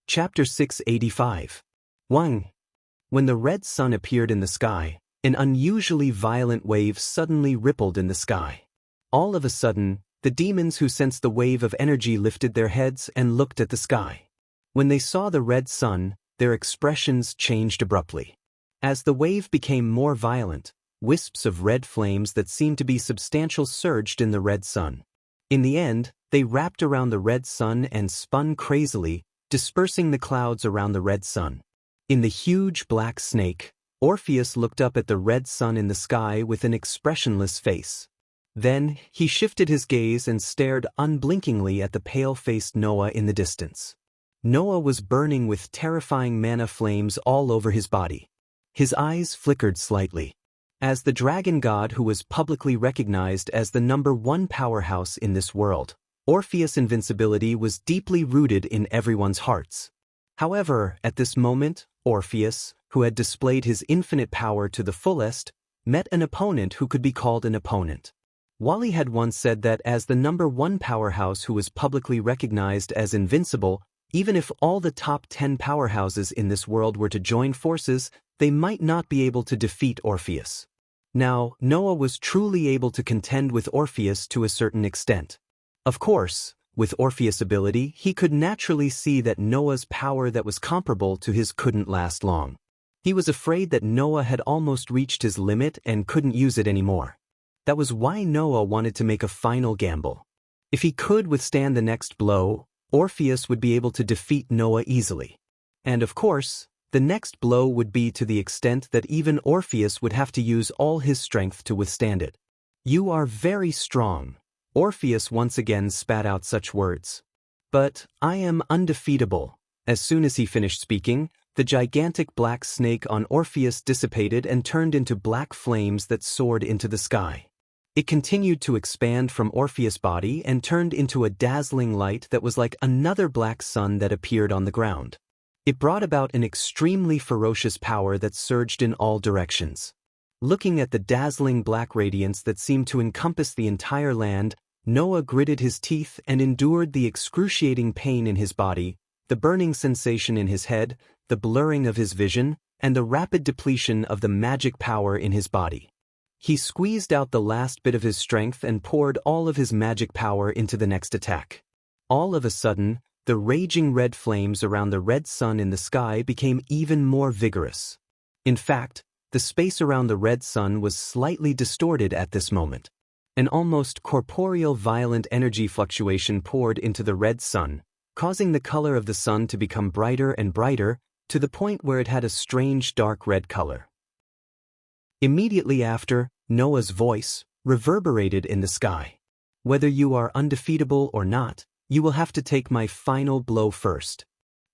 Chapter 685. 1. When the red sun appeared in the sky, an unusually violent wave suddenly rippled in the sky. All of a sudden, the demons who sensed the wave of energy lifted their heads and looked at the sky. When they saw the red sun, their expressions changed abruptly. As the wave became more violent, wisps of red flames that seemed to be substantial surged in the red sun. In the end, they wrapped around the red sun and spun crazily, dispersing the clouds around the red sun. In the huge black snake, Orpheus looked up at the red sun in the sky with an expressionless face. Then, he shifted his gaze and stared unblinkingly at the pale-faced Noah in the distance. Noah was burning with terrifying mana flames all over his body. His eyes flickered slightly. As the dragon god who was publicly recognized as the #1 powerhouse in this world, Orpheus' invincibility was deeply rooted in everyone's hearts. However, at this moment, Orpheus, who had displayed his infinite power to the fullest, met an opponent who could be called an opponent. Wally had once said that as the #1 powerhouse who was publicly recognized as invincible, even if all the top 10 powerhouses in this world were to join forces, they might not be able to defeat Orpheus. Now, Noah was truly able to contend with Orpheus to a certain extent. Of course, with Orpheus' ability, he could naturally see that Noah's power that was comparable to his couldn't last long. He was afraid that Noah had almost reached his limit and couldn't use it anymore. That was why Noah wanted to make a final gamble. If he could withstand the next blow, Orpheus would be able to defeat Noah easily. And of course, the next blow would be to the extent that even Orpheus would have to use all his strength to withstand it. "You are very strong." Orpheus once again spat out such words. "But I am undefeatable." As soon as he finished speaking, the gigantic black snake on Orpheus dissipated and turned into black flames that soared into the sky. It continued to expand from Orpheus' body and turned into a dazzling light that was like another black sun that appeared on the ground. It brought about an extremely ferocious power that surged in all directions. Looking at the dazzling black radiance that seemed to encompass the entire land, Noah gritted his teeth and endured the excruciating pain in his body, the burning sensation in his head, the blurring of his vision, and the rapid depletion of the magic power in his body. He squeezed out the last bit of his strength and poured all of his magic power into the next attack. All of a sudden, the raging red flames around the red sun in the sky became even more vigorous. In fact, the space around the red sun was slightly distorted at this moment. An almost corporeal violent energy fluctuation poured into the red sun, causing the color of the sun to become brighter and brighter, to the point where it had a strange dark red color. Immediately after, Noah's voice reverberated in the sky. "Whether you are undefeatable or not, you will have to take my final blow first."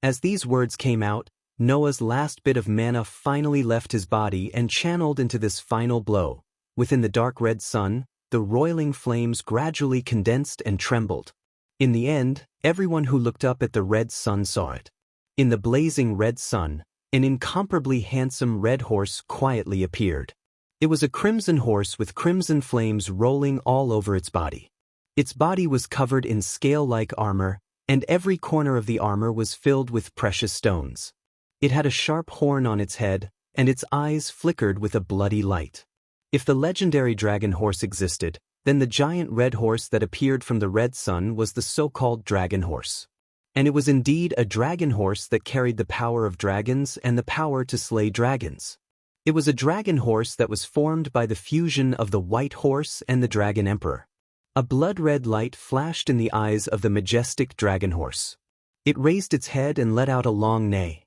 As these words came out, Noah's last bit of mana finally left his body and channeled into this final blow. Within the dark red sun, the roiling flames gradually condensed and trembled. In the end, everyone who looked up at the red sun saw it. In the blazing red sun, an incomparably handsome red horse quietly appeared. It was a crimson horse with crimson flames rolling all over its body. Its body was covered in scale-like armor, and every corner of the armor was filled with precious stones. It had a sharp horn on its head, and its eyes flickered with a bloody light. If the legendary dragon horse existed, then the giant red horse that appeared from the red sun was the so-called dragon horse. And it was indeed a dragon horse that carried the power of dragons and the power to slay dragons. It was a dragon horse that was formed by the fusion of the white horse and the dragon emperor. A blood-red light flashed in the eyes of the majestic dragon horse. It raised its head and let out a long neigh.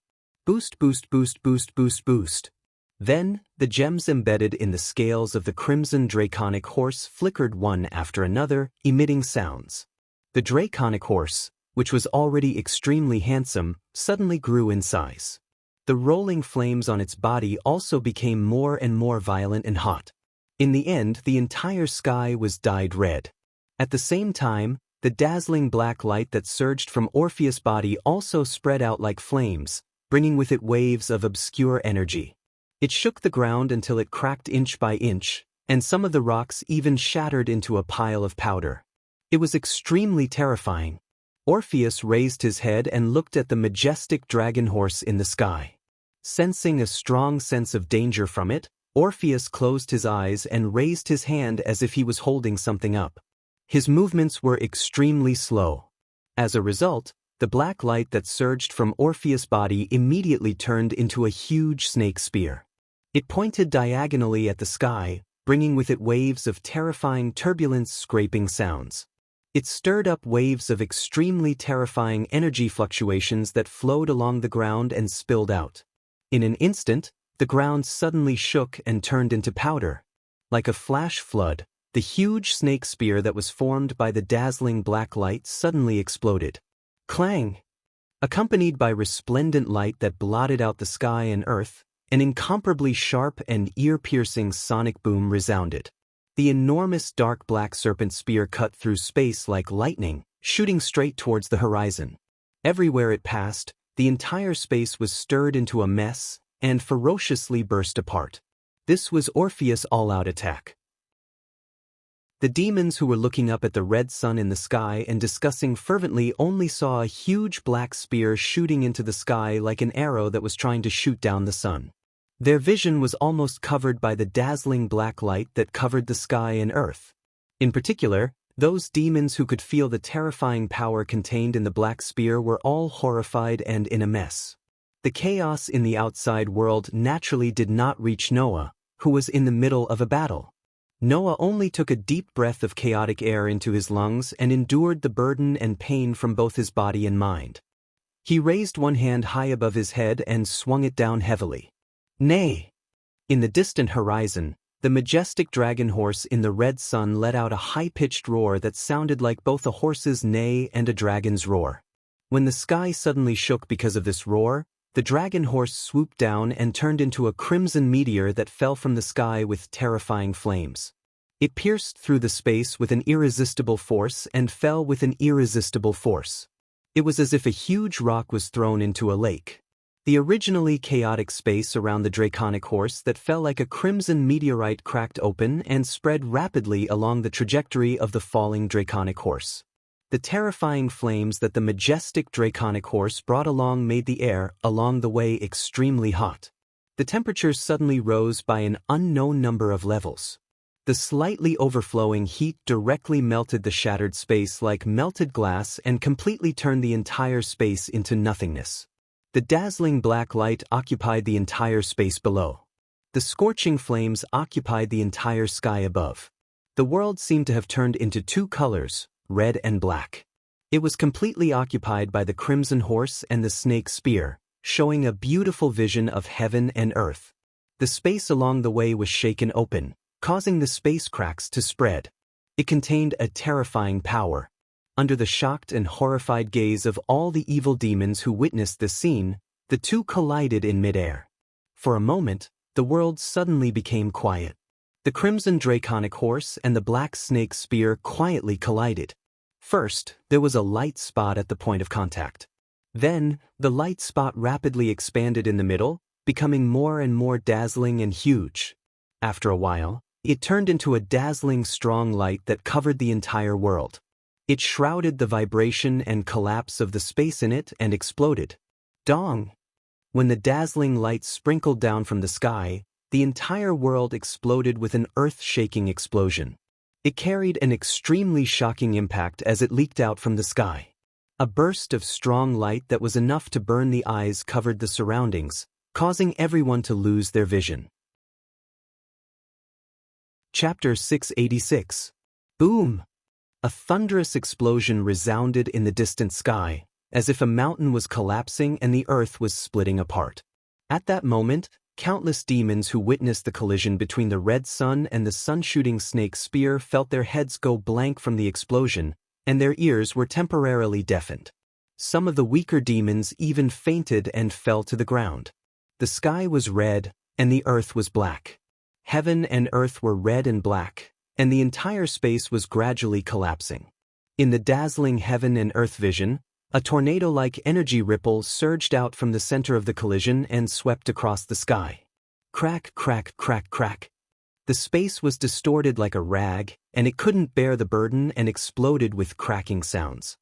Boost, boost, boost, boost, boost, boost. Then, the gems embedded in the scales of the crimson draconic horse flickered one after another, emitting sounds. The draconic horse, which was already extremely handsome, suddenly grew in size. The rolling flames on its body also became more and more violent and hot. In the end, the entire sky was dyed red. At the same time, the dazzling black light that surged from Orpheus' body also spread out like flames, bringing with it waves of obscure energy. It shook the ground until it cracked inch by inch, and some of the rocks even shattered into a pile of powder. It was extremely terrifying. Orpheus raised his head and looked at the majestic dragon horse in the sky. Sensing a strong sense of danger from it, Orpheus closed his eyes and raised his hand as if he was holding something up. His movements were extremely slow. As a result, the black light that surged from Orpheus' body immediately turned into a huge snake spear. It pointed diagonally at the sky, bringing with it waves of terrifying turbulence scraping sounds. It stirred up waves of extremely terrifying energy fluctuations that flowed along the ground and spilled out. In an instant, the ground suddenly shook and turned into powder. Like a flash flood, the huge snake spear that was formed by the dazzling black light suddenly exploded. Clang! Accompanied by resplendent light that blotted out the sky and earth, an incomparably sharp and ear-piercing sonic boom resounded. The enormous dark black serpent spear cut through space like lightning, shooting straight towards the horizon. Everywhere it passed, the entire space was stirred into a mess and ferociously burst apart. This was Orpheus' all-out attack. The demons who were looking up at the red sun in the sky and discussing fervently only saw a huge black spear shooting into the sky like an arrow that was trying to shoot down the sun. Their vision was almost covered by the dazzling black light that covered the sky and earth. In particular, those demons who could feel the terrifying power contained in the black spear were all horrified and in a mess. The chaos in the outside world naturally did not reach Noah, who was in the middle of a battle. Noah only took a deep breath of chaotic air into his lungs and endured the burden and pain from both his body and mind. He raised one hand high above his head and swung it down heavily. Nay! In the distant horizon, the majestic dragon horse in the red sun let out a high-pitched roar that sounded like both a horse's neigh and a dragon's roar. When the sky suddenly shook because of this roar, the dragon horse swooped down and turned into a crimson meteor that fell from the sky with terrifying flames. It pierced through the space with an irresistible force and fell with an irresistible force. It was as if a huge rock was thrown into a lake. The originally chaotic space around the draconic horse that fell like a crimson meteorite cracked open and spread rapidly along the trajectory of the falling draconic horse. The terrifying flames that the majestic draconic horse brought along made the air, along the way, extremely hot. The temperature suddenly rose by an unknown number of levels. The slightly overflowing heat directly melted the shattered space like melted glass and completely turned the entire space into nothingness. The dazzling black light occupied the entire space below. The scorching flames occupied the entire sky above. The world seemed to have turned into two colors, red and black. It was completely occupied by the crimson horse and the snake spear, showing a beautiful vision of heaven and earth. The space along the way was shaken open, causing the space cracks to spread. It contained a terrifying power. Under the shocked and horrified gaze of all the evil demons who witnessed this scene, the two collided in midair. For a moment, the world suddenly became quiet. The crimson draconic horse and the black snake spear quietly collided. First, there was a light spot at the point of contact. Then, the light spot rapidly expanded in the middle, becoming more and more dazzling and huge. After a while, it turned into a dazzling strong light that covered the entire world. It shrouded the vibration and collapse of the space in it and exploded. Dong! When the dazzling light sprinkled down from the sky, the entire world exploded with an earth-shaking explosion. It carried an extremely shocking impact as it leaked out from the sky. A burst of strong light that was enough to burn the eyes covered the surroundings, causing everyone to lose their vision. Chapter 686. Boom! A thunderous explosion resounded in the distant sky, as if a mountain was collapsing and the earth was splitting apart. At that moment, countless demons who witnessed the collision between the red sun and the sun-shooting snake spear felt their heads go blank from the explosion, and their ears were temporarily deafened. Some of the weaker demons even fainted and fell to the ground. The sky was red, and the earth was black. Heaven and earth were red and black, and the entire space was gradually collapsing. In the dazzling heaven and earth vision, a tornado-like energy ripple surged out from the center of the collision and swept across the sky. Crack, crack, crack, crack. The space was distorted like a rag, and it couldn't bear the burden and exploded with cracking sounds.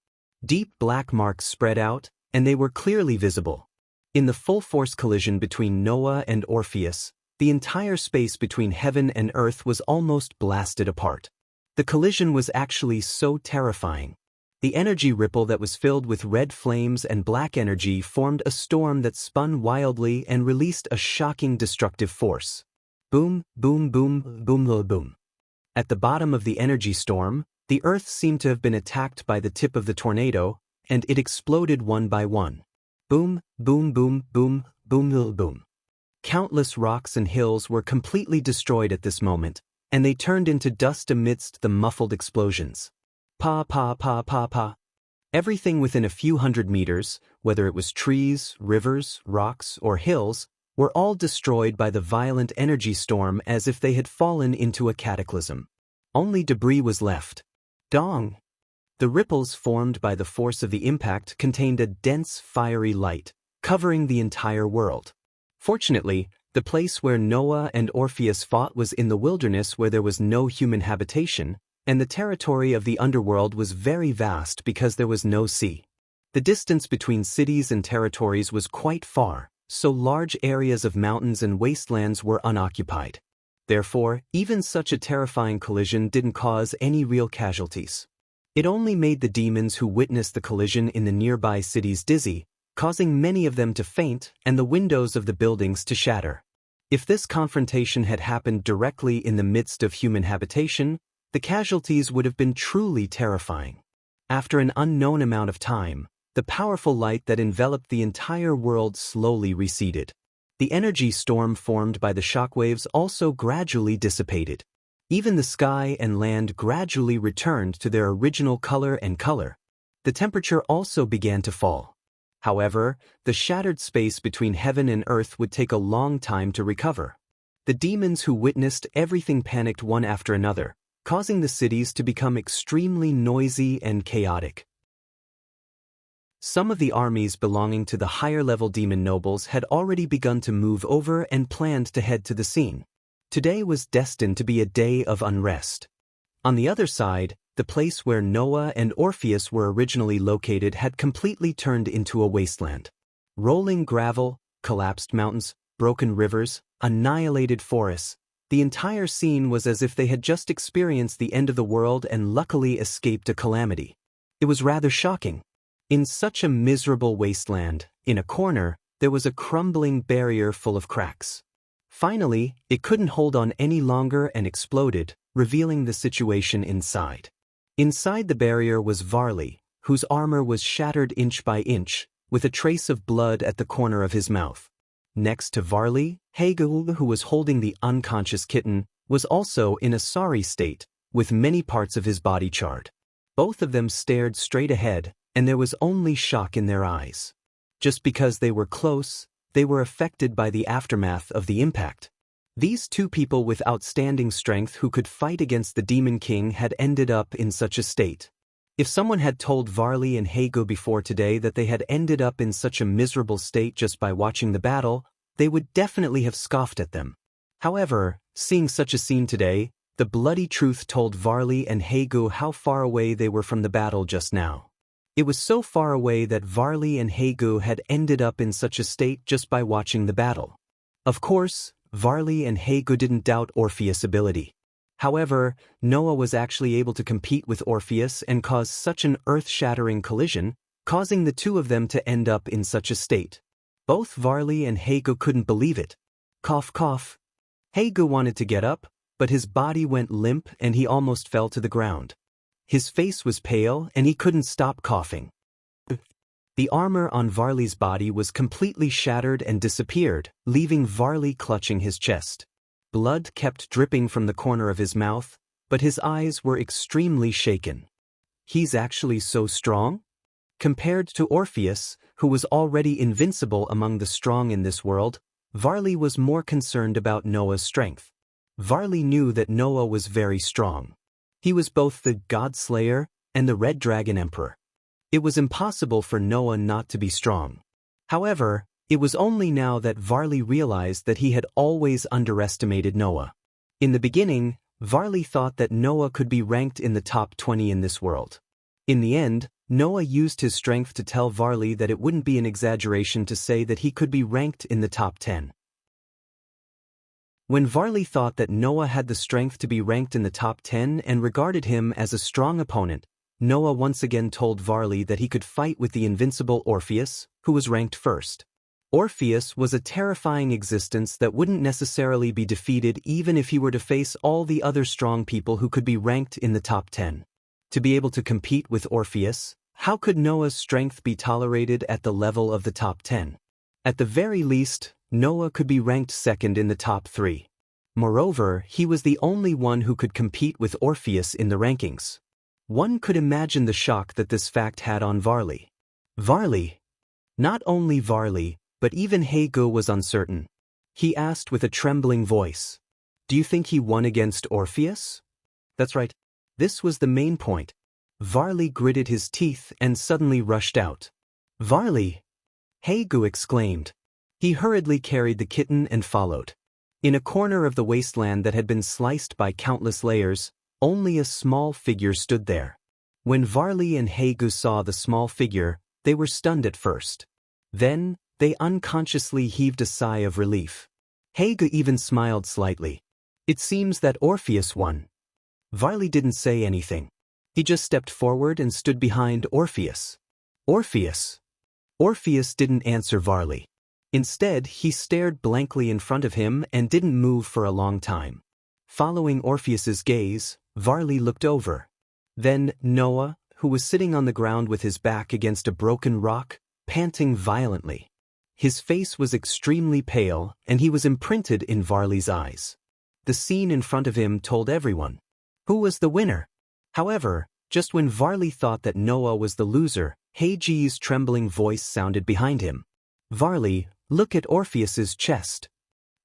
Deep black marks spread out, and they were clearly visible. In the full-force collision between Noah and Orpheus, the entire space between heaven and earth was almost blasted apart. The collision was actually so terrifying. The energy ripple that was filled with red flames and black energy formed a storm that spun wildly and released a shocking destructive force. Boom, boom, boom, boom, boom, boom. At the bottom of the energy storm, the earth seemed to have been attacked by the tip of the tornado, and it exploded one by one. Boom, boom, boom, boom, boom, boom, boom. Countless rocks and hills were completely destroyed at this moment, and they turned into dust amidst the muffled explosions. Pa pa pa pa pa. Everything within a few hundred meters, whether it was trees, rivers, rocks, or hills, were all destroyed by the violent energy storm as if they had fallen into a cataclysm. Only debris was left. Dong! The ripples formed by the force of the impact contained a dense, fiery light, covering the entire world. Fortunately, the place where Noah and Orpheus fought was in the wilderness where there was no human habitation, and the territory of the underworld was very vast because there was no sea. The distance between cities and territories was quite far, so large areas of mountains and wastelands were unoccupied. Therefore, even such a terrifying collision didn't cause any real casualties. It only made the demons who witnessed the collision in the nearby cities dizzy, causing many of them to faint and the windows of the buildings to shatter. If this confrontation had happened directly in the midst of human habitation, the casualties would have been truly terrifying. After an unknown amount of time, the powerful light that enveloped the entire world slowly receded. The energy storm formed by the shockwaves also gradually dissipated. Even the sky and land gradually returned to their original color and color. The temperature also began to fall. However, the shattered space between heaven and earth would take a long time to recover. The demons who witnessed everything panicked one after another, causing the cities to become extremely noisy and chaotic. Some of the armies belonging to the higher-level demon nobles had already begun to move over and planned to head to the scene. Today was destined to be a day of unrest. On the other side, the place where Noah and Orpheus were originally located had completely turned into a wasteland. Rolling gravel, collapsed mountains, broken rivers, annihilated forests. The entire scene was as if they had just experienced the end of the world and luckily escaped a calamity. It was rather shocking. In such a miserable wasteland, in a corner, there was a crumbling barrier full of cracks. Finally, it couldn't hold on any longer and exploded, revealing the situation inside. Inside the barrier was Varley, whose armor was shattered inch by inch, with a trace of blood at the corner of his mouth. Next to Varley, Hegel, who was holding the unconscious kitten, was also in a sorry state, with many parts of his body charred. Both of them stared straight ahead, and there was only shock in their eyes. Just because they were close, they were affected by the aftermath of the impact. These two people with outstanding strength who could fight against the Demon King had ended up in such a state. If someone had told Varley and Hegel before today that they had ended up in such a miserable state just by watching the battle, they would definitely have scoffed at them. However, seeing such a scene today, the bloody truth told Varley and Hegel how far away they were from the battle just now. It was so far away that Varley and Hegel had ended up in such a state just by watching the battle. Of course, Varley and Hegel didn't doubt Orpheus' ability. However, Noah was actually able to compete with Orpheus and cause such an earth-shattering collision, causing the two of them to end up in such a state. Both Varley and Hegel couldn't believe it. Cough, cough. Hegel wanted to get up, but his body went limp and he almost fell to the ground. His face was pale and he couldn't stop coughing. The armor on Varley's body was completely shattered and disappeared, leaving Varley clutching his chest. Blood kept dripping from the corner of his mouth, but his eyes were extremely shaken. He's actually so strong? Compared to Orpheus, who was already invincible among the strong in this world, Varley was more concerned about Noah's strength. Varley knew that Noah was very strong. He was both the God-Slayer and the Red Dragon Emperor. It was impossible for Noah not to be strong. However, it was only now that Varley realized that he had always underestimated Noah. In the beginning, Varley thought that Noah could be ranked in the top 20 in this world. In the end, Noah used his strength to tell Varley that it wouldn't be an exaggeration to say that he could be ranked in the top 10. When Varley thought that Noah had the strength to be ranked in the top 10 and regarded him as a strong opponent, Noah once again told Varley that he could fight with the invincible Orpheus, who was ranked first. Orpheus was a terrifying existence that wouldn't necessarily be defeated even if he were to face all the other strong people who could be ranked in the top 10. To be able to compete with Orpheus, how could Noah's strength be tolerated at the level of the top 10? At the very least, Noah could be ranked second in the top 3. Moreover, he was the only one who could compete with Orpheus in the rankings. One could imagine the shock that this fact had on Varley. Not only Varley, but even Hagu was uncertain. He asked with a trembling voice, "Do you think he won against Orpheus?" That's right. This was the main point. Varley gritted his teeth and suddenly rushed out. "Varley!" Hagu exclaimed. He hurriedly carried the kitten and followed. In a corner of the wasteland that had been sliced by countless layers, only a small figure stood there. When Varley and Hagu saw the small figure, they were stunned at first. Then, they unconsciously heaved a sigh of relief. Hagu even smiled slightly. It seems that Orpheus won. Varley didn't say anything. He just stepped forward and stood behind Orpheus. Orpheus didn't answer Varley. Instead, he stared blankly in front of him and didn't move for a long time. Following Orpheus's gaze, Varley looked over. Then Noah, who was sitting on the ground with his back against a broken rock, panting violently. His face was extremely pale, and he was imprinted in Varley's eyes. The scene in front of him told everyone. Who was the winner? However, just when Varley thought that Noah was the loser, Hagu's trembling voice sounded behind him. "Varley, look at Orpheus's chest."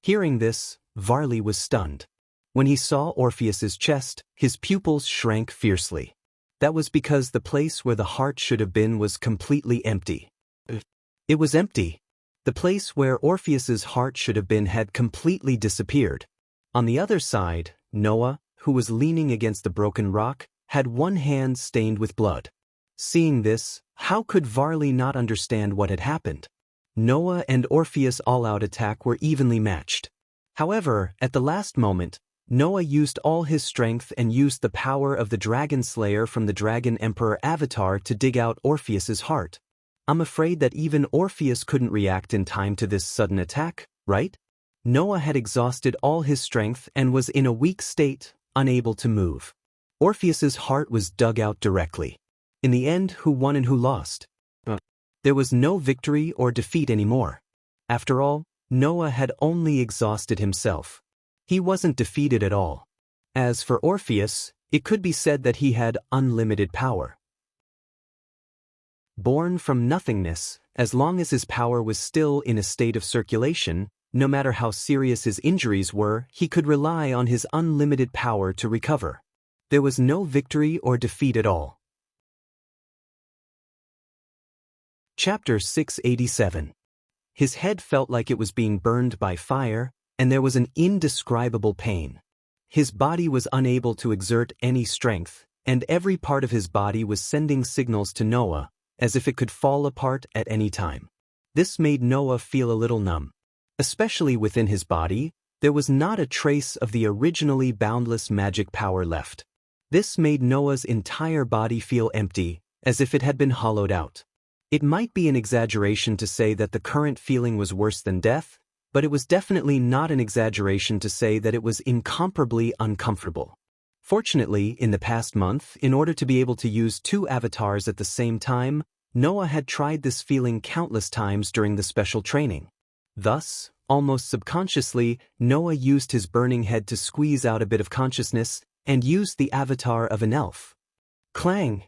Hearing this, Varley was stunned. When he saw Orpheus's chest, his pupils shrank fiercely. That was because the place where the heart should have been was completely empty. It was empty. The place where Orpheus's heart should have been had completely disappeared. On the other side, Noah, who was leaning against the broken rock, had one hand stained with blood. Seeing this, how could Varley not understand what had happened? Noah and Orpheus' all-out attack were evenly matched. However, at the last moment, Noah used all his strength and used the power of the Dragon Slayer from the Dragon Emperor avatar to dig out Orpheus's heart. I'm afraid that even Orpheus couldn't react in time to this sudden attack, right? Noah had exhausted all his strength and was in a weak state, unable to move. Orpheus's heart was dug out directly. In the end, who won and who lost? There was no victory or defeat anymore. After all, Noah had only exhausted himself. He wasn't defeated at all. As for Orpheus, it could be said that he had unlimited power. Born from nothingness, as long as his power was still in a state of circulation, no matter how serious his injuries were, he could rely on his unlimited power to recover. There was no victory or defeat at all. Chapter 687. His head felt like it was being burned by fire, and there was an indescribable pain. His body was unable to exert any strength, and every part of his body was sending signals to Noah, as if it could fall apart at any time. This made Noah feel a little numb. Especially within his body, there was not a trace of the originally boundless magic power left. This made Noah's entire body feel empty, as if it had been hollowed out. It might be an exaggeration to say that the current feeling was worse than death, but it was definitely not an exaggeration to say that it was incomparably uncomfortable. Fortunately, in the past month, in order to be able to use 2 avatars at the same time, Noah had tried this feeling countless times during the special training. Thus, almost subconsciously, Noah used his burning head to squeeze out a bit of consciousness and used the avatar of an elf. Clang!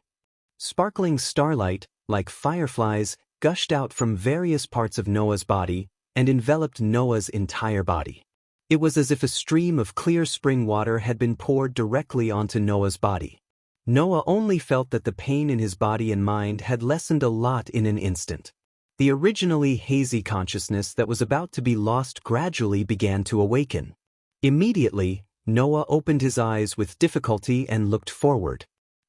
Sparkling starlight, like fireflies, gushed out from various parts of Noah's body and enveloped Noah's entire body. It was as if a stream of clear spring water had been poured directly onto Noah's body. Noah only felt that the pain in his body and mind had lessened a lot in an instant. The originally hazy consciousness that was about to be lost gradually began to awaken. Immediately, Noah opened his eyes with difficulty and looked forward.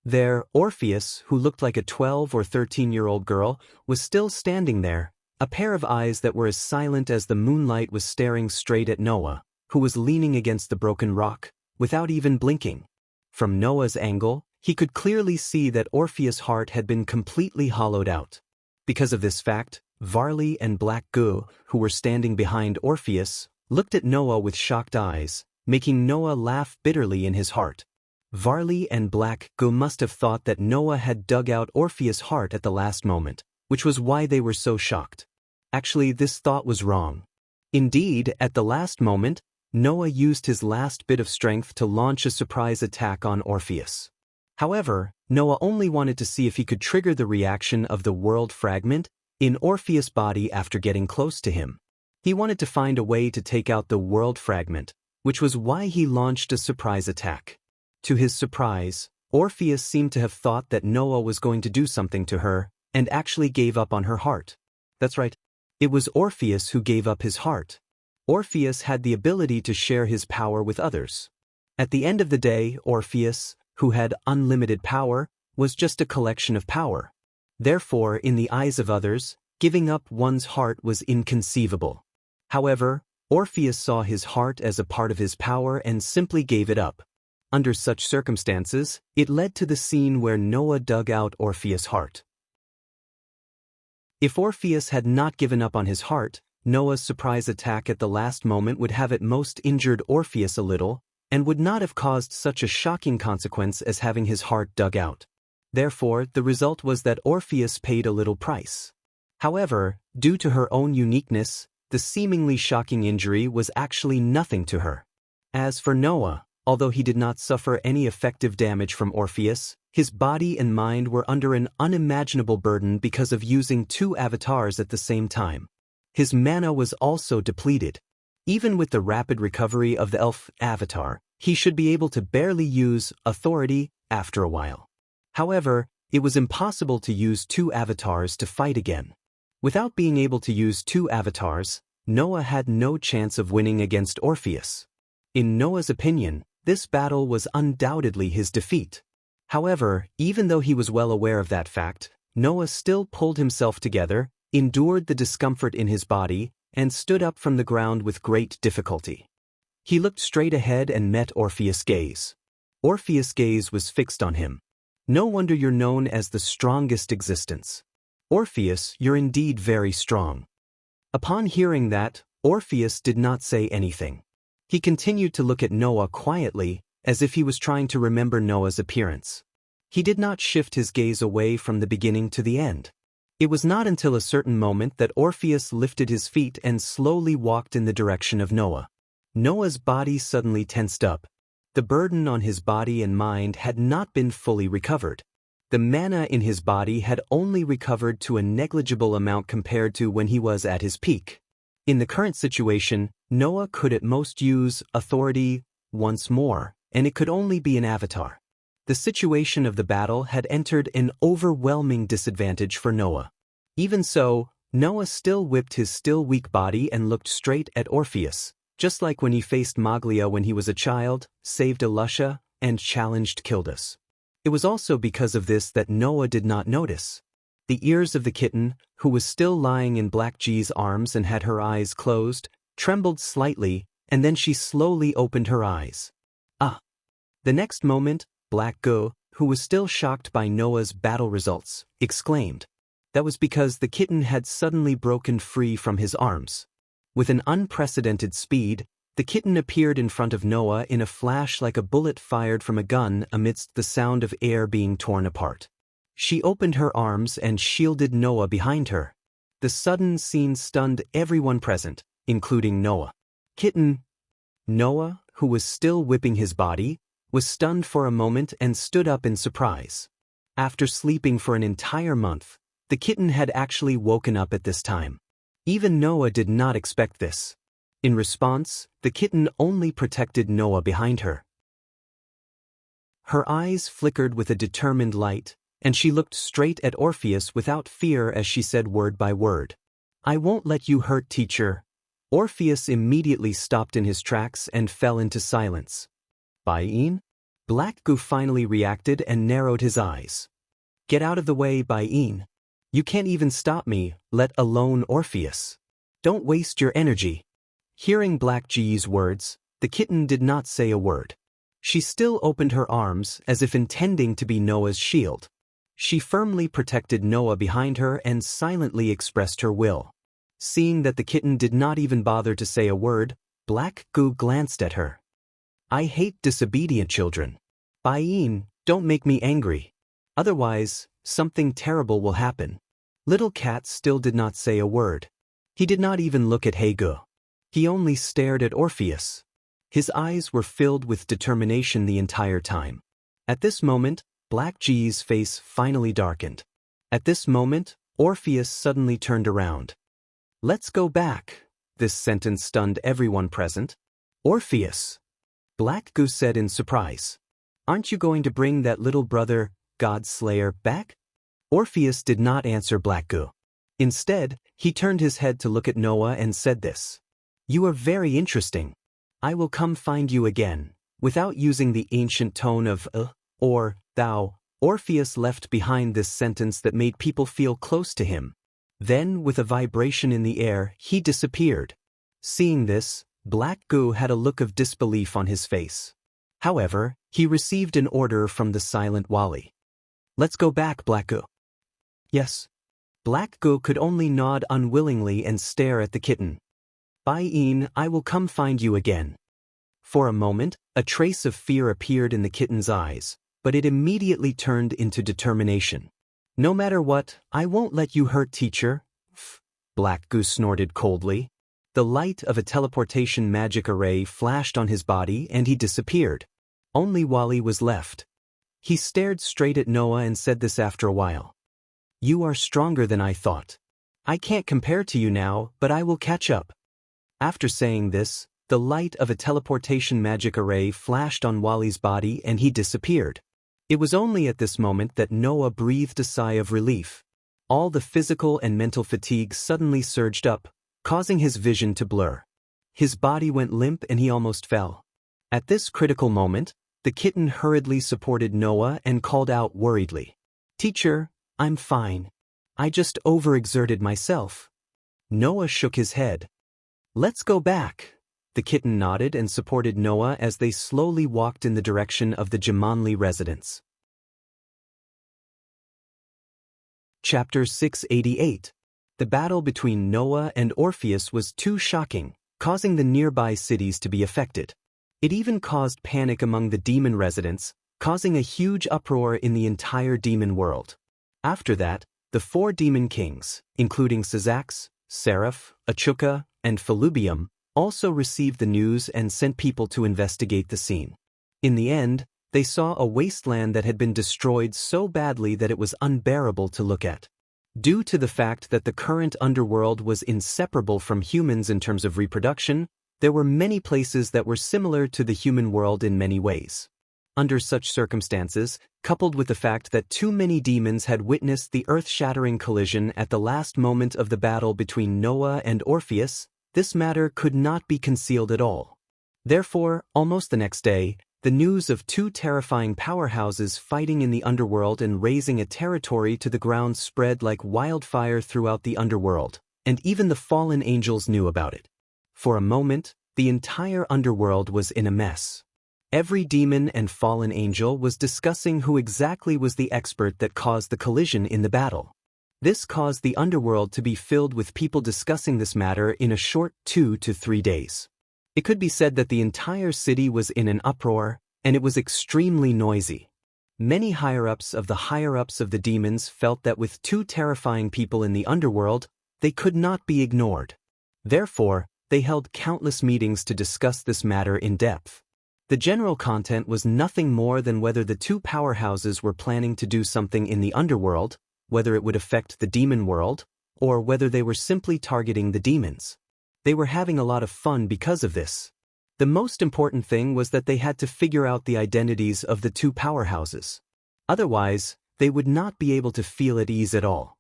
There, Orpheus, who looked like a 12 or 13-year-old girl, was still standing there, a pair of eyes that were as silent as the moonlight was staring straight at Noah, who was leaning against the broken rock, without even blinking. From Noah's angle, he could clearly see that Orpheus' heart had been completely hollowed out. Because of this fact, Varley and Black Goo, who were standing behind Orpheus, looked at Noah with shocked eyes, making Noah laugh bitterly in his heart. Varley and Black Goo must have thought that Noah had dug out Orpheus' heart at the last moment, which was why they were so shocked. Actually, this thought was wrong. Indeed, at the last moment, Noah used his last bit of strength to launch a surprise attack on Orpheus. However, Noah only wanted to see if he could trigger the reaction of the world fragment in Orpheus' body after getting close to him. He wanted to find a way to take out the world fragment, which was why he launched a surprise attack. To his surprise, Orpheus seemed to have thought that Noah was going to do something to her, and actually gave up on her heart. That's right. It was Orpheus who gave up his heart. Orpheus had the ability to share his power with others. At the end of the day, Orpheus, who had unlimited power, was just a collection of power. Therefore, in the eyes of others, giving up one's heart was inconceivable. However, Orpheus saw his heart as a part of his power and simply gave it up. Under such circumstances, it led to the scene where Noah dug out Orpheus' heart. If Orpheus had not given up on his heart, Noah's surprise attack at the last moment would have at most injured Orpheus a little, and would not have caused such a shocking consequence as having his heart dug out. Therefore, the result was that Orpheus paid a little price. However, due to her own uniqueness, the seemingly shocking injury was actually nothing to her. As for Noah, although he did not suffer any effective damage from Orpheus, his body and mind were under an unimaginable burden because of using two avatars at the same time. His mana was also depleted. Even with the rapid recovery of the elf avatar, he should be able to barely use authority after a while. However, it was impossible to use two avatars to fight again. Without being able to use two avatars, Noah had no chance of winning against Orpheus. In Noah's opinion, this battle was undoubtedly his defeat. However, even though he was well aware of that fact, Noah still pulled himself together, endured the discomfort in his body, and stood up from the ground with great difficulty. He looked straight ahead and met Orpheus' gaze. Orpheus' gaze was fixed on him. No wonder you're known as the strongest existence. Orpheus, you're indeed very strong. Upon hearing that, Orpheus did not say anything. He continued to look at Noah quietly, as if he was trying to remember Noah's appearance. He did not shift his gaze away from the beginning to the end. It was not until a certain moment that Orpheus lifted his feet and slowly walked in the direction of Noah. Noah's body suddenly tensed up. The burden on his body and mind had not been fully recovered. The mana in his body had only recovered to a negligible amount compared to when he was at his peak. In the current situation, Noah could at most use authority once more, and it could only be an avatar. The situation of the battle had entered an overwhelming disadvantage for Noah. Even so, Noah still whipped his still weak body and looked straight at Orpheus, just like when he faced Maglia when he was a child, saved Alusha, and challenged Kildas. It was also because of this that Noah did not notice. The ears of the kitten, who was still lying in Black G's arms and had her eyes closed, trembled slightly, and then she slowly opened her eyes. Ah! The next moment, Black Go, who was still shocked by Noah's battle results, exclaimed. That was because the kitten had suddenly broken free from his arms. With an unprecedented speed, the kitten appeared in front of Noah in a flash like a bullet fired from a gun amidst the sound of air being torn apart. She opened her arms and shielded Noah behind her. The sudden scene stunned everyone present, including Noah. Kitten. Noah, who was still whipping his body, was stunned for a moment and stood up in surprise. After sleeping for an entire month, the kitten had actually woken up at this time. Even Noah did not expect this. In response, the kitten only protected Noah behind her. Her eyes flickered with a determined light, and she looked straight at Orpheus without fear as she said word by word. I won't let you hurt, teacher. Orpheus immediately stopped in his tracks and fell into silence. Bain? Black Goo finally reacted and narrowed his eyes. Get out of the way, Bain. You can't even stop me, let alone Orpheus. Don't waste your energy. Hearing Black G's words, the kitten did not say a word. She still opened her arms as if intending to be Noah's shield. She firmly protected Noah behind her and silently expressed her will. Seeing that the kitten did not even bother to say a word, Black Goo glanced at her. I hate disobedient children. Bain, don't make me angry. Otherwise, something terrible will happen. Little Cat still did not say a word. He did not even look at Haegu. He only stared at Orpheus. His eyes were filled with determination the entire time. At this moment, Black G's face finally darkened. At this moment, Orpheus suddenly turned around. Let's go back. This sentence stunned everyone present. Orpheus, Black Goo said in surprise. Aren't you going to bring that little brother, God-slayer, back? Orpheus did not answer Black Goo. Instead, he turned his head to look at Noah and said this. You are very interesting. I will come find you again. Without using the ancient tone of or thou, Orpheus left behind this sentence that made people feel close to him. Then, with a vibration in the air, he disappeared. Seeing this, Black Goo had a look of disbelief on his face. However, he received an order from the silent Wali. Let's go back, Black Goo. Yes. Black Goo could only nod unwillingly and stare at the kitten. Bain, I will come find you again. For a moment, a trace of fear appeared in the kitten's eyes, but it immediately turned into determination. No matter what, I won't let you hurt, teacher. Black Goo snorted coldly. The light of a teleportation magic array flashed on his body and he disappeared. Only Wali was left. He stared straight at Noah and said this after a while. You are stronger than I thought. I can't compare to you now, but I will catch up. After saying this, the light of a teleportation magic array flashed on Wali's body and he disappeared. It was only at this moment that Noah breathed a sigh of relief. All the physical and mental fatigue suddenly surged up, causing his vision to blur. His body went limp and he almost fell. At this critical moment, the kitten hurriedly supported Noah and called out worriedly. Teacher, I'm fine. I just overexerted myself. Noah shook his head. Let's go back. The kitten nodded and supported Noah as they slowly walked in the direction of the Jumanli residence. Chapter 688. The battle between Noah and Orpheus was too shocking, causing the nearby cities to be affected. It even caused panic among the demon residents, causing a huge uproar in the entire demon world. After that, the 4 demon kings, including Syzax, Seraph, Achuka, and Felubium, also received the news and sent people to investigate the scene. In the end, they saw a wasteland that had been destroyed so badly that it was unbearable to look at. Due to the fact that the current underworld was inseparable from humans in terms of reproduction, there were many places that were similar to the human world in many ways. Under such circumstances, coupled with the fact that too many demons had witnessed the earth-shattering collision at the last moment of the battle between Noah and Orpheus, this matter could not be concealed at all. Therefore, almost the next day, the news of 2 terrifying powerhouses fighting in the underworld and razing a territory to the ground spread like wildfire throughout the underworld, and even the fallen angels knew about it. For a moment, the entire underworld was in a mess. Every demon and fallen angel was discussing who exactly was the expert that caused the collision in the battle. This caused the underworld to be filled with people discussing this matter in a short 2 to 3 days. It could be said that the entire city was in an uproar, and it was extremely noisy. Many higher-ups of the demons felt that with 2 terrifying people in the underworld, they could not be ignored. Therefore, they held countless meetings to discuss this matter in depth. The general content was nothing more than whether the 2 powerhouses were planning to do something in the underworld, whether it would affect the demon world, or whether they were simply targeting the demons. They were having a lot of fun because of this. The most important thing was that they had to figure out the identities of the 2 powerhouses. Otherwise, they would not be able to feel at ease at all.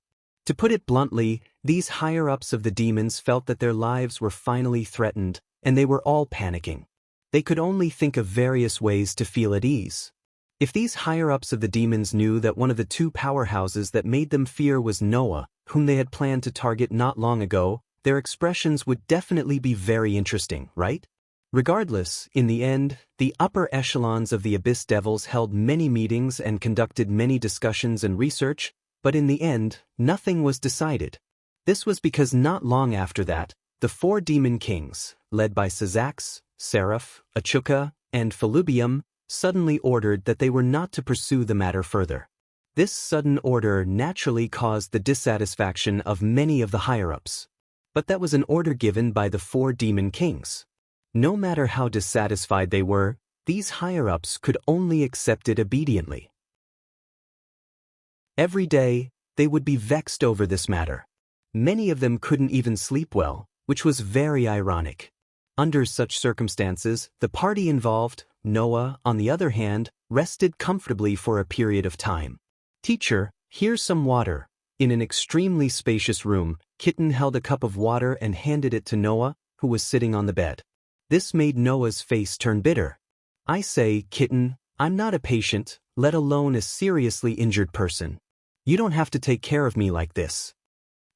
To put it bluntly, these higher-ups of the demons felt that their lives were finally threatened, and they were all panicking. They could only think of various ways to feel at ease. If these higher-ups of the demons knew that one of the two powerhouses that made them fear was Noah, whom they had planned to target not long ago, their expressions would definitely be very interesting, right? Regardless, in the end, the upper echelons of the Abyss Devils held many meetings and conducted many discussions and research, but in the end, nothing was decided. This was because not long after that, the four demon kings, led by Sazax, Seraph, Achuka, and Felubium, suddenly ordered that they were not to pursue the matter further. This sudden order naturally caused the dissatisfaction of many of the higher-ups. But that was an order given by the four demon kings. No matter how dissatisfied they were, these higher-ups could only accept it obediently. Every day, they would be vexed over this matter. Many of them couldn't even sleep well, which was very ironic. Under such circumstances, the party involved, Noah, on the other hand, rested comfortably for a period of time. "Teacher, here's some water." In an extremely spacious room, Kitten held a cup of water and handed it to Noah, who was sitting on the bed. This made Noah's face turn bitter. "I say, Kitten, I'm not a patient, let alone a seriously injured person. You don't have to take care of me like this."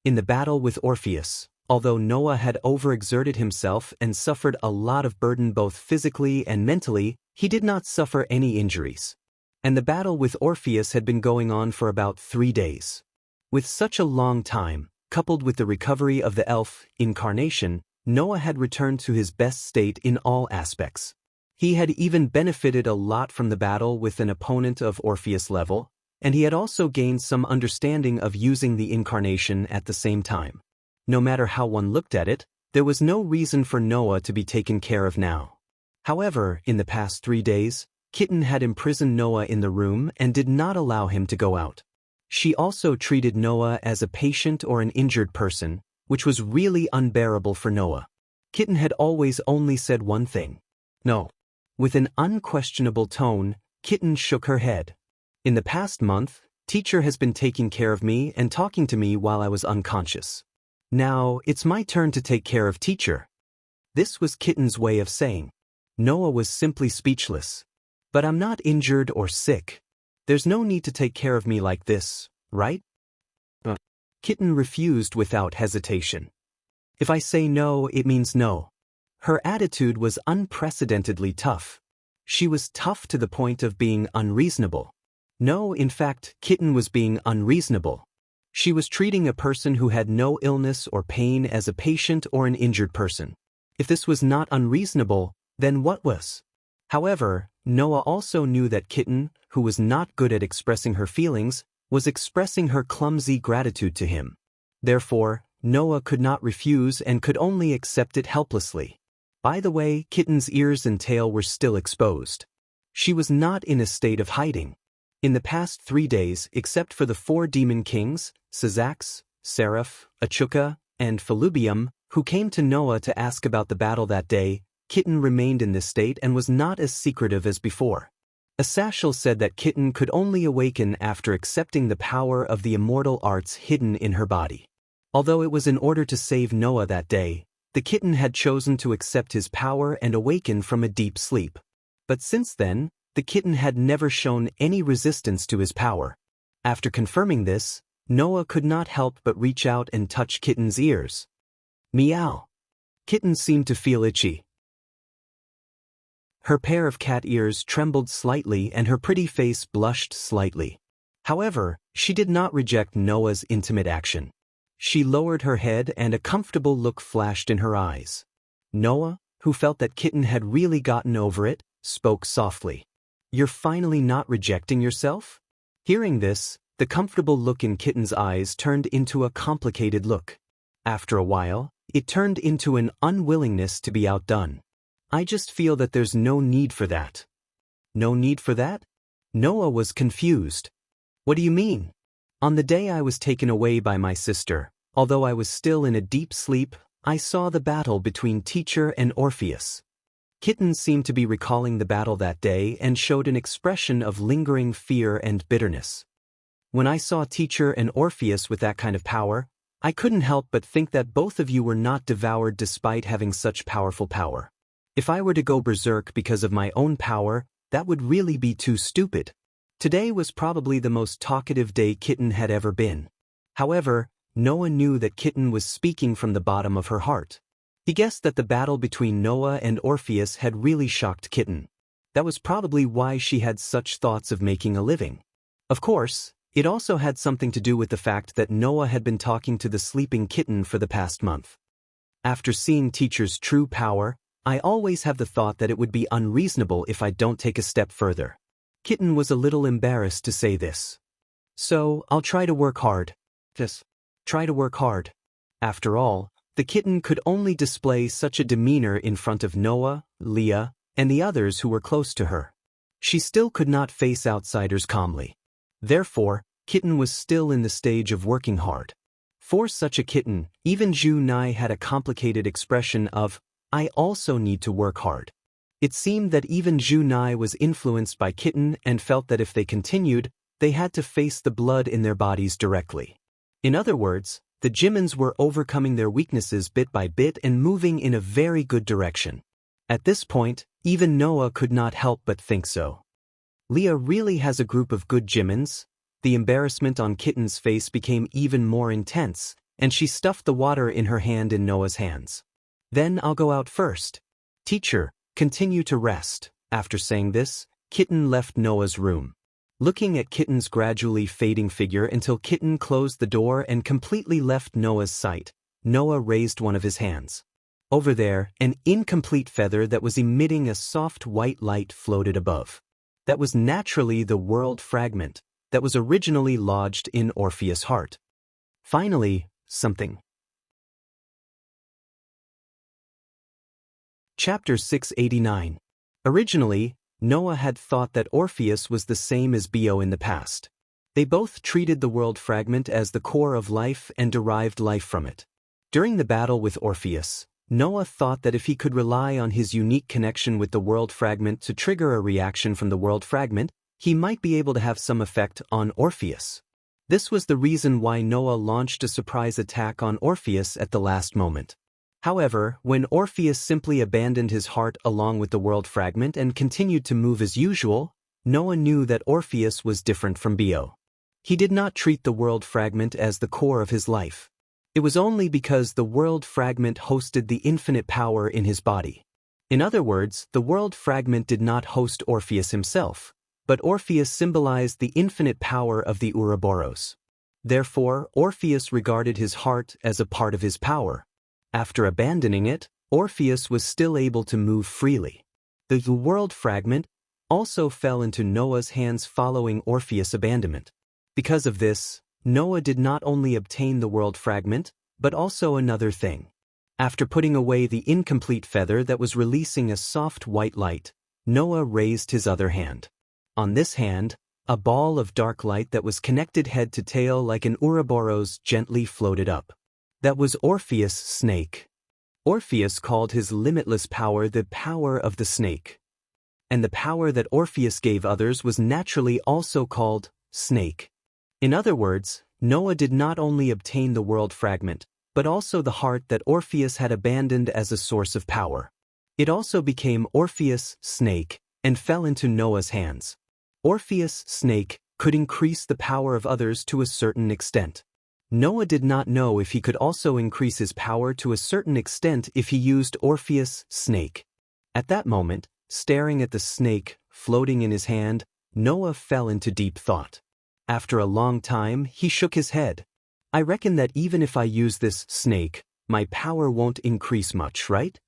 In the battle with Orpheus, although Noah had overexerted himself and suffered a lot of burden both physically and mentally, he did not suffer any injuries. And the battle with Orpheus had been going on for about 3 days. With such a long time, coupled with the recovery of the elf incarnation, Noah had returned to his best state in all aspects. He had even benefited a lot from the battle with an opponent of Orpheus level, and he had also gained some understanding of using the incarnation at the same time. No matter how one looked at it, there was no reason for Noah to be taken care of now. However, in the past 3 days, Kitten had imprisoned Noah in the room and did not allow him to go out. She also treated Noah as a patient or an injured person, which was really unbearable for Noah. Kitten had always only said one thing: no. With an unquestionable tone, Kitten shook her head. "In the past month, Teacher has been taking care of me and talking to me while I was unconscious. Now, it's my turn to take care of Teacher." This was Kitten's way of saying. Noah was simply speechless. "But I'm not injured or sick. There's no need to take care of me like this, right?" Kitten refused without hesitation. "If I say no, it means no." Her attitude was unprecedentedly tough. She was tough to the point of being unreasonable. No, in fact, Kitten was being unreasonable. She was treating a person who had no illness or pain as a patient or an injured person. If this was not unreasonable, then what was? However, Noah also knew that Kitten, who was not good at expressing her feelings, was expressing her clumsy gratitude to him. Therefore, Noah could not refuse and could only accept it helplessly. By the way, Kitten's ears and tail were still exposed. She was not in a state of hiding. In the past 3 days, except for the 4 demon kings, Sazax, Seraph, Achuka, and Felubium, who came to Noah to ask about the battle that day, Kitten remained in this state and was not as secretive as before. Asashel said that Kitten could only awaken after accepting the power of the immortal arts hidden in her body. Although it was in order to save Noah that day, the Kitten had chosen to accept his power and awaken from a deep sleep. But since then, the Kitten had never shown any resistance to his power. After confirming this, Noah could not help but reach out and touch Kitten's ears. Meow. Kitten seemed to feel itchy. Her pair of cat ears trembled slightly and her pretty face blushed slightly. However, she did not reject Noah's intimate action. She lowered her head and a comfortable look flashed in her eyes. Noah, who felt that Kitten had really gotten over it, spoke softly. "You're finally not rejecting yourself?" Hearing this, the comfortable look in Kitten's eyes turned into a complicated look. After a while, it turned into an unwillingness to be outdone. "I just feel that there's no need for that." "No need for that?" Noah was confused. "What do you mean?" "On the day I was taken away by my sister, although I was still in a deep sleep, I saw the battle between Teacher and Orpheus." Kitten seemed to be recalling the battle that day and showed an expression of lingering fear and bitterness. "When I saw Teacher and Orpheus with that kind of power, I couldn't help but think that both of you were not devoured despite having such powerful power. If I were to go berserk because of my own power, That would really be too stupid. Today was probably the most talkative day Kitten had ever been. However, Noah knew that Kitten was speaking from the bottom of her heart. He guessed that the battle between Noah and Orpheus had really shocked Kitten. That was probably why she had such thoughts of making a living. Of course, it also had something to do with the fact that Noah had been talking to the sleeping Kitten for the past month. After seeing Teacher's true power, I always have the thought that it would be unreasonable if I don't take a step further. Kitten was a little embarrassed to say this. So, I'll try to work hard. Just try to work hard. After all, the Kitten could only display such a demeanor in front of Noah, Leah, and the others who were close to her. She still could not face outsiders calmly. Therefore, Kitten was still in the stage of working hard. For such a kitten, even Ju-Nai had a complicated expression of, I also need to work hard. It seemed that even Ju-Nai was influenced by Kitten and felt that if they continued, they had to face the blood in their bodies directly. In other words, the Jimin's were overcoming their weaknesses bit by bit and moving in a very good direction. At this point, even Noah could not help but think so. Leah really has a group of good Jimin's. The embarrassment on Kitten's face became even more intense, and she stuffed the water in her hand in Noah's hands. Then I'll go out first. Teacher, continue to rest. After saying this, Kitten left Noah's room. Looking at Kitten's gradually fading figure until Kitten closed the door and completely left Noah's sight, Noah raised one of his hands. Over there, an incomplete feather that was emitting a soft white light floated above. That was naturally the world fragment that was originally lodged in Orpheus' heart. Finally, something. Chapter 689. Originally, Noah had thought that Orpheus was the same as Bio in the past. They both treated the world fragment as the core of life and derived life from it. During the battle with Orpheus, Noah thought that if he could rely on his unique connection with the world fragment to trigger a reaction from the world fragment, he might be able to have some effect on Orpheus. This was the reason why Noah launched a surprise attack on Orpheus at the last moment. However, when Orpheus simply abandoned his heart along with the world fragment and continued to move as usual, Noah knew that Orpheus was different from Bio. He did not treat the world fragment as the core of his life. It was only because the world fragment hosted the infinite power in his body. In other words, the world fragment did not host Orpheus himself, but Orpheus symbolized the infinite power of the Ouroboros. Therefore, Orpheus regarded his heart as a part of his power. After abandoning it, Orpheus was still able to move freely. The world fragment also fell into Noah's hands following Orpheus' abandonment. Because of this, Noah did not only obtain the world fragment, but also another thing. After putting away the incomplete feather that was releasing a soft white light, Noah raised his other hand. On this hand, a ball of dark light that was connected head to tail like an Ouroboros gently floated up. That was Orpheus' snake. Orpheus called his limitless power the power of the snake. And the power that Orpheus gave others was naturally also called snake. In other words, Noah did not only obtain the world fragment, but also the heart that Orpheus had abandoned as a source of power. It also became Orpheus' snake and fell into Noah's hands. Orpheus' snake could increase the power of others to a certain extent. Noah did not know if he could also increase his power to a certain extent if he used Orpheus' snake. At that moment, staring at the snake floating in his hand, Noah fell into deep thought. After a long time, he shook his head. I reckon that even if I use this snake, my power won't increase much, right?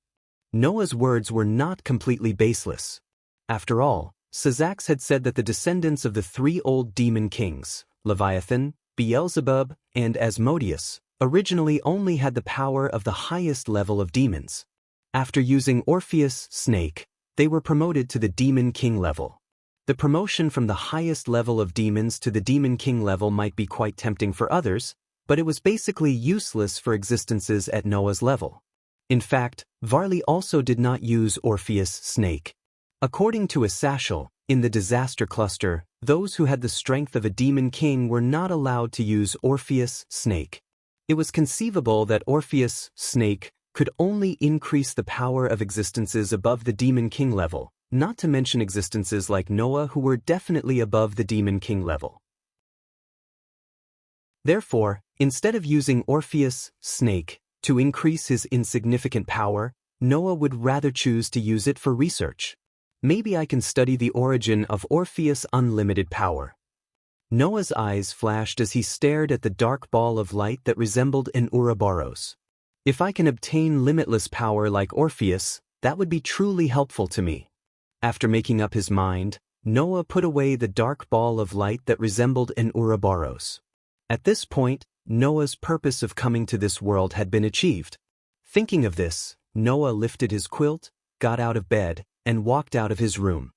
Noah's words were not completely baseless. After all, Sazax had said that the descendants of the three old demon kings, Leviathan, Beelzebub, and Asmodeus, originally only had the power of the highest level of demons. After using Orpheus' snake, they were promoted to the Demon King level. The promotion from the highest level of demons to the Demon King level might be quite tempting for others, but it was basically useless for existences at Noah's level. In fact, Varley also did not use Orpheus' snake. According to a Sashal, in the disaster cluster, those who had the strength of a demon king were not allowed to use Orpheus' snake. It was conceivable that Orpheus' snake could only increase the power of existences above the demon king level, not to mention existences like Noah who were definitely above the demon king level. Therefore, instead of using Orpheus, snake, to increase his insignificant power, Noah would rather choose to use it for research. Maybe I can study the origin of Orpheus' unlimited power. Noah's eyes flashed as he stared at the dark ball of light that resembled an Ouroboros. If I can obtain limitless power like Orpheus, that would be truly helpful to me. After making up his mind, Noah put away the dark ball of light that resembled an Ouroboros. At this point, Noah's purpose of coming to this world had been achieved. Thinking of this, Noah lifted his quilt, got out of bed, and walked out of his room.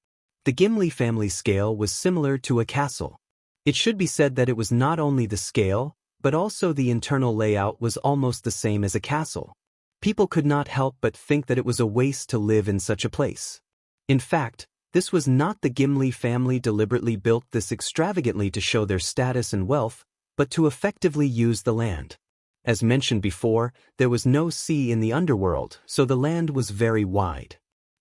The Gimli family scale was similar to a castle. It should be said that it was not only the scale, but also the internal layout was almost the same as a castle. People could not help but think that it was a waste to live in such a place. In fact, this was not the Gimli family deliberately built this extravagantly to show their status and wealth, but to effectively use the land. As mentioned before, there was no sea in the underworld, so the land was very wide.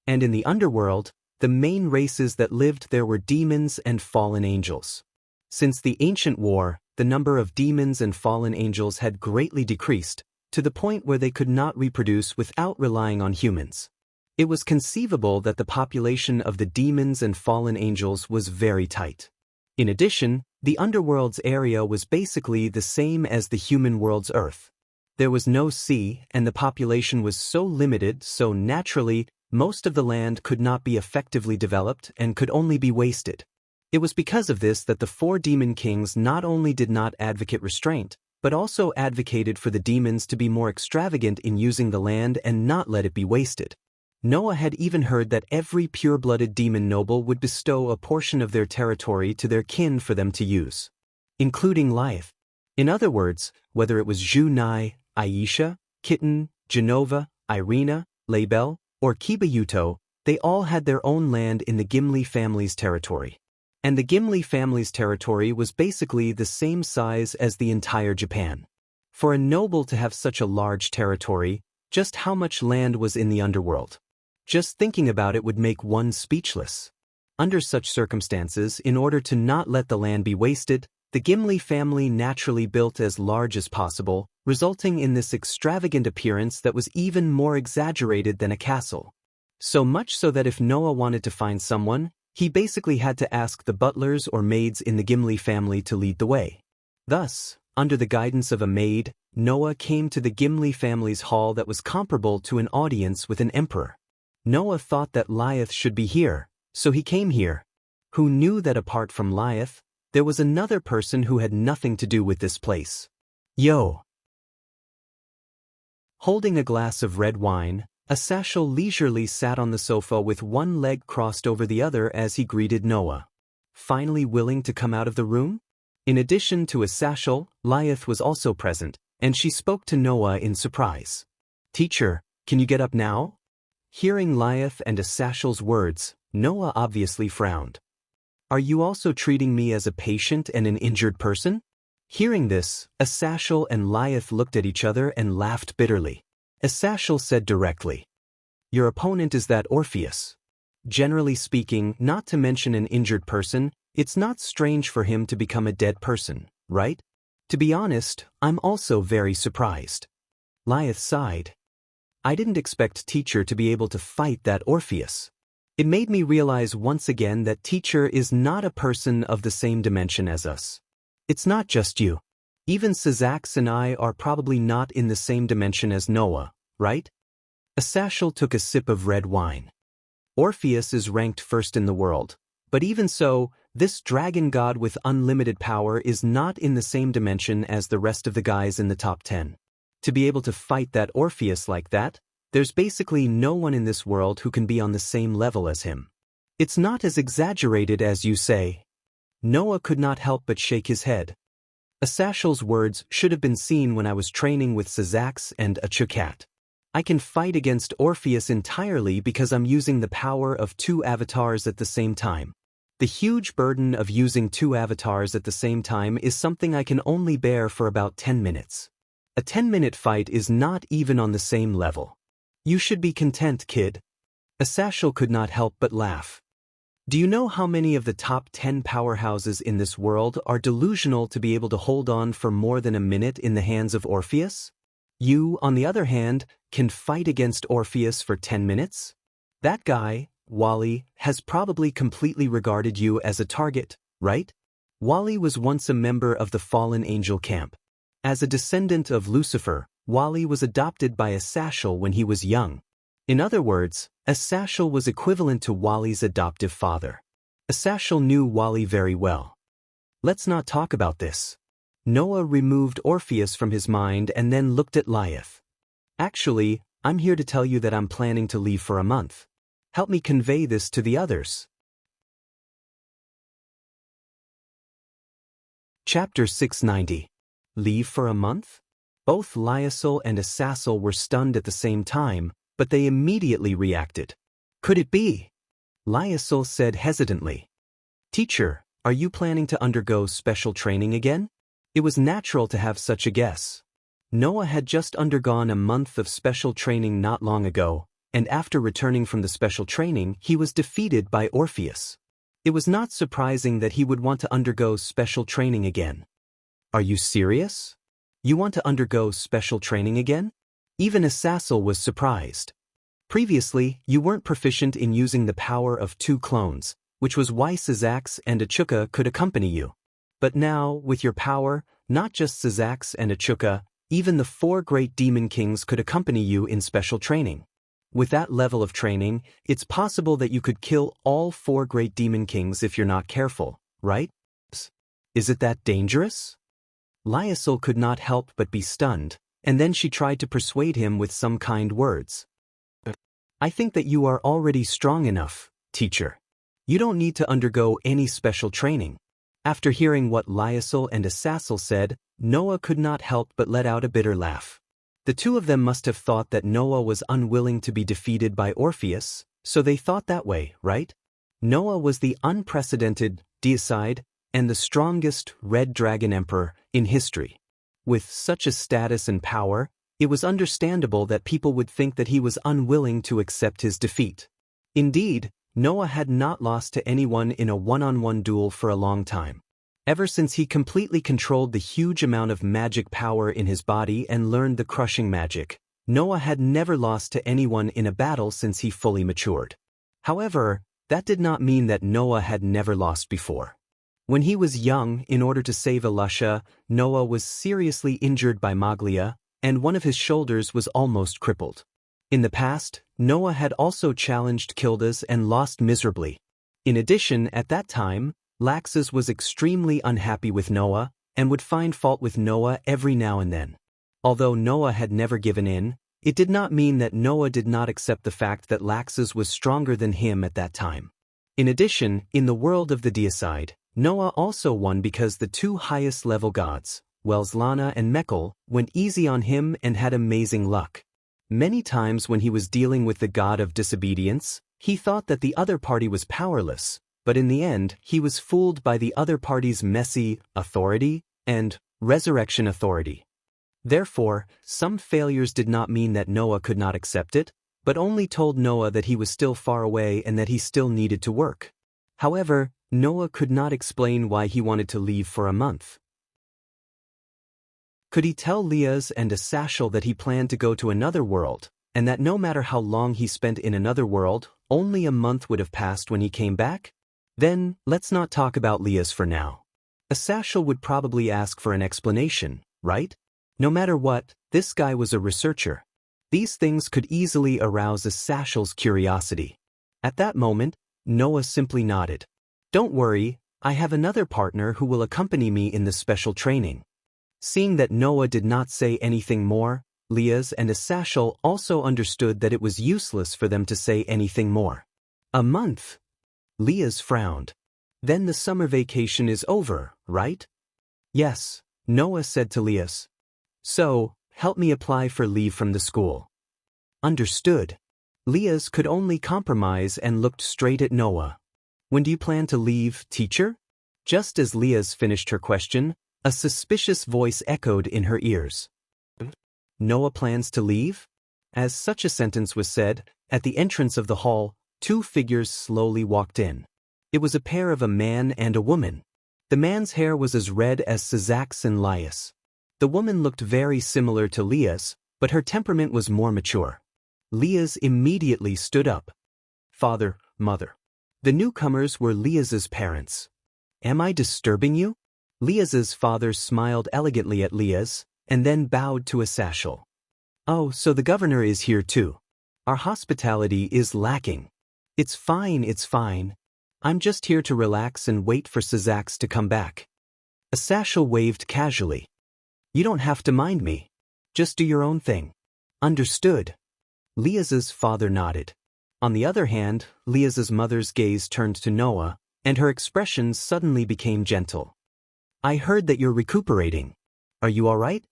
And in the underworld, the main races that lived there were demons and fallen angels. Since the ancient war, the number of demons and fallen angels had greatly decreased, to the point where they could not reproduce without relying on humans. It was conceivable that the population of the demons and fallen angels was very tight. In addition, the underworld's area was basically the same as the human world's Earth. There was no sea, and the population was so limited, so naturally, most of the land could not be effectively developed and could only be wasted. It was because of this that the four demon kings not only did not advocate restraint, but also advocated for the demons to be more extravagant in using the land and not let it be wasted. Noah had even heard that every pure-blooded demon noble would bestow a portion of their territory to their kin for them to use, including Lilith. In other words, whether it was Junai, Aisha, Kitten, Genova, Irina, Label, or Kibayuto, they all had their own land in the Gimli family's territory. And the Gimli family's territory was basically the same size as the entire Japan. For a noble to have such a large territory, just how much land was in the underworld? Just thinking about it would make one speechless. Under such circumstances, in order to not let the land be wasted, the Gimli family naturally built as large as possible, resulting in this extravagant appearance that was even more exaggerated than a castle. So much so that if Noah wanted to find someone, he basically had to ask the butlers or maids in the Gimli family to lead the way. Thus, under the guidance of a maid, Noah came to the Gimli family's hall that was comparable to an audience with an emperor. Noah thought that Lilith should be here, so he came here. Who knew that apart from Lilith, there was another person who had nothing to do with this place? Yo! Holding a glass of red wine, Asashel leisurely sat on the sofa with one leg crossed over the other as he greeted Noah. Finally willing to come out of the room? In addition to Asashel, Lilith was also present, and she spoke to Noah in surprise. "Teacher, can you get up now?" Hearing Lilith and Asashel's words, Noah obviously frowned. "Are you also treating me as a patient and an injured person?" Hearing this, Asashel and Lilith looked at each other and laughed bitterly. Asashel said directly, "Your opponent is that Orpheus. Generally speaking, not to mention an injured person, it's not strange for him to become a dead person, right? To be honest, I'm also very surprised." Lilith sighed. "I didn't expect Teacher to be able to fight that Orpheus. It made me realize once again that Teacher is not a person of the same dimension as us. It's not just you. Even Sazax and I are probably not in the same dimension as Noah, right?" Asashel took a sip of red wine. "Orpheus is ranked first in the world, but even so, this dragon god with unlimited power is not in the same dimension as the rest of the guys in the top 10. To be able to fight that Orpheus like that, there's basically no one in this world who can be on the same level as him. It's not as exaggerated as you say." Noah could not help but shake his head. Asashel's words should have been seen when I was training with Sazax and a Chukat. I can fight against Orpheus entirely because I'm using the power of 2 avatars at the same time. The huge burden of using 2 avatars at the same time is something I can only bear for about 10 minutes. A 10-minute fight is not even on the same level. You should be content, kid. Asashel could not help but laugh. Do you know how many of the top 10 powerhouses in this world are delusional to be able to hold on for more than a minute in the hands of Orpheus? You, on the other hand, can fight against Orpheus for 10 minutes? That guy, Wally, has probably completely regarded you as a target, right? Wally was once a member of the fallen angel camp. As a descendant of Lucifer, Wally was adopted by Asashel when he was young. In other words, Asashel was equivalent to Wally's adoptive father. Asashel knew Wally very well. Let's not talk about this. Noah removed Orpheus from his mind and then looked at Lyath. Actually, I'm here to tell you that I'm planning to leave for a month. Help me convey this to the others. Chapter 690. Leave for a month? Both Lyasol and Asashel were stunned at the same time, but they immediately reacted. Could it be? Lyasol said hesitantly. Teacher, are you planning to undergo special training again? It was natural to have such a guess. Noah had just undergone a month of special training not long ago, and after returning from the special training, he was defeated by Orpheus. It was not surprising that he would want to undergo special training again. Are you serious? You want to undergo special training again? Even Asashel was surprised. Previously, you weren't proficient in using the power of 2 clones, which was why Syzax and Achuka could accompany you. But now, with your power, not just Syzax and Achuka, even the 4 great demon kings could accompany you in special training. With that level of training, it's possible that you could kill all 4 great demon kings if you're not careful, right? Is it that dangerous? Lyasol could not help but be stunned, and then she tried to persuade him with some kind words. I think that you are already strong enough, teacher. You don't need to undergo any special training. After hearing what Lyasol and Asashel said, Noah could not help but let out a bitter laugh. The two of them must have thought that Noah was unwilling to be defeated by Orpheus, so they thought that way, right? Noah was the unprecedented deicide and the strongest Red Dragon Emperor in history. With such a status and power, it was understandable that people would think that he was unwilling to accept his defeat. Indeed, Noah had not lost to anyone in a one-on-one duel for a long time. Ever since he completely controlled the huge amount of magic power in his body and learned the crushing magic, Noah had never lost to anyone in a battle since he fully matured. However, that did not mean that Noah had never lost before. When he was young, in order to save Elisha, Noah was seriously injured by Maglia, and one of his shoulders was almost crippled. In the past, Noah had also challenged Kildas and lost miserably. In addition, at that time, Laxus was extremely unhappy with Noah and would find fault with Noah every now and then. Although Noah had never given in, it did not mean that Noah did not accept the fact that Laxus was stronger than him at that time. In addition, in the world of the deicide, Noah also won because the 2 highest level gods, Welslana and Mekhl, went easy on him and had amazing luck. Many times when he was dealing with the god of disobedience, he thought that the other party was powerless, but in the end, he was fooled by the other party's messy authority and resurrection authority. Therefore, some failures did not mean that Noah could not accept it, but only told Noah that he was still far away and that he still needed to work. However, Noah could not explain why he wanted to leave for a month. Could he tell Liaz and Asashel that he planned to go to another world, and that no matter how long he spent in another world, only a month would have passed when he came back? Then, let's not talk about Liaz for now. Asashel would probably ask for an explanation, right? No matter what, this guy was a researcher. These things could easily arouse Asashel's curiosity. At that moment, Noah simply nodded. Don't worry, I have another partner who will accompany me in the special training. Seeing that Noah did not say anything more, Liaz and Asashel also understood that it was useless for them to say anything more. A month? Liaz frowned. Then the summer vacation is over, right? Yes, Noah said to Liaz. So, help me apply for leave from the school. Understood. Liaz could only compromise and looked straight at Noah. When do you plan to leave, teacher? Just as Liaz finished her question, a suspicious voice echoed in her ears. Noah plans to leave? As such a sentence was said, At the entrance of the hall, two figures slowly walked in. It was a pair of a man and a woman. The man's hair was as red as Sazak's and Lias. The woman looked very similar to Leah's, but her temperament was more mature. Leah's immediately stood up. Father, mother. The newcomers were Leah's parents. Am I disturbing you? Leah's father smiled elegantly at Leah's, and then bowed to a Sashel. Oh, so the governor is here too. Our hospitality is lacking. It's fine, it's fine. I'm just here to relax and wait for Sazaks to come back. A Sashel waved casually. You don't have to mind me. Just do your own thing. Understood. Leah's father nodded. On the other hand, Leah's mother's gaze turned to Noah, and her expression suddenly became gentle. I heard that you're recuperating. Are you all right?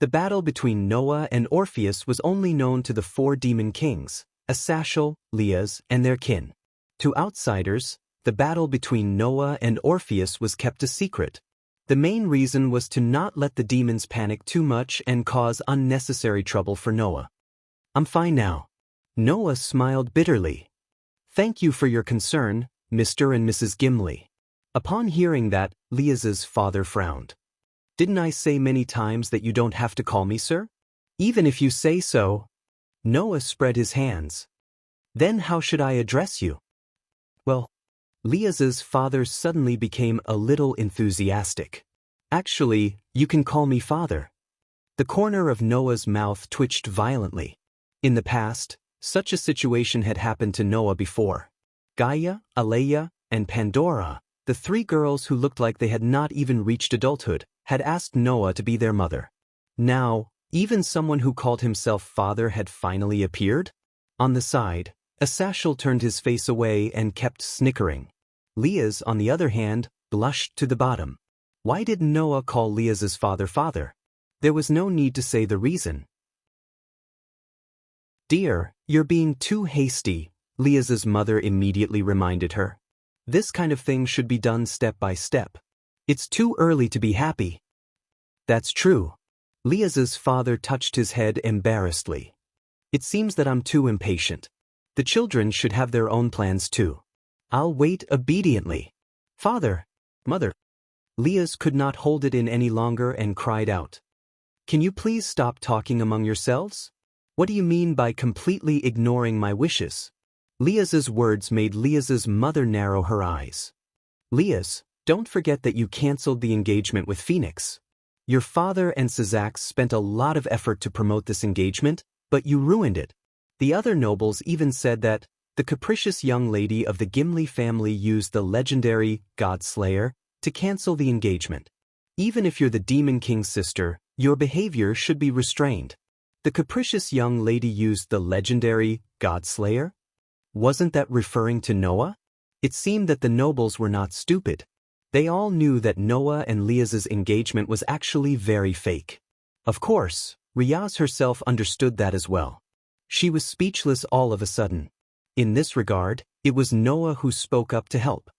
The battle between Noah and Orpheus was only known to the four demon kings, Asashel, Leah's, and their kin. To outsiders, the battle between Noah and Orpheus was kept a secret. The main reason was to not let the demons panic too much and cause unnecessary trouble for Noah. I'm fine now. Noah smiled bitterly. Thank you for your concern, Mr. and Mrs. Gimli. Upon hearing that, Leah's father frowned. Didn't I say many times that you don't have to call me sir? Even if you say so. Noah spread his hands. Then how should I address you? Well, Leah's father suddenly became a little enthusiastic. Actually, you can call me father. The corner of Noah's mouth twitched violently. In the past, such a situation had happened to Noah before. Gaia, Aleia, and Pandora, the three girls who looked like they had not even reached adulthood, had asked Noah to be their mother. Now, even someone who called himself father had finally appeared? On the side, Asashel turned his face away and kept snickering. Leah's, on the other hand, blushed to the bottom. Why did Noah call Leah's father father? There was no need to say the reason. Dear, you're being too hasty, Leah's mother immediately reminded her. This kind of thing should be done step by step. It's too early to be happy. That's true. Leah's father touched his head embarrassedly. It seems that I'm too impatient. The children should have their own plans too. I'll wait obediently. Father, mother. Leah's could not hold it in any longer and cried out. Can you please stop talking among yourselves? What do you mean by completely ignoring my wishes? Leah's words made Leah's mother narrow her eyes. Leah's, don't forget that you canceled the engagement with Phoenix. Your father and Sazak spent a lot of effort to promote this engagement, but you ruined it. The other nobles even said that the capricious young lady of the Gimli family used the legendary God Slayer to cancel the engagement. Even if you're the Demon King's sister, your behavior should be restrained. The capricious young lady used the legendary God Slayer? Wasn't that referring to Noah? It seemed that the nobles were not stupid. They all knew that Noah and Leah's engagement was actually very fake. Of course, Riaz herself understood that as well. She was speechless all of a sudden. In this regard, it was Noah who spoke up to help.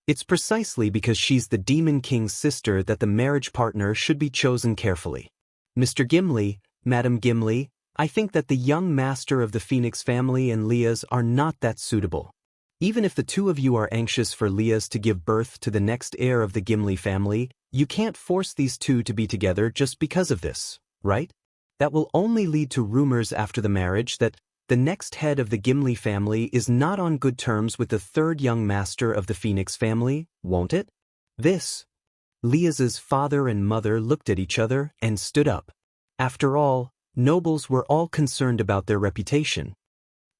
It's precisely because she's the Demon King's sister that the marriage partner should be chosen carefully. Mr. Gimli, Madam Gimli, I think that the young master of the Phoenix family and Leah's are not that suitable. Even if the two of you are anxious for Leah's to give birth to the next heir of the Gimli family, you can't force these two to be together just because of this, right? That will only lead to rumors after the marriage that the next head of the Gimli family is not on good terms with the third young master of the Phoenix family, won't it? This. Leah's father and mother looked at each other and stood up. After all, nobles were all concerned about their reputation.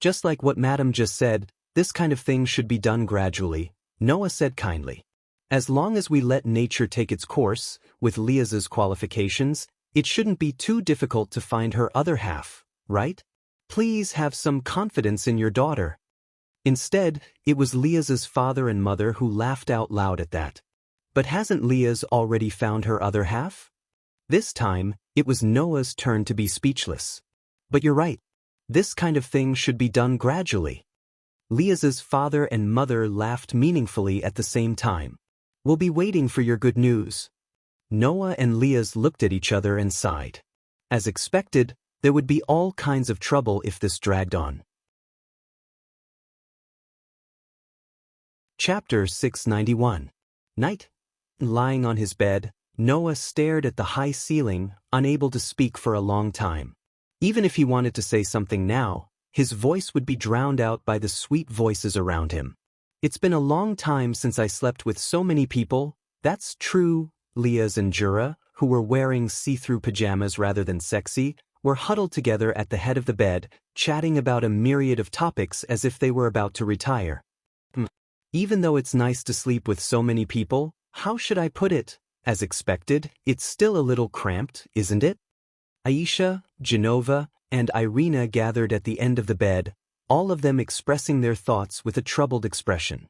Just like what Madam just said, this kind of thing should be done gradually, Noah said kindly. As long as we let nature take its course, with Leah's qualifications, it shouldn't be too difficult to find her other half, right? Please have some confidence in your daughter. Instead, it was Leah's father and mother who laughed out loud at that. But hasn't Leah's already found her other half? This time, it was Noah's turn to be speechless. But you're right. This kind of thing should be done gradually. Leah's father and mother laughed meaningfully at the same time. We'll be waiting for your good news. Noah and Leah's looked at each other and sighed. As expected, there would be all kinds of trouble if this dragged on. Chapter 691. Night. Lying on his bed, Noah stared at the high ceiling, unable to speak for a long time. Even if he wanted to say something now, his voice would be drowned out by the sweet voices around him. It's been a long time since I slept with so many people. That's true. Leah's and Jura, who were wearing see-through pajamas rather than sexy, were huddled together at the head of the bed, chatting about a myriad of topics as if they were about to retire. Even though it's nice to sleep with so many people, how should I put it? As expected, it's still a little cramped, isn't it? Aisha, Genova, and Irina gathered at the end of the bed, all of them expressing their thoughts with a troubled expression.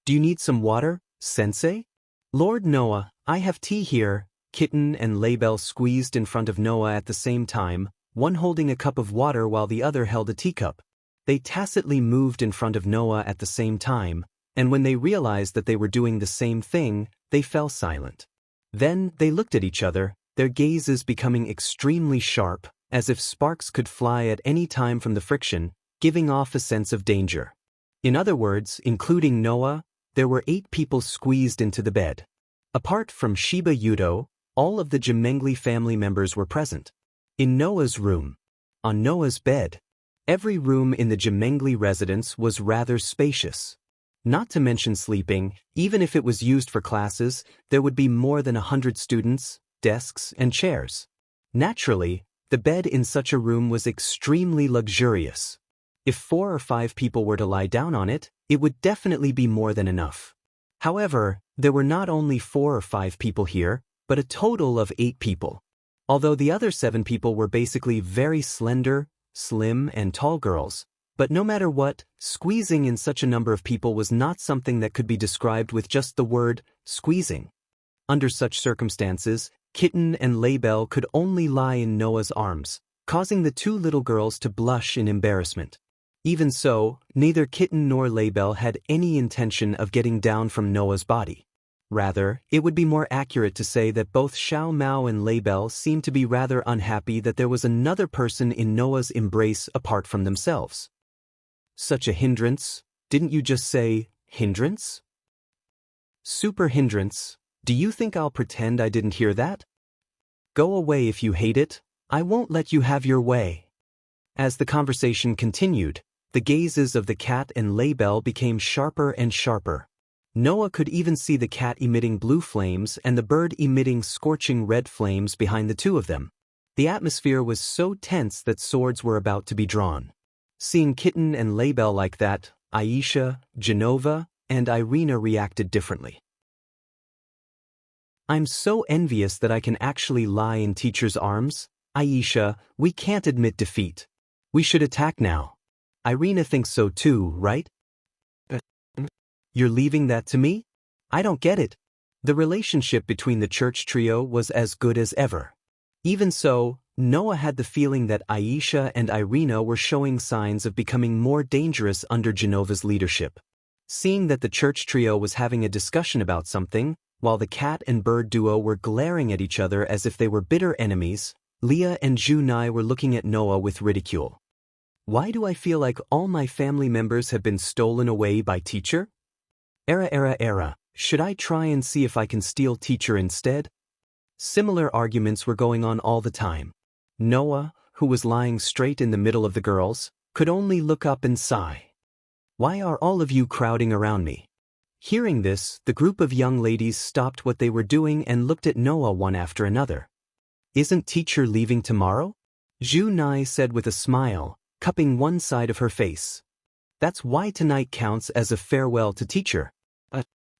Do you need some water, Sensei? Lord Noah, I have tea here. Kitten and Label squeezed in front of Noah at the same time, one holding a cup of water while the other held a teacup. They tacitly moved in front of Noah at the same time, and when they realized that they were doing the same thing, they fell silent. Then they looked at each other, their gazes becoming extremely sharp, as if sparks could fly at any time from the friction, giving off a sense of danger. In other words, including Noah, there were 8 people squeezed into the bed. Apart from Shiba Yudo, all of the Jemengli family members were present. In Noah's room. On Noah's bed. Every room in the Jemengli residence was rather spacious. Not to mention sleeping, even if it was used for classes, there would be more than 100 students, desks, and chairs. Naturally, the bed in such a room was extremely luxurious. If 4 or 5 people were to lie down on it, it would definitely be more than enough. However, there were not only 4 or 5 people here, but a total of 8 people. Although the other 7 people were basically very slender, slim, and tall girls. But no matter what, squeezing in such a number of people was not something that could be described with just the word squeezing. Under such circumstances, Kitten and Label could only lie in Noah's arms, causing the 2 little girls to blush in embarrassment. Even so, neither Kitten nor Label had any intention of getting down from Noah's body. Rather, it would be more accurate to say that both Xiao Mao and Label seemed to be rather unhappy that there was another person in Noah's embrace apart from themselves. Such a hindrance? Didn't you just say, hindrance? Super hindrance. Do you think I'll pretend I didn't hear that? Go away if you hate it. I won't let you have your way. As the conversation continued, the gazes of the cat and Label became sharper and sharper. Noah could even see the cat emitting blue flames and the bird emitting scorching red flames behind the 2 of them. The atmosphere was so tense that swords were about to be drawn. Seeing Kitten and Label like that, Aisha, Genova, and Irina reacted differently. I'm so envious that I can actually lie in teacher's arms. Aisha, we can't admit defeat. We should attack now. Irina thinks so too, right? You're leaving that to me? I don't get it. The relationship between the church trio was as good as ever. Even so, Noah had the feeling that Aisha and Irina were showing signs of becoming more dangerous under Genova's leadership. Seeing that the church trio was having a discussion about something, while the cat and bird duo were glaring at each other as if they were bitter enemies, Leah and Junai were looking at Noah with ridicule. Why do I feel like all my family members have been stolen away by teacher? Era. Should I try and see if I can steal teacher instead? Similar arguments were going on all the time. Noah, who was lying straight in the middle of the girls, could only look up and sigh. Why are all of you crowding around me? Hearing this, the group of young ladies stopped what they were doing and looked at Noah one after another. Isn't teacher leaving tomorrow? Junai said with a smile, cupping one side of her face. That's why tonight counts as a farewell to teacher.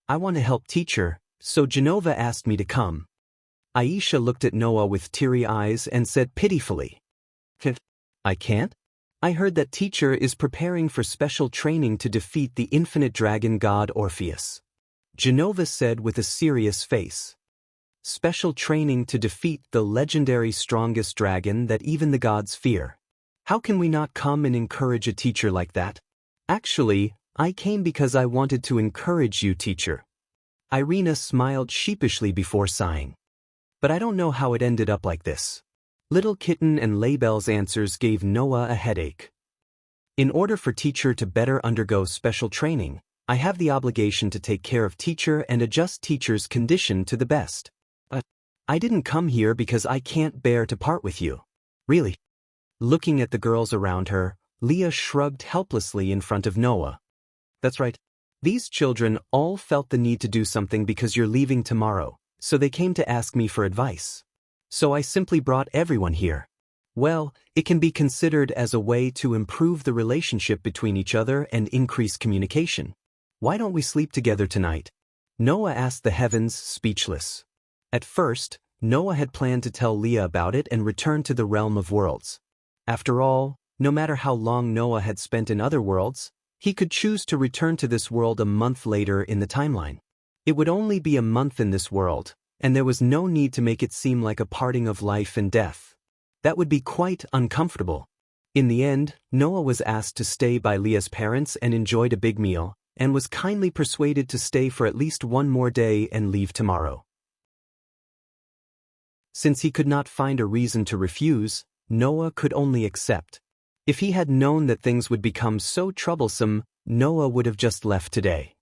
I want to help teacher, so Genova asked me to come. Aisha looked at Noah with teary eyes and said pitifully, I can't? I heard that teacher is preparing for special training to defeat the infinite dragon god Orpheus. Genova said with a serious face. Special training to defeat the legendary strongest dragon that even the gods fear. How can we not come and encourage a teacher like that? Actually, I came because I wanted to encourage you, teacher. Irina smiled sheepishly before sighing. But I don't know how it ended up like this. Little Kitten and Label's answers gave Noah a headache. In order for teacher to better undergo special training, I have the obligation to take care of teacher and adjust teacher's condition to the best. But I didn't come here because I can't bear to part with you. Really? Looking at the girls around her, Leah shrugged helplessly in front of Noah. That's right. These children all felt the need to do something because you're leaving tomorrow, so they came to ask me for advice. So I simply brought everyone here. Well, it can be considered as a way to improve the relationship between each other and increase communication. Why don't we sleep together tonight? Noah asked the heavens, speechless. At first, Noah had planned to tell Leah about it and return to the realm of worlds. After all, no matter how long Noah had spent in other worlds, he could choose to return to this world a month later in the timeline. It would only be a month in this world, and there was no need to make it seem like a parting of life and death. That would be quite uncomfortable. In the end, Noah was asked to stay by Leah's parents and enjoyed a big meal, and was kindly persuaded to stay for at least one more day and leave tomorrow. Since he could not find a reason to refuse, Noah could only accept. If he had known that things would become so troublesome, Noah would have just left today.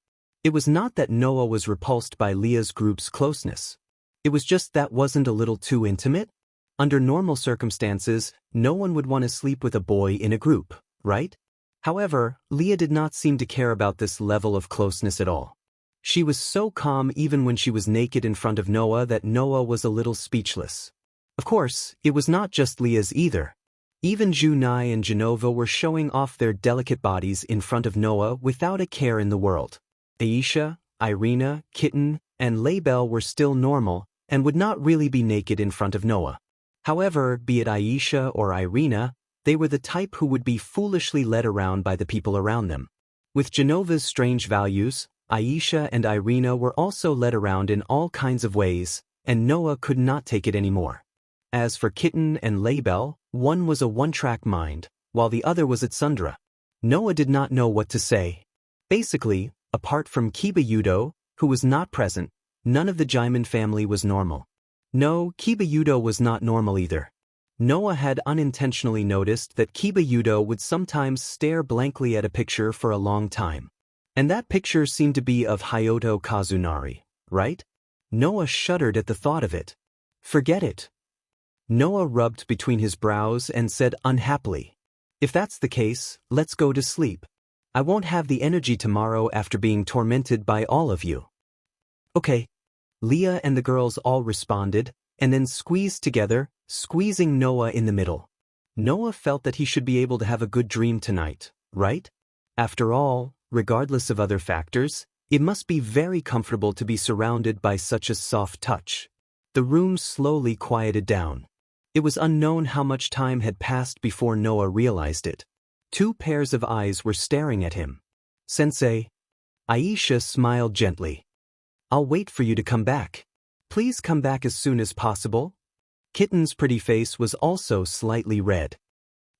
It was not that Noah was repulsed by Leah's group's closeness. It was just that wasn't a little too intimate? Under normal circumstances, no one would want to sleep with a boy in a group, right? However, Leah did not seem to care about this level of closeness at all. She was so calm even when she was naked in front of Noah that Noah was a little speechless. Of course, it was not just Leah's either. Even Junai and Genova were showing off their delicate bodies in front of Noah without a care in the world. Aisha, Irina, Kitten, and Laybell were still normal and would not really be naked in front of Noah. However, be it Aisha or Irina, they were the type who would be foolishly led around by the people around them. With Genova's strange values, Aisha and Irina were also led around in all kinds of ways, and Noah could not take it anymore. As for Kitten and Laybell, one was a one-track mind, while the other was at Sundra. Noah did not know what to say. Basically, apart from Kiba Yudo, who was not present, none of the Jaimin family was normal. No, Kiba Yudo was not normal either. Noah had unintentionally noticed that Kiba Yudo would sometimes stare blankly at a picture for a long time. And that picture seemed to be of Hayato Kazunari, right? Noah shuddered at the thought of it. Forget it. Noah rubbed between his brows and said unhappily, "If that's the case, let's go to sleep. I won't have the energy tomorrow after being tormented by all of you." Okay. Leah and the girls all responded, and then squeezed together, squeezing Noah in the middle. Noah felt that he should be able to have a good dream tonight, right? After all, regardless of other factors, it must be very comfortable to be surrounded by such a soft touch. The room slowly quieted down. It was unknown how much time had passed before Noah realized it. Two pairs of eyes were staring at him. "Sensei." Aisha smiled gently. "I'll wait for you to come back. Please come back as soon as possible." Kitten's pretty face was also slightly red.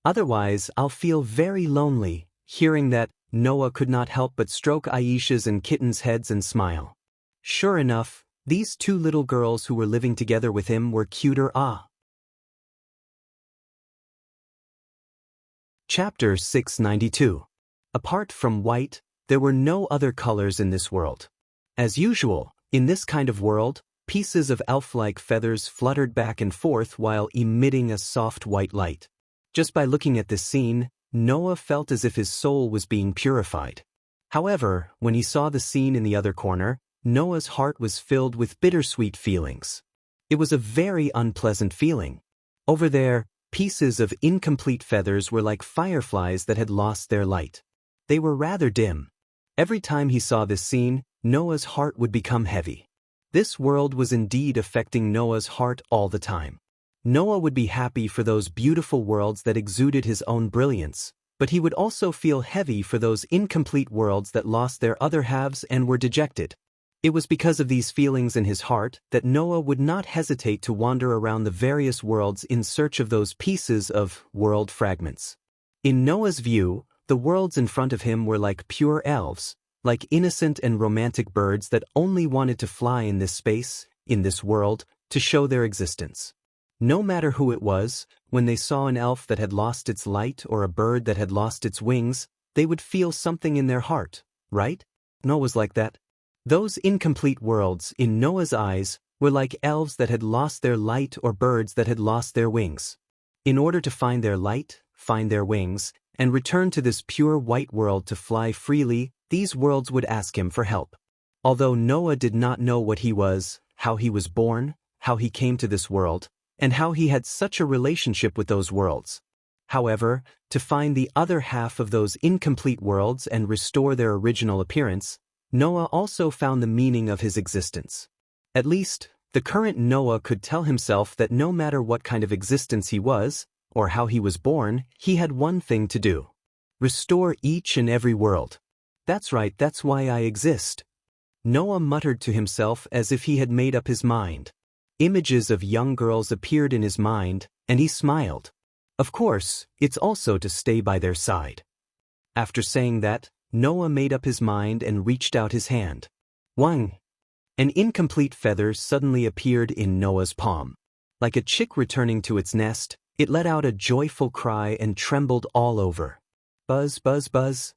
"Otherwise, I'll feel very lonely." Hearing that, Noah could not help but stroke Aisha's and Kitten's heads and smile. Sure enough, these two little girls who were living together with him were cuter. Chapter 692. Apart from white, there were no other colors in this world. As usual, in this kind of world, pieces of elf-like feathers fluttered back and forth while emitting a soft white light. Just by looking at this scene, Noah felt as if his soul was being purified. However, when he saw the scene in the other corner, Noah's heart was filled with bittersweet feelings. It was a very unpleasant feeling. Over there, pieces of incomplete feathers were like fireflies that had lost their light. They were rather dim. Every time he saw this scene, Noah's heart would become heavy. This world was indeed affecting Noah's heart all the time. Noah would be happy for those beautiful worlds that exuded his own brilliance, but he would also feel heavy for those incomplete worlds that lost their other halves and were dejected. It was because of these feelings in his heart that Noah would not hesitate to wander around the various worlds in search of those pieces of world fragments. In Noah's view, the worlds in front of him were like pure elves, like innocent and romantic birds that only wanted to fly in this space, in this world, to show their existence. No matter who it was, when they saw an elf that had lost its light or a bird that had lost its wings, they would feel something in their heart, right? Noah was like that. Those incomplete worlds, in Noah's eyes, were like elves that had lost their light or birds that had lost their wings. In order to find their light, find their wings, and return to this pure white world to fly freely, these worlds would ask him for help. Although Noah did not know what he was, how he was born, how he came to this world, and how he had such a relationship with those worlds. However, to find the other half of those incomplete worlds and restore their original appearance, Noah also found the meaning of his existence. At least, the current Noah could tell himself that no matter what kind of existence he was, or how he was born, he had one thing to do. Restore each and every world. That's right, that's why I exist. Noah muttered to himself as if he had made up his mind. Images of young girls appeared in his mind, and he smiled. Of course, it's also to stay by their side. After saying that, Noah made up his mind and reached out his hand. Wang! An incomplete feather suddenly appeared in Noah's palm. Like a chick returning to its nest, it let out a joyful cry and trembled all over. Buzz, buzz, buzz.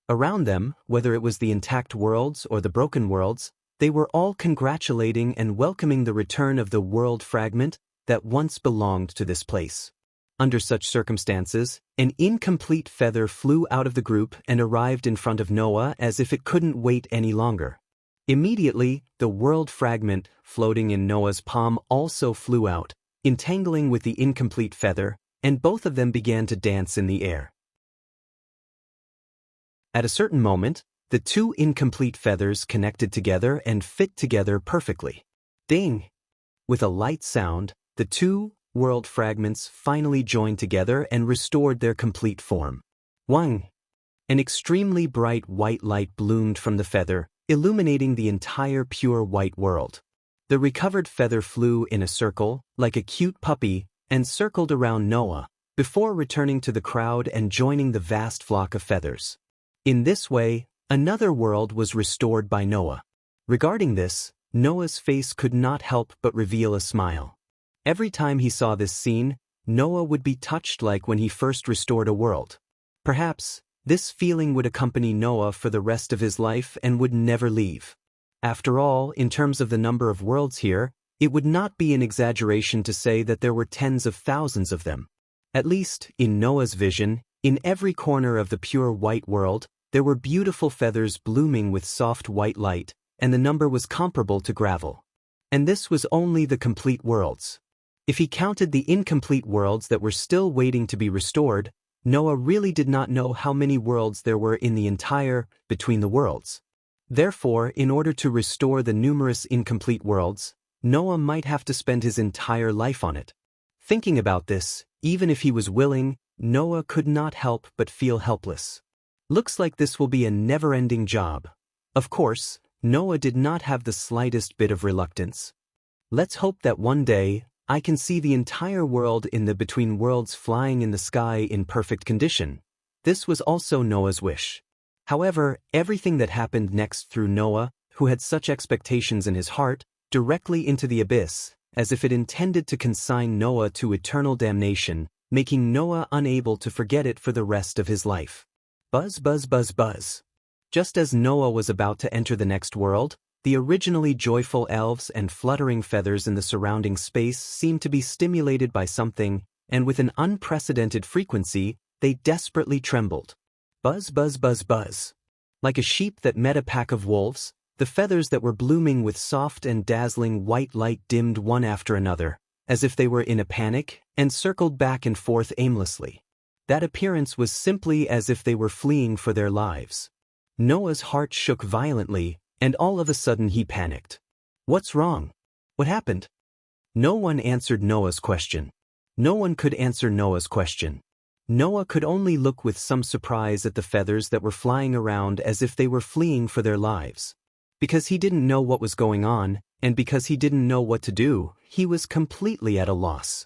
Around them, whether it was the intact worlds or the broken worlds, they were all congratulating and welcoming the return of the world fragment that once belonged to this place. Under such circumstances, an incomplete feather flew out of the group and arrived in front of Noah as if it couldn't wait any longer. Immediately, the world fragment, floating in Noah's palm, also flew out, entangling with the incomplete feather, and both of them began to dance in the air. At a certain moment, the two incomplete feathers connected together and fit together perfectly. Ding! With a light sound, the two world fragments finally joined together and restored their complete form. Wang! An extremely bright white light bloomed from the feather, illuminating the entire pure white world. The recovered feather flew in a circle, like a cute puppy, and circled around Noah, before returning to the crowd and joining the vast flock of feathers. In this way, another world was restored by Noah. Regarding this, Noah's face could not help but reveal a smile. Every time he saw this scene, Noah would be touched like when he first restored a world. Perhaps, this feeling would accompany Noah for the rest of his life and would never leave. After all, in terms of the number of worlds here, it would not be an exaggeration to say that there were tens of thousands of them. At least, in Noah's vision, in every corner of the pure white world, there were beautiful feathers blooming with soft white light, and the number was comparable to gravel. And this was only the complete worlds. If he counted the incomplete worlds that were still waiting to be restored, Noah really did not know how many worlds there were in the entire between the worlds. Therefore, in order to restore the numerous incomplete worlds, Noah might have to spend his entire life on it. Thinking about this, even if he was willing, Noah could not help but feel helpless. Looks like this will be a never-ending job. Of course, Noah did not have the slightest bit of reluctance. Let's hope that one day, I can see the entire world in the between worlds flying in the sky in perfect condition. This was also Noah's wish. However, everything that happened next threw Noah, who had such expectations in his heart, directly into the abyss, as if it intended to consign Noah to eternal damnation, making Noah unable to forget it for the rest of his life. Buzz, buzz, buzz, buzz. Just as Noah was about to enter the next world, the originally joyful elves and fluttering feathers in the surrounding space seemed to be stimulated by something, and with an unprecedented frequency, they desperately trembled. Buzz, buzz, buzz, buzz. Like a sheep that met a pack of wolves, the feathers that were blooming with soft and dazzling white light dimmed one after another, as if they were in a panic, and circled back and forth aimlessly. That appearance was simply as if they were fleeing for their lives. Noah's heart shook violently, and all of a sudden he panicked. What's wrong? What happened? No one answered Noah's question. No one could answer Noah's question. Noah could only look with some surprise at the feathers that were flying around as if they were fleeing for their lives. Because he didn't know what was going on, and because he didn't know what to do, he was completely at a loss.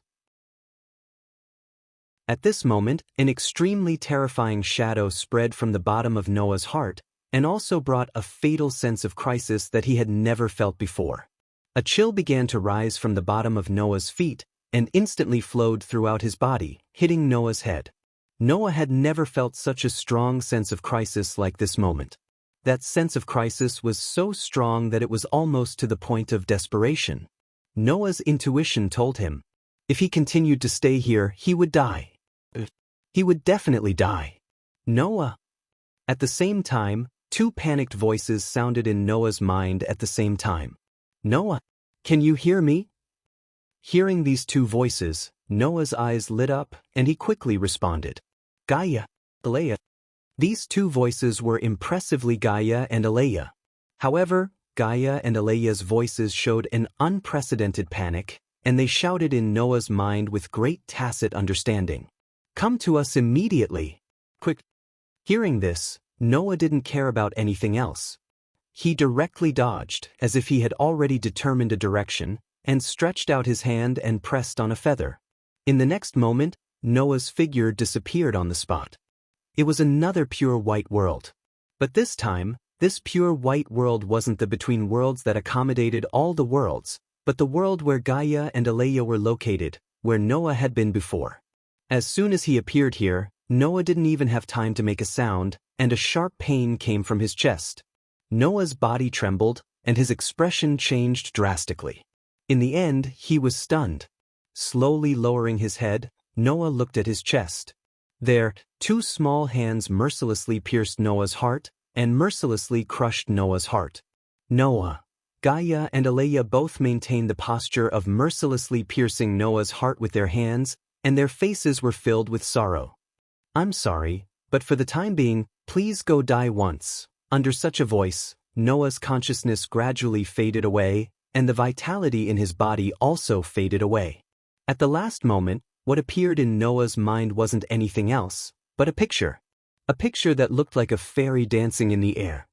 At this moment, an extremely terrifying shadow spread from the bottom of Noah's heart, and also brought a fatal sense of crisis that he had never felt before. A chill began to rise from the bottom of Noah's feet, and instantly flowed throughout his body, hitting Noah's head. Noah had never felt such a strong sense of crisis like this moment. That sense of crisis was so strong that it was almost to the point of desperation. Noah's intuition told him, if he continued to stay here, he would die. He would definitely die. Noah. At the same time, two panicked voices sounded in Noah's mind at the same time. Noah, can you hear me? Hearing these two voices, Noah's eyes lit up, and he quickly responded. Gaia, Aleya. These two voices were impressively Gaia and Aleya. However, Gaia and Aleya's voices showed an unprecedented panic, and they shouted in Noah's mind with great tacit understanding. Come to us immediately. Quick. Hearing this, Noah didn't care about anything else. He directly dodged, as if he had already determined a direction, and stretched out his hand and pressed on a feather. In the next moment, Noah's figure disappeared on the spot. It was another pure white world. But this time, this pure white world wasn't the between worlds that accommodated all the worlds, but the world where Gaia and Aleya were located, where Noah had been before. As soon as he appeared here, Noah didn't even have time to make a sound, and a sharp pain came from his chest. Noah's body trembled, and his expression changed drastically. In the end, he was stunned. Slowly lowering his head, Noah looked at his chest. There, two small hands mercilessly pierced Noah's heart, and mercilessly crushed Noah's heart. Noah, Gaia and Aleya both maintained the posture of mercilessly piercing Noah's heart with their hands, and their faces were filled with sorrow. I'm sorry, but for the time being, please go die once. Under such a voice, Noah's consciousness gradually faded away, and the vitality in his body also faded away. At the last moment, what appeared in Noah's mind wasn't anything else, but a picture. A picture that looked like a fairy dancing in the air.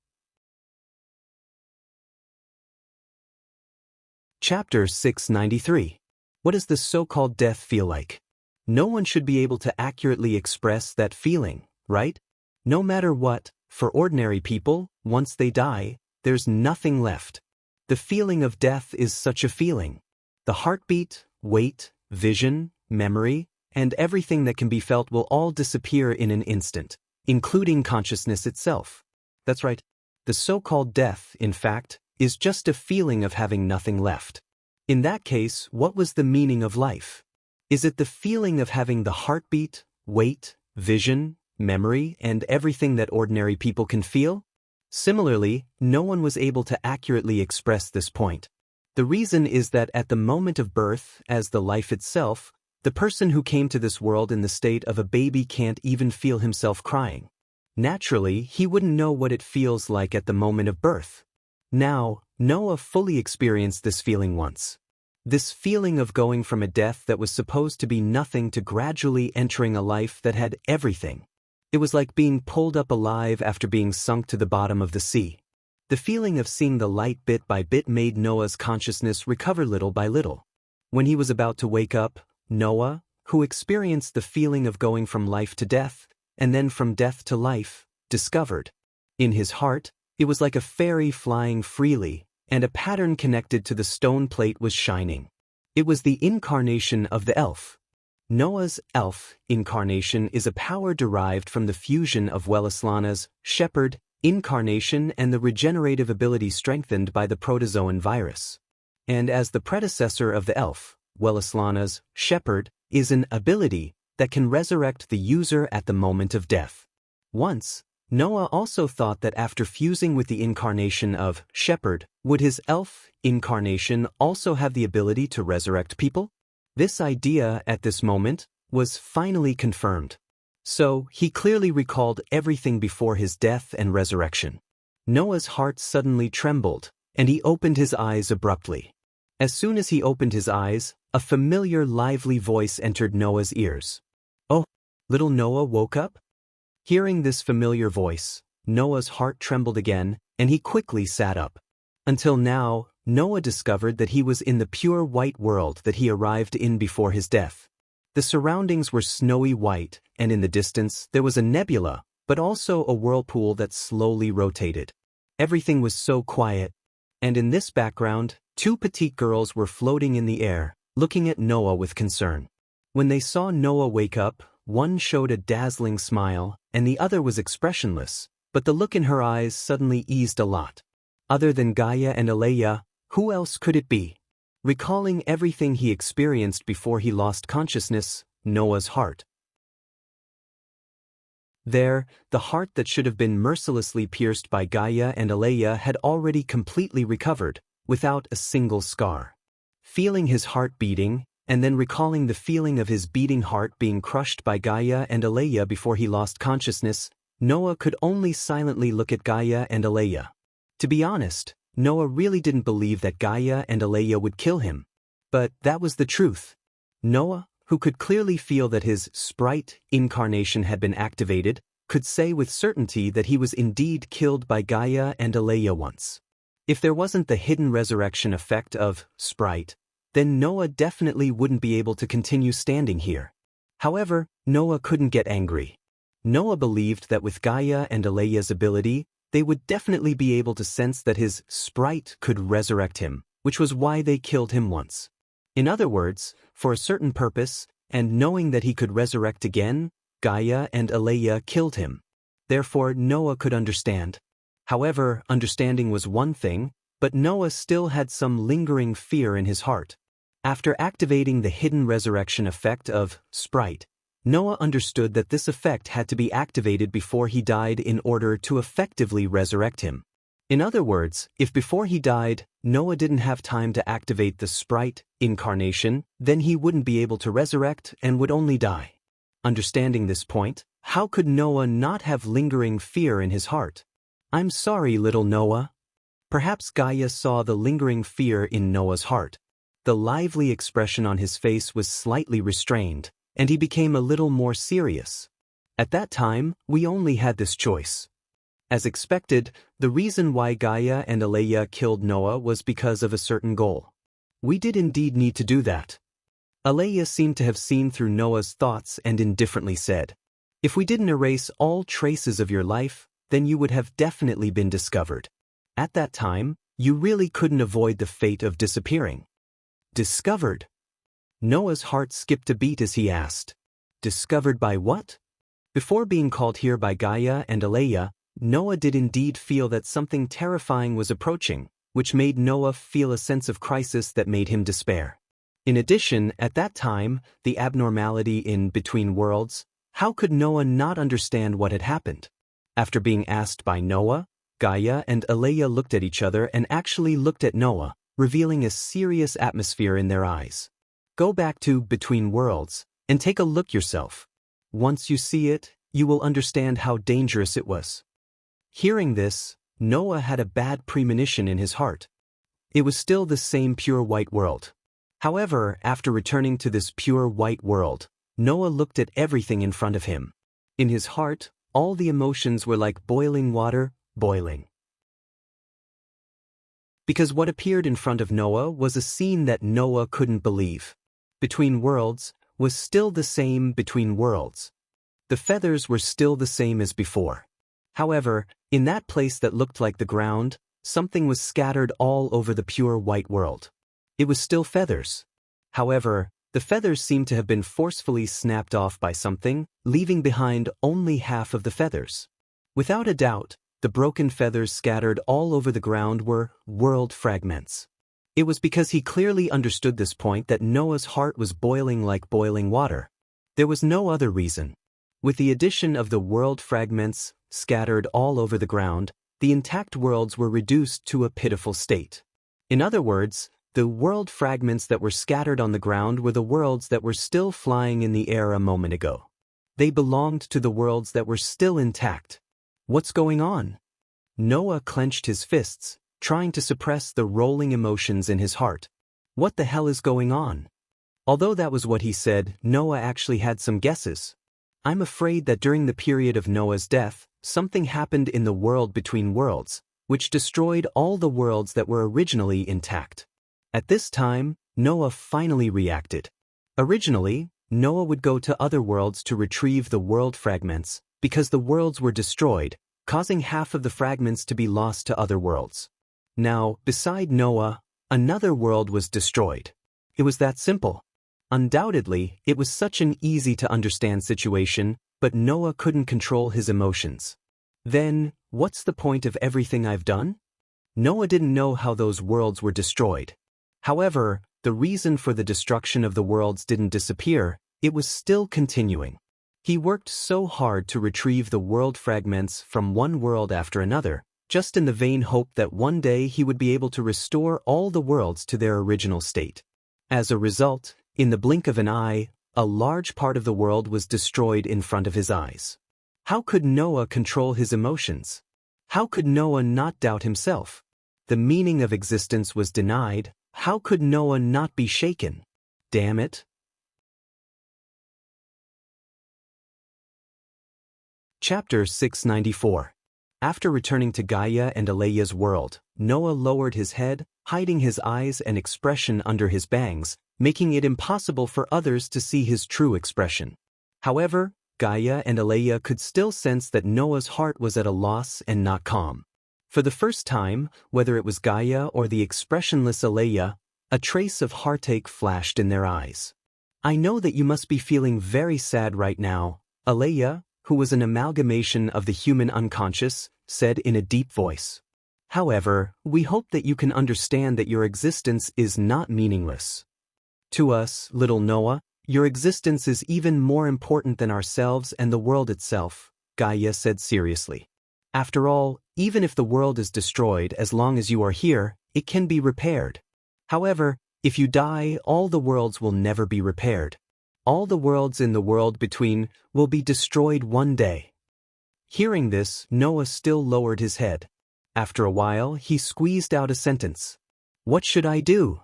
Chapter 693. What does the so-called death feel like? No one should be able to accurately express that feeling, right? No matter what, for ordinary people, once they die, there's nothing left. The feeling of death is such a feeling. The heartbeat, weight, vision, memory, and everything that can be felt will all disappear in an instant, including consciousness itself. That's right. The so-called death, in fact, is just a feeling of having nothing left. In that case, what was the meaning of life? Is it the feeling of having the heartbeat, weight, vision, memory, and everything that ordinary people can feel? Similarly, no one was able to accurately express this point. The reason is that at the moment of birth, as the life itself, the person who came to this world in the state of a baby can't even feel himself crying. Naturally, he wouldn't know what it feels like at the moment of birth. Now, Noah fully experienced this feeling once. This feeling of going from a death that was supposed to be nothing to gradually entering a life that had everything. It was like being pulled up alive after being sunk to the bottom of the sea. The feeling of seeing the light bit by bit made Noah's consciousness recover little by little. When he was about to wake up, Noah, who experienced the feeling of going from life to death, and then from death to life, discovered. In his heart, it was like a fairy flying freely, and a pattern connected to the stone plate was shining. It was the incarnation of the elf. Noah's elf incarnation is a power derived from the fusion of Welleslana's shepherd incarnation and the regenerative ability strengthened by the protozoan virus. And as the predecessor of the elf, Welleslana's shepherd is an ability that can resurrect the user at the moment of death. Once, Noah also thought that after fusing with the incarnation of shepherd, would his elf incarnation also have the ability to resurrect people? This idea, at this moment, was finally confirmed. So, he clearly recalled everything before his death and resurrection. Noah's heart suddenly trembled, and he opened his eyes abruptly. As soon as he opened his eyes, a familiar lively voice entered Noah's ears. Oh, little Noah woke up? Hearing this familiar voice, Noah's heart trembled again, and he quickly sat up. Until now, Noah discovered that he was in the pure white world that he arrived in before his death. The surroundings were snowy white, and in the distance there was a nebula, but also a whirlpool that slowly rotated. Everything was so quiet, and in this background, two petite girls were floating in the air, looking at Noah with concern. When they saw Noah wake up, one showed a dazzling smile, and the other was expressionless, but the look in her eyes suddenly eased a lot. Other than Gaia and Aleya, who else could it be? Recalling everything he experienced before he lost consciousness, Noah's heart. There, the heart that should have been mercilessly pierced by Gaia and Aleya had already completely recovered, without a single scar. Feeling his heart beating, and then recalling the feeling of his beating heart being crushed by Gaia and Aleya before he lost consciousness, Noah could only silently look at Gaia and Aleya. To be honest, Noah really didn't believe that Gaia and Aleya would kill him. But that was the truth. Noah, who could clearly feel that his sprite incarnation had been activated, could say with certainty that he was indeed killed by Gaia and Aleya once. If there wasn't the hidden resurrection effect of sprite, then Noah definitely wouldn't be able to continue standing here. However, Noah couldn't get angry. Noah believed that with Gaia and Aleya's ability, they would definitely be able to sense that his sprite could resurrect him, which was why they killed him once. In other words, for a certain purpose, and knowing that he could resurrect again, Gaia and Aleya killed him. Therefore, Noah could understand. However, understanding was one thing, but Noah still had some lingering fear in his heart. After activating the hidden resurrection effect of sprite, Noah understood that this effect had to be activated before he died in order to effectively resurrect him. In other words, if before he died, Noah didn't have time to activate the sprite incarnation, then he wouldn't be able to resurrect and would only die. Understanding this point, how could Noah not have lingering fear in his heart? "I'm sorry, little Noah." Perhaps Gaia saw the lingering fear in Noah's heart. The lively expression on his face was slightly restrained, and he became a little more serious. At that time, we only had this choice. As expected, the reason why Gaia and Aleya killed Noah was because of a certain goal. We did indeed need to do that. Aleya seemed to have seen through Noah's thoughts and indifferently said, "If we didn't erase all traces of your life, then you would have definitely been discovered. At that time, you really couldn't avoid the fate of disappearing." Discovered? Noah's heart skipped a beat as he asked, "Discovered by what?" Before being called here by Gaia and Aleya, Noah did indeed feel that something terrifying was approaching, which made Noah feel a sense of crisis that made him despair. In addition, at that time, the abnormality in Between Worlds, how could Noah not understand what had happened? After being asked by Noah, Gaia and Aleya looked at each other and actually looked at Noah, revealing a serious atmosphere in their eyes. Go back to Between Worlds and take a look yourself. Once you see it, you will understand how dangerous it was. Hearing this, Noah had a bad premonition in his heart. It was still the same pure white world. However, after returning to this pure white world, Noah looked at everything in front of him. In his heart, all the emotions were like boiling water, boiling. Because what appeared in front of Noah was a scene that Noah couldn't believe. Between Worlds was still the same Between Worlds. The feathers were still the same as before. However, in that place that looked like the ground, something was scattered all over the pure white world. It was still feathers. However, the feathers seemed to have been forcefully snapped off by something, leaving behind only half of the feathers. Without a doubt, the broken feathers scattered all over the ground were world fragments. It was because he clearly understood this point that Noah's heart was boiling like boiling water. There was no other reason. With the addition of the world fragments scattered all over the ground, the intact worlds were reduced to a pitiful state. In other words, the world fragments that were scattered on the ground were the worlds that were still flying in the air a moment ago. They belonged to the worlds that were still intact. What's going on? Noah clenched his fists, trying to suppress the rolling emotions in his heart. What the hell is going on? Although that was what he said, Noah actually had some guesses. I'm afraid that during the period of Noah's death, something happened in the world Between Worlds, which destroyed all the worlds that were originally intact. At this time, Noah finally reacted. Originally, Noah would go to other worlds to retrieve the world fragments, because the worlds were destroyed, causing half of the fragments to be lost to other worlds. Now, beside Noah, another world was destroyed. It was that simple. Undoubtedly, it was such an easy-to-understand situation, but Noah couldn't control his emotions. Then, what's the point of everything I've done? Noah didn't know how those worlds were destroyed. However, the reason for the destruction of the worlds didn't disappear, it was still continuing. He worked so hard to retrieve the world fragments from one world after another, just in the vain hope that one day he would be able to restore all the worlds to their original state. As a result, in the blink of an eye, a large part of the world was destroyed in front of his eyes. How could Noah control his emotions? How could Noah not doubt himself? The meaning of existence was denied. How could Noah not be shaken? Damn it. Chapter 694. After returning to Gaia and Aleya's world, Noah lowered his head, hiding his eyes and expression under his bangs, making it impossible for others to see his true expression. However, Gaia and Aleya could still sense that Noah's heart was at a loss and not calm. For the first time, whether it was Gaia or the expressionless Aleya, a trace of heartache flashed in their eyes. I know that you must be feeling very sad right now, Aleya, who was an amalgamation of the human unconscious, said in a deep voice. However, we hope that you can understand that your existence is not meaningless. To us, little Noah, your existence is even more important than ourselves and the world itself, Gaia said seriously. After all, even if the world is destroyed, as long as you are here, it can be repaired. However, if you die, all the worlds will never be repaired. All the worlds in the world between will be destroyed one day. Hearing this, Noah still lowered his head. After a while, he squeezed out a sentence. What should I do?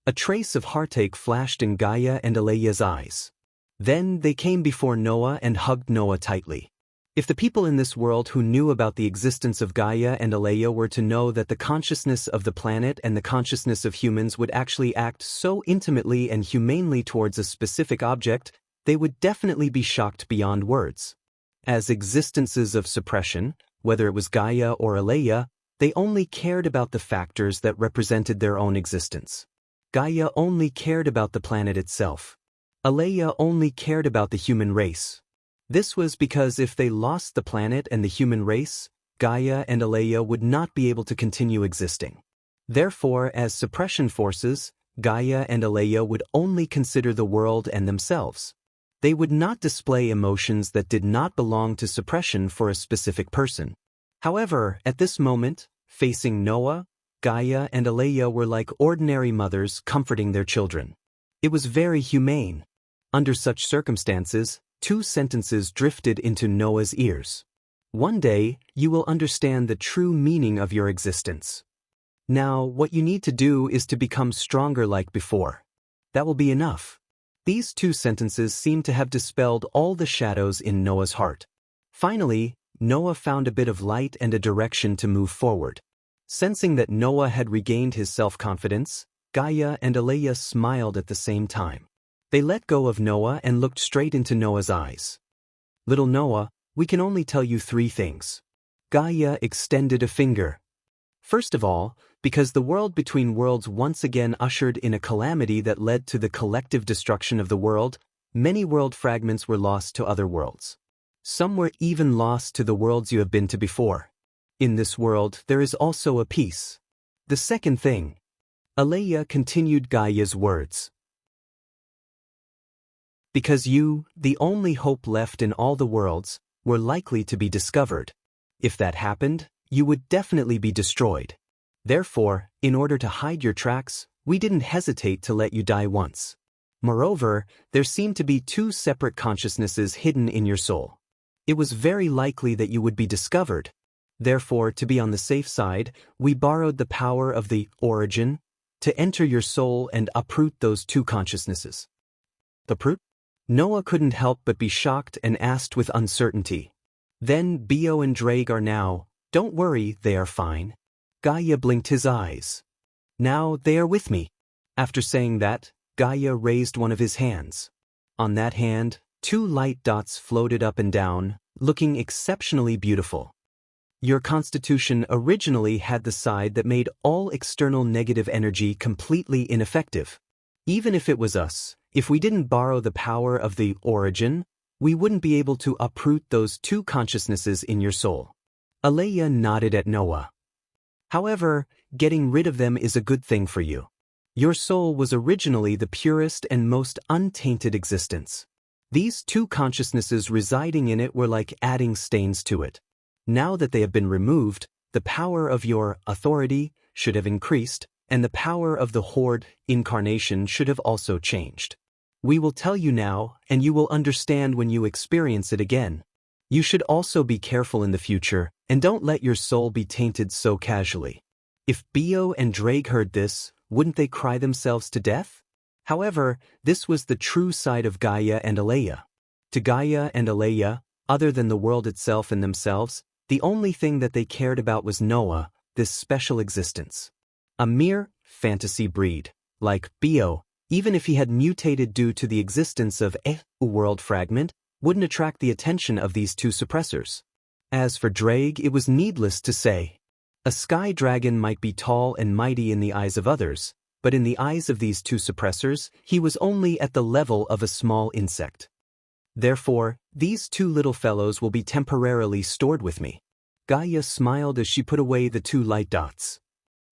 A trace of heartache flashed in Gaia and Aleya's eyes. Then they came before Noah and hugged Noah tightly. If the people in this world who knew about the existence of Gaia and Aleya were to know that the consciousness of the planet and the consciousness of humans would actually act so intimately and humanely towards a specific object, they would definitely be shocked beyond words. As existences of suppression, whether it was Gaia or Aleya, they only cared about the factors that represented their own existence. Gaia only cared about the planet itself. Aleya only cared about the human race. This was because if they lost the planet and the human race, Gaia and Aleya would not be able to continue existing. Therefore, as suppression forces, Gaia and Aleya would only consider the world and themselves. They would not display emotions that did not belong to suppression for a specific person. However, at this moment, facing Noah, Gaia and Aleya were like ordinary mothers comforting their children. It was very humane. Under such circumstances, 2 sentences drifted into Noah's ears. One day, you will understand the true meaning of your existence. Now, what you need to do is to become stronger like before. That will be enough. These 2 sentences seem to have dispelled all the shadows in Noah's heart. Finally, Noah found a bit of light and a direction to move forward. Sensing that Noah had regained his self-confidence, Gaia and Aleya smiled at the same time. They let go of Noah and looked straight into Noah's eyes. Little Noah, we can only tell you 3 things. Gaia extended a finger. First of all, because the world between worlds once again ushered in a calamity that led to the collective destruction of the world, many world fragments were lost to other worlds. Some were even lost to the worlds you have been to before. In this world, there is also a peace. The second thing. Aleya continued Gaia's words. Because you, the only hope left in all the worlds, were likely to be discovered. If that happened, you would definitely be destroyed. Therefore, in order to hide your tracks, we didn't hesitate to let you die once. Moreover, there seemed to be 2 separate consciousnesses hidden in your soul. It was very likely that you would be discovered. Therefore, to be on the safe side, we borrowed the power of the origin to enter your soul and uproot those 2 consciousnesses. Uproot? Noah couldn't help but be shocked and asked with uncertainty. Then Bio and Drake are now. Don't worry, they are fine. Gaia blinked his eyes. Now they are with me. After saying that, Gaia raised one of his hands. On that hand, 2 light dots floated up and down, looking exceptionally beautiful. Your constitution originally had the side that made all external negative energy completely ineffective. Even if it was us, if we didn't borrow the power of the origin, we wouldn't be able to uproot those 2 consciousnesses in your soul. Alea nodded at Noah. However, getting rid of them is a good thing for you. Your soul was originally the purest and most untainted existence. These two consciousnesses residing in it were like adding stains to it. Now that they have been removed, the power of your authority should have increased, and the power of the horde incarnation should have also changed. We will tell you now, and you will understand when you experience it again. You should also be careful in the future, and don't let your soul be tainted so casually. If Bio and Drake heard this, wouldn't they cry themselves to death? However, this was the true side of Gaia and Alea. To Gaia and Alea, other than the world itself and themselves, the only thing that they cared about was Noah, this special existence. A mere fantasy breed, like Bio, even if he had mutated due to the existence of a world fragment, wouldn't attract the attention of these two suppressors. As for Drake, it was needless to say. A sky dragon might be tall and mighty in the eyes of others, but in the eyes of these two suppressors, he was only at the level of a small insect. Therefore, these two little fellows will be temporarily stored with me. Gaia smiled as she put away the two light dots.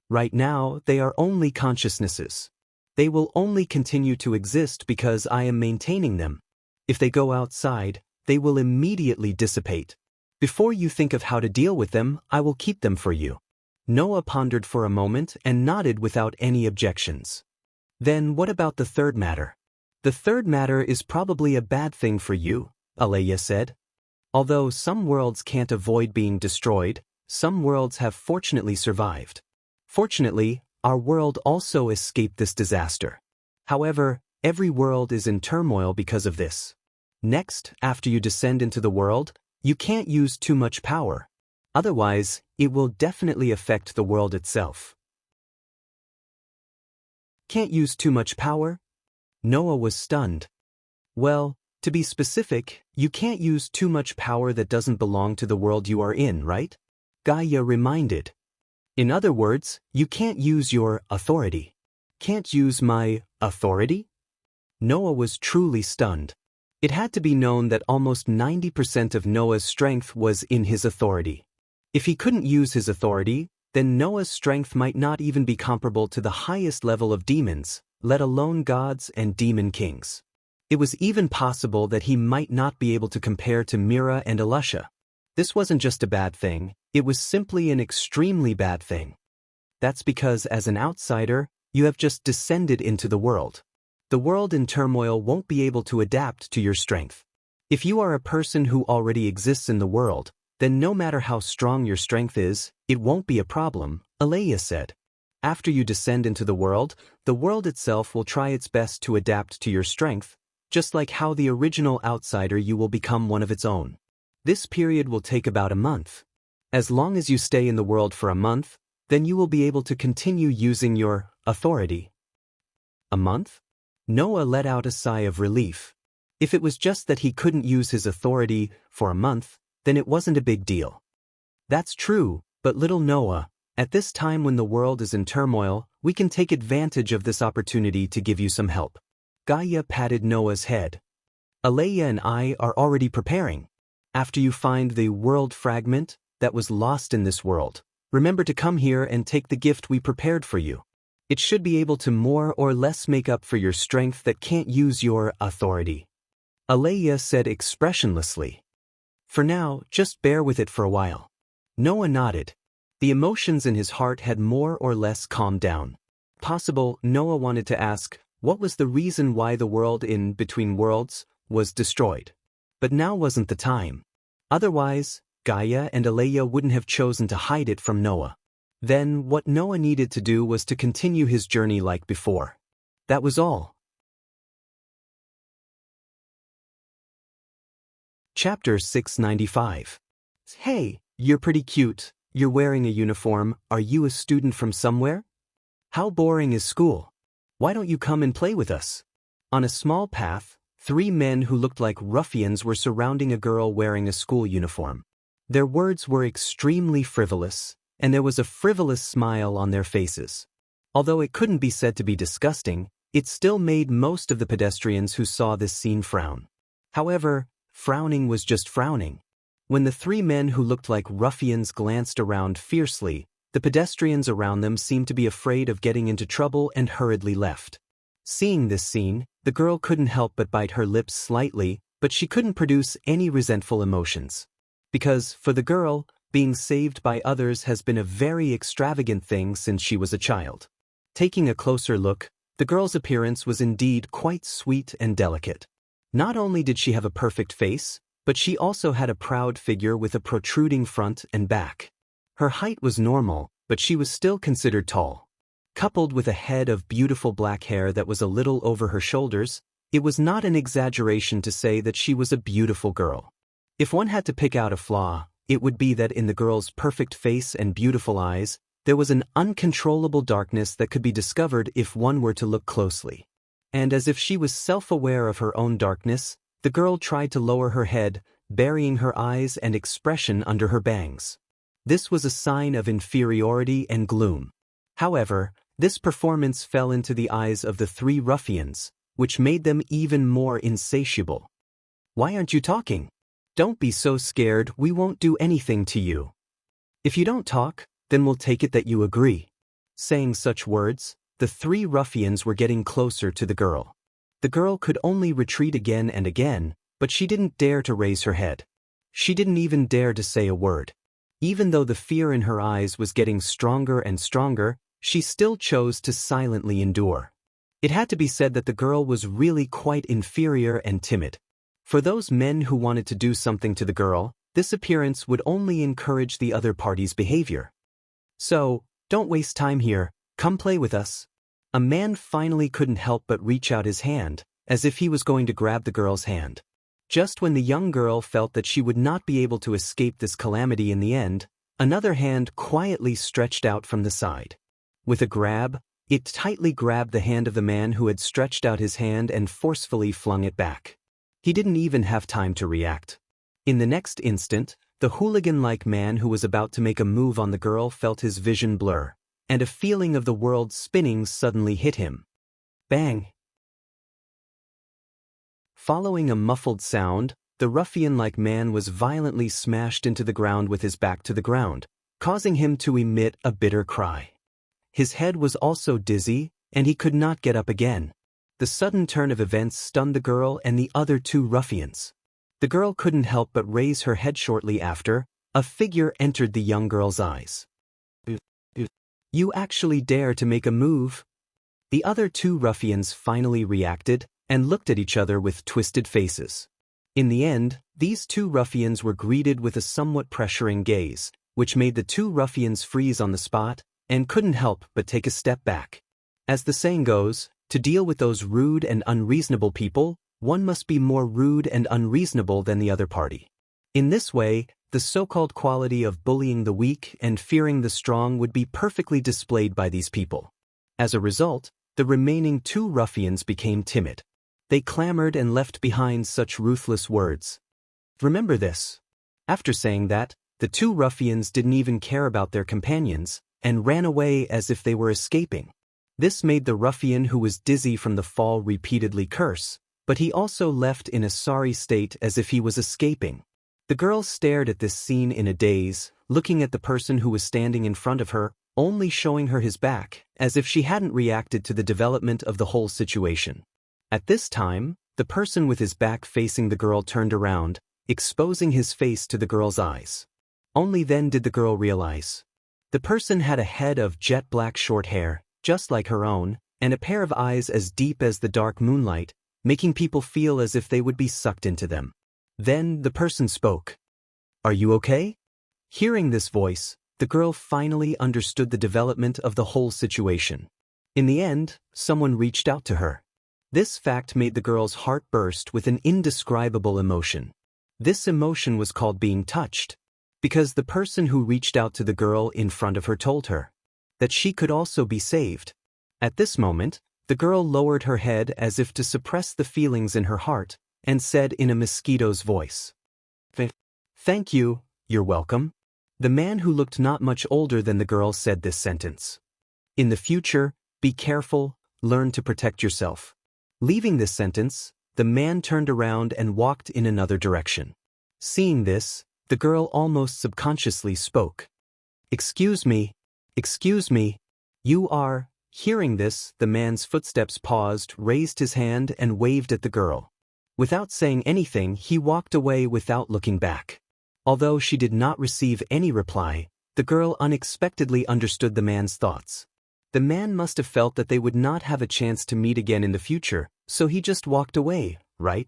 Right now, they are only consciousnesses. They will only continue to exist because I am maintaining them. If they go outside, they will immediately dissipate. Before you think of how to deal with them, I will keep them for you. Noah pondered for a moment and nodded without any objections. Then what about the third matter? The third matter is probably a bad thing for you, Alea said. Although some worlds can't avoid being destroyed, some worlds have fortunately survived. Fortunately, our world also escaped this disaster. However, every world is in turmoil because of this. Next, after you descend into the world, you can't use too much power. Otherwise, it will definitely affect the world itself. Can't use too much power? Noah was stunned. Well, to be specific, you can't use too much power that doesn't belong to the world you are in, right? Gaia reminded. In other words, you can't use your authority. Can't use my authority? Noah was truly stunned. It had to be known that almost 90% of Noah's strength was in his authority. If he couldn't use his authority, then Noah's strength might not even be comparable to the highest level of demons, let alone gods and demon kings. It was even possible that he might not be able to compare to Mira and Elisha. This wasn't just a bad thing, it was simply an extremely bad thing. That's because as an outsider, you have just descended into the world. The world in turmoil won't be able to adapt to your strength. If you are a person who already exists in the world, then no matter how strong your strength is, it won't be a problem, Alea said. After you descend into the world itself will try its best to adapt to your strength, just like how the original outsider you will become one of its own. This period will take about a month. As long as you stay in the world for a month, then you will be able to continue using your authority. A month? Noah let out a sigh of relief. If it was just that he couldn't use his authority for a month, then it wasn't a big deal. That's true, but little Noah, at this time when the world is in turmoil, we can take advantage of this opportunity to give you some help. Gaia patted Noah's head. Alea and I are already preparing. After you find the world fragment that was lost in this world, remember to come here and take the gift we prepared for you. It should be able to more or less make up for your strength that can't use your authority. Alea said expressionlessly. For now, just bear with it for a while. Noah nodded. The emotions in his heart had more or less calmed down. Possible, Noah wanted to ask, what was the reason why the world in Between Worlds was destroyed? But now wasn't the time. Otherwise, Gaia and Alea wouldn't have chosen to hide it from Noah. Then, what Noah needed to do was to continue his journey like before. That was all. Chapter 695. Hey, you're pretty cute. You're wearing a uniform. Are you a student from somewhere? How boring is school? Why don't you come and play with us? On a small path, 3 men who looked like ruffians were surrounding a girl wearing a school uniform. Their words were extremely frivolous, and there was a frivolous smile on their faces. Although it couldn't be said to be disgusting, it still made most of the pedestrians who saw this scene frown. However, frowning was just frowning. When the three men who looked like ruffians glanced around fiercely, the pedestrians around them seemed to be afraid of getting into trouble and hurriedly left. Seeing this scene, the girl couldn't help but bite her lips slightly, but she couldn't produce any resentful emotions. Because, for the girl, being saved by others has been a very extravagant thing since she was a child. Taking a closer look, the girl's appearance was indeed quite sweet and delicate. Not only did she have a perfect face, but she also had a proud figure with a protruding front and back. Her height was normal, but she was still considered tall. Coupled with a head of beautiful black hair that was a little over her shoulders, it was not an exaggeration to say that she was a beautiful girl. If one had to pick out a flaw, it would be that in the girl's perfect face and beautiful eyes, there was an uncontrollable darkness that could be discovered if one were to look closely. And as if she was self-aware of her own darkness, the girl tried to lower her head, burying her eyes and expression under her bangs. This was a sign of inferiority and gloom. However, this performance fell into the eyes of the three ruffians, which made them even more insatiable. "Why aren't you talking? Don't be so scared, we won't do anything to you. If you don't talk, then we'll take it that you agree." Saying such words, the three ruffians were getting closer to the girl. The girl could only retreat again and again, but she didn't dare to raise her head. She didn't even dare to say a word. Even though the fear in her eyes was getting stronger and stronger, she still chose to silently endure. It had to be said that the girl was really quite inferior and timid. For those men who wanted to do something to the girl, this appearance would only encourage the other party's behavior. "So, don't waste time here, come play with us." A man finally couldn't help but reach out his hand, as if he was going to grab the girl's hand. Just when the young girl felt that she would not be able to escape this calamity in the end, another hand quietly stretched out from the side. With a grab, it tightly grabbed the hand of the man who had stretched out his hand and forcefully flung it back. He didn't even have time to react. In the next instant, the hooligan-like man who was about to make a move on the girl felt his vision blur, and a feeling of the world spinning suddenly hit him. Bang! Following a muffled sound, the ruffian-like man was violently smashed into the ground with his back to the ground, causing him to emit a bitter cry. His head was also dizzy, and he could not get up again. The sudden turn of events stunned the girl and the other two ruffians. The girl couldn't help but raise her head shortly after. A figure entered the young girl's eyes. "You actually dare to make a move?" The other two ruffians finally reacted and looked at each other with twisted faces. In the end, these two ruffians were greeted with a somewhat pressuring gaze, which made the two ruffians freeze on the spot and couldn't help but take a step back. As the saying goes, to deal with those rude and unreasonable people, one must be more rude and unreasonable than the other party. In this way, the so-called quality of bullying the weak and fearing the strong would be perfectly displayed by these people. As a result, the remaining two ruffians became timid. They clamored and left behind such ruthless words. Remember this. After saying that, the two ruffians didn't even care about their companions and ran away as if they were escaping. This made the ruffian who was dizzy from the fall repeatedly curse, but he also left in a sorry state as if he was escaping. The girl stared at this scene in a daze, looking at the person who was standing in front of her, only showing her his back, as if she hadn't reacted to the development of the whole situation. At this time, the person with his back facing the girl turned around, exposing his face to the girl's eyes. Only then did the girl realize. The person had a head of jet black short hair, just like her own, and a pair of eyes as deep as the dark moonlight, making people feel as if they would be sucked into them. Then the person spoke. "Are you okay?" Hearing this voice, the girl finally understood the development of the whole situation. In the end, someone reached out to her. This fact made the girl's heart burst with an indescribable emotion. This emotion was called being touched, because the person who reached out to the girl in front of her told her that she could also be saved. At this moment, the girl lowered her head as if to suppress the feelings in her heart, and said in a mosquito's voice, "Thank you, you're welcome." The man who looked not much older than the girl said this sentence. "In the future, be careful, learn to protect yourself." Leaving this sentence, the man turned around and walked in another direction. Seeing this, the girl almost subconsciously spoke. "Excuse me. Excuse me. You are..." Hearing this, the man's footsteps paused, raised his hand and waved at the girl. Without saying anything, he walked away without looking back. Although she did not receive any reply, the girl unexpectedly understood the man's thoughts. The man must have felt that they would not have a chance to meet again in the future, so he just walked away, right?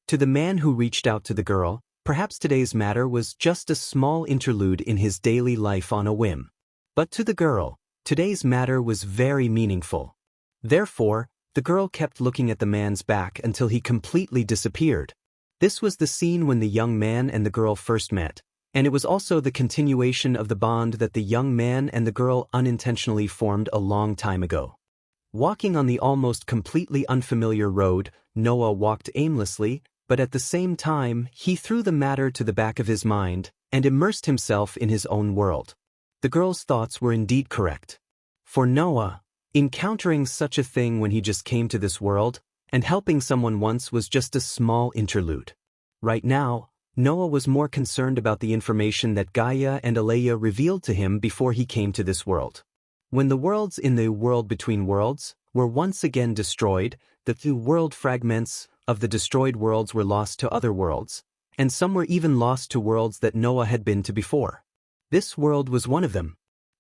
To the man who reached out to the girl, perhaps today's matter was just a small interlude in his daily life on a whim. But to the girl, today's matter was very meaningful. Therefore, the girl kept looking at the man's back until he completely disappeared. This was the scene when the young man and the girl first met, and it was also the continuation of the bond that the young man and the girl unintentionally formed a long time ago. Walking on the almost completely unfamiliar road, Noah walked aimlessly, but at the same time, he threw the matter to the back of his mind and immersed himself in his own world. The girl's thoughts were indeed correct. For Noah, encountering such a thing when he just came to this world, and helping someone once was just a small interlude. Right now, Noah was more concerned about the information that Gaia and Aleia revealed to him before he came to this world. When the worlds in the world between worlds were once again destroyed, the two world fragments of the destroyed worlds were lost to other worlds, and some were even lost to worlds that Noah had been to before. This world was one of them.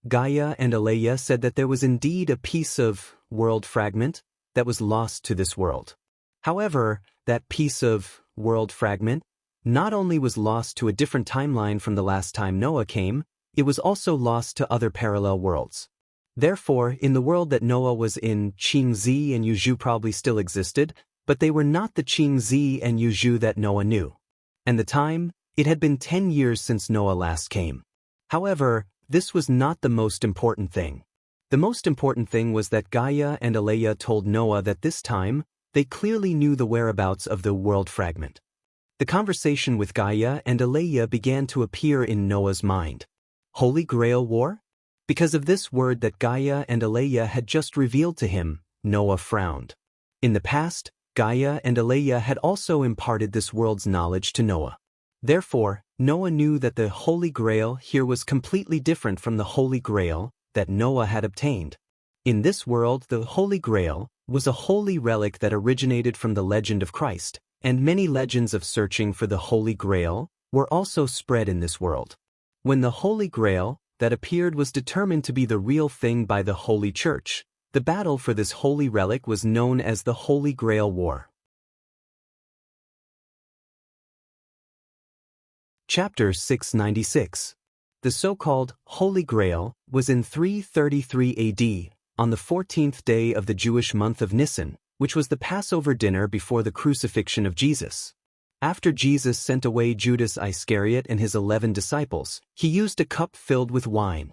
Gaia and Aleia said that there was indeed a piece of world fragment that was lost to this world. However, that piece of world fragment not only was lost to a different timeline from the last time Noah came, it was also lost to other parallel worlds. Therefore, in the world that Noah was in, Qingzi and Yuzhu probably still existed, but they were not the Qingzi and Yuzhu that Noah knew. And the time, it had been 10 years since Noah last came. However, this was not the most important thing. The most important thing was that Gaia and Aleia told Noah that this time, they clearly knew the whereabouts of the world fragment. The conversation with Gaia and Aleia began to appear in Noah's mind. Holy Grail War? Because of this word that Gaia and Aleia had just revealed to him, Noah frowned. In the past, Gaia and Aleia had also imparted this world's knowledge to Noah. Therefore, Noah knew that the Holy Grail here was completely different from the Holy Grail that Noah had obtained. In this world, the Holy Grail was a holy relic that originated from the legend of Christ, and many legends of searching for the Holy Grail were also spread in this world. When the Holy Grail that appeared was determined to be the real thing by the Holy Church, the battle for this holy relic was known as the Holy Grail War. Chapter 696. The so-called Holy Grail was in 333 AD, on the 14th day of the Jewish month of Nisan, which was the Passover dinner before the crucifixion of Jesus. After Jesus sent away Judas Iscariot and his 11 disciples, he used a cup filled with wine.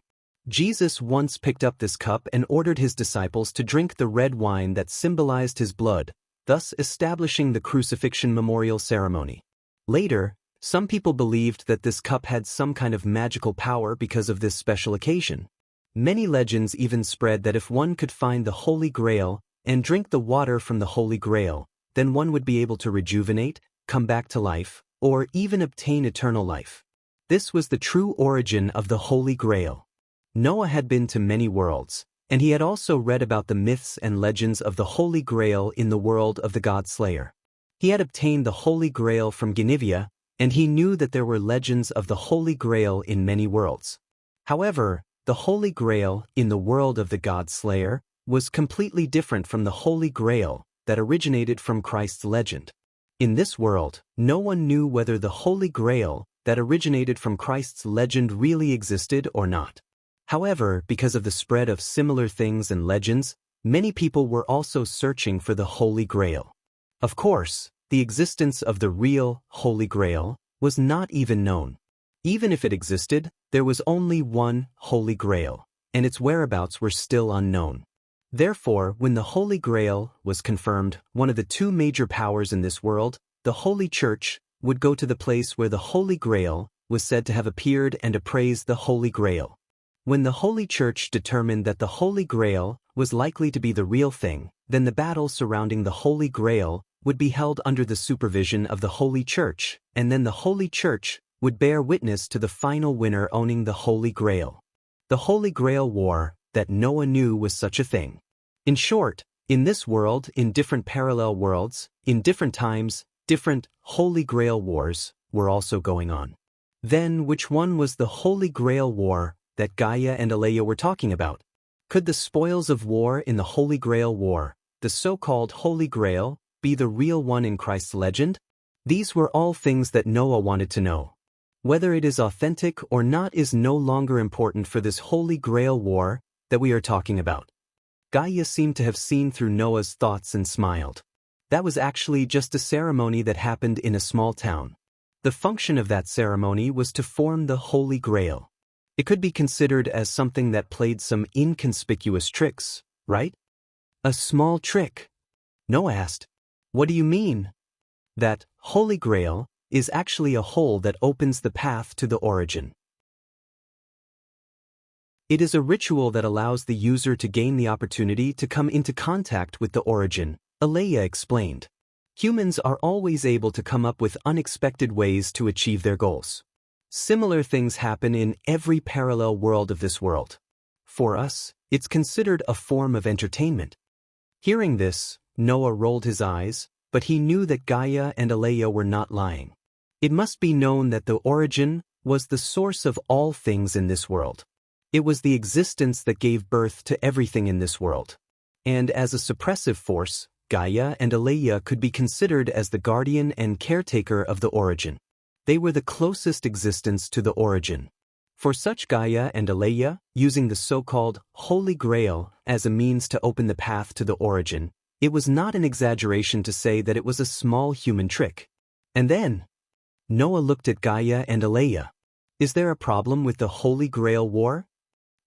Jesus once picked up this cup and ordered his disciples to drink the red wine that symbolized his blood, thus establishing the crucifixion memorial ceremony. Later, some people believed that this cup had some kind of magical power because of this special occasion. Many legends even spread that if one could find the Holy Grail and drink the water from the Holy Grail, then one would be able to rejuvenate, come back to life, or even obtain eternal life. This was the true origin of the Holy Grail. Noah had been to many worlds, and he had also read about the myths and legends of the Holy Grail in the world of the God Slayer. He had obtained the Holy Grail from Genivia, and he knew that there were legends of the Holy Grail in many worlds. However, the Holy Grail in the world of the God Slayer was completely different from the Holy Grail that originated from Christ's legend. In this world, no one knew whether the Holy Grail that originated from Christ's legend really existed or not. However, because of the spread of similar things and legends, many people were also searching for the Holy Grail. Of course, the existence of the real Holy Grail was not even known. Even if it existed, there was only one Holy Grail, and its whereabouts were still unknown. Therefore, when the Holy Grail was confirmed, one of the two major powers in this world, the Holy Church, would go to the place where the Holy Grail was said to have appeared and appraise the Holy Grail. When the Holy Church determined that the Holy Grail was likely to be the real thing, then the battle surrounding the Holy Grail would be held under the supervision of the Holy Church, and then the Holy Church would bear witness to the final winner owning the Holy Grail. The Holy Grail War that Noah knew was such a thing. In short, in this world, in different parallel worlds, in different times, different Holy Grail wars were also going on. Then, which one was the Holy Grail War that Gaia and Aleya were talking about? Could the spoils of war in the Holy Grail War, the so-called Holy Grail, be the real one in Christ's legend? These were all things that Noah wanted to know. Whether it is authentic or not is no longer important for this Holy Grail War that we are talking about. Gaia seemed to have seen through Noah's thoughts and smiled. That was actually just a ceremony that happened in a small town. The function of that ceremony was to form the Holy Grail. It could be considered as something that played some inconspicuous tricks, right? A small trick. Noah asked, "What do you mean?" That Holy Grail is actually a hole that opens the path to the origin. It is a ritual that allows the user to gain the opportunity to come into contact with the origin, Aleya explained. Humans are always able to come up with unexpected ways to achieve their goals. Similar things happen in every parallel world of this world. For us, it's considered a form of entertainment. Hearing this, Noah rolled his eyes, but he knew that Gaia and Aleya were not lying. It must be known that the origin was the source of all things in this world. It was the existence that gave birth to everything in this world. And as a suppressive force, Gaia and Aleya could be considered as the guardian and caretaker of the origin. They were the closest existence to the origin. For such Gaia and Aleya, using the so-called Holy Grail as a means to open the path to the origin, it was not an exaggeration to say that it was a small human trick. And then, Noah looked at Gaia and Aleya. Is there a problem with the Holy Grail War?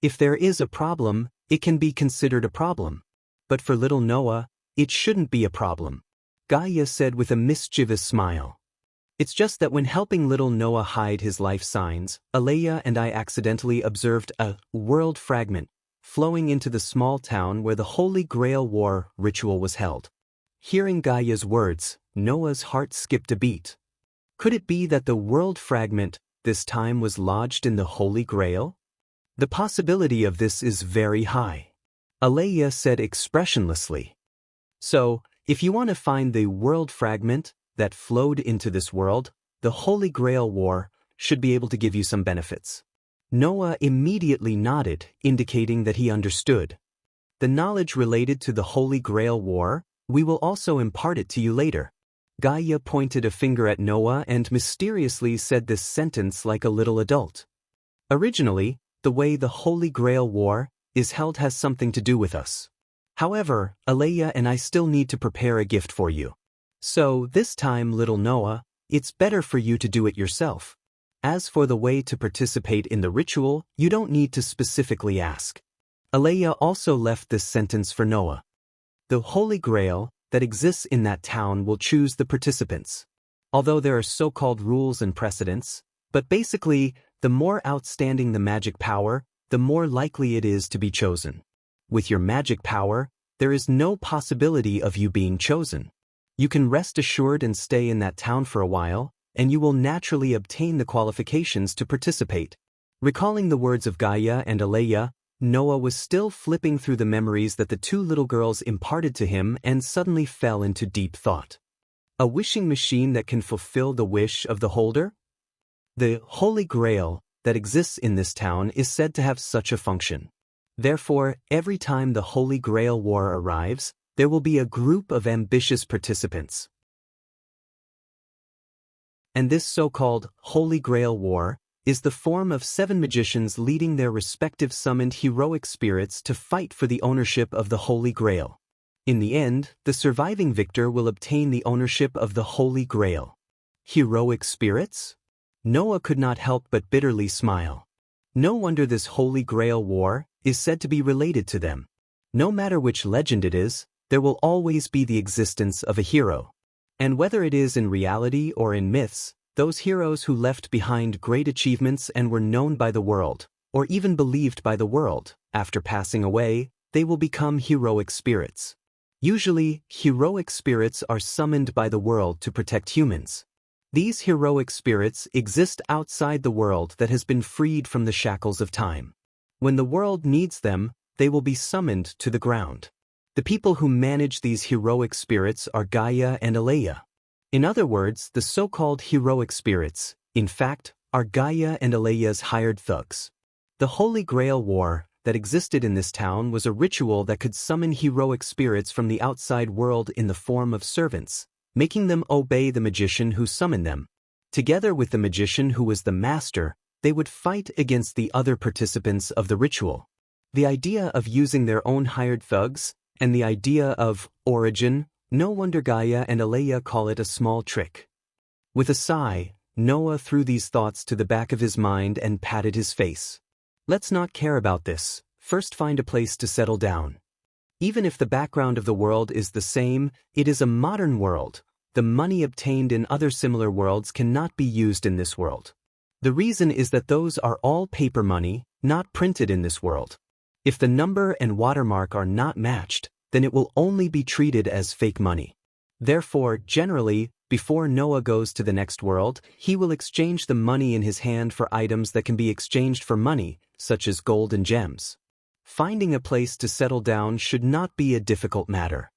If there is a problem, it can be considered a problem. But for little Noah, it shouldn't be a problem. Gaia said with a mischievous smile. It's just that when helping little Noah hide his life signs, Aleya and I accidentally observed a world fragment flowing into the small town where the Holy Grail War ritual was held. Hearing Gaia's words, Noah's heart skipped a beat. Could it be that the world fragment this time was lodged in the Holy Grail? The possibility of this is very high. Aleya said expressionlessly. So, if you want to find the world fragment that flowed into this world, the Holy Grail War should be able to give you some benefits. Noah immediately nodded, indicating that he understood. The knowledge related to the Holy Grail War, we will also impart it to you later. Gaia pointed a finger at Noah and mysteriously said this sentence like a little adult. Originally, the way the Holy Grail War is held has something to do with us. However, Aleya and I still need to prepare a gift for you. So, this time, little Noah, it's better for you to do it yourself. As for the way to participate in the ritual, you don't need to specifically ask. Aleya also left this sentence for Noah. The Holy Grail that exists in that town will choose the participants. Although there are so-called rules and precedents, but basically, the more outstanding the magic power, the more likely it is to be chosen. With your magic power, there is no possibility of you being chosen. You can rest assured and stay in that town for a while, and you will naturally obtain the qualifications to participate. Recalling the words of Gaia and Aleya, Noah was still flipping through the memories that the two little girls imparted to him and suddenly fell into deep thought. A wishing machine that can fulfill the wish of the holder? The Holy Grail that exists in this town is said to have such a function. Therefore, every time the Holy Grail War arrives, there will be a group of ambitious participants. And this so-called Holy Grail War is the form of 7 magicians leading their respective summoned heroic spirits to fight for the ownership of the Holy Grail. In the end, the surviving victor will obtain the ownership of the Holy Grail. Heroic spirits? Noah could not help but bitterly smile. No wonder this Holy Grail War is said to be related to them. No matter which legend it is, there will always be the existence of a hero. And whether it is in reality or in myths, those heroes who left behind great achievements and were known by the world, or even believed by the world, after passing away, they will become heroic spirits. Usually, heroic spirits are summoned by the world to protect humans. These heroic spirits exist outside the world that has been freed from the shackles of time. When the world needs them, they will be summoned to the ground. The people who manage these heroic spirits are Gaia and Aleia. In other words, the so-called heroic spirits, in fact, are Gaia and Aleia's hired thugs. The Holy Grail War that existed in this town was a ritual that could summon heroic spirits from the outside world in the form of servants, making them obey the magician who summoned them. Together with the magician who was the master, they would fight against the other participants of the ritual. The idea of using their own hired thugs, and the idea of origin, no wonder Gaia and Aleia call it a small trick. With a sigh, Noah threw these thoughts to the back of his mind and patted his face. Let's not care about this, first find a place to settle down. Even if the background of the world is the same, it is a modern world. The money obtained in other similar worlds cannot be used in this world. The reason is that those are all paper money, not printed in this world. If the number and watermark are not matched, then it will only be treated as fake money. Therefore, generally, before Noah goes to the next world, he will exchange the money in his hand for items that can be exchanged for money, such as gold and gems. Finding a place to settle down should not be a difficult matter.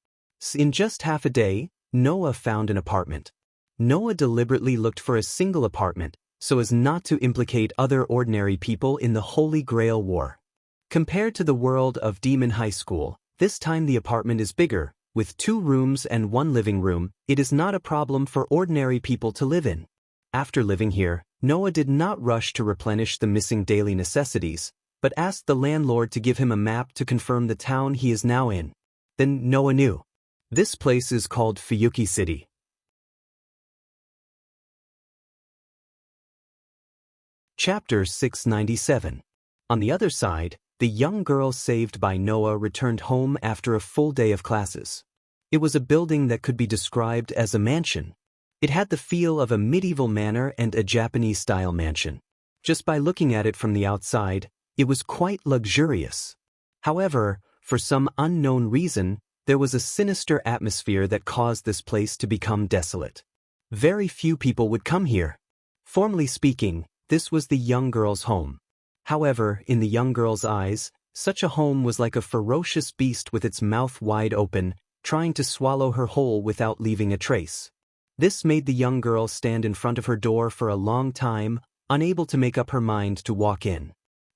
In just half a day, Noah found an apartment. Noah deliberately looked for a single apartment, so as not to implicate other ordinary people in the Holy Grail War. Compared to the world of Demon High School, this time the apartment is bigger. With 2 rooms and 1 living room, it is not a problem for ordinary people to live in. After living here, Noah did not rush to replenish the missing daily necessities, but asked the landlord to give him a map to confirm the town he is now in. Then Noah knew. This place is called Fuyuki City. Chapter 697. On the other side, the young girl saved by Noah returned home after a full day of classes. It was a building that could be described as a mansion. It had the feel of a medieval manor and a Japanese-style mansion. Just by looking at it from the outside, it was quite luxurious. However, for some unknown reason, there was a sinister atmosphere that caused this place to become desolate. Very few people would come here. Formally speaking, this was the young girl's home. However, in the young girl's eyes, such a home was like a ferocious beast with its mouth wide open, trying to swallow her whole without leaving a trace. This made the young girl stand in front of her door for a long time, unable to make up her mind to walk in.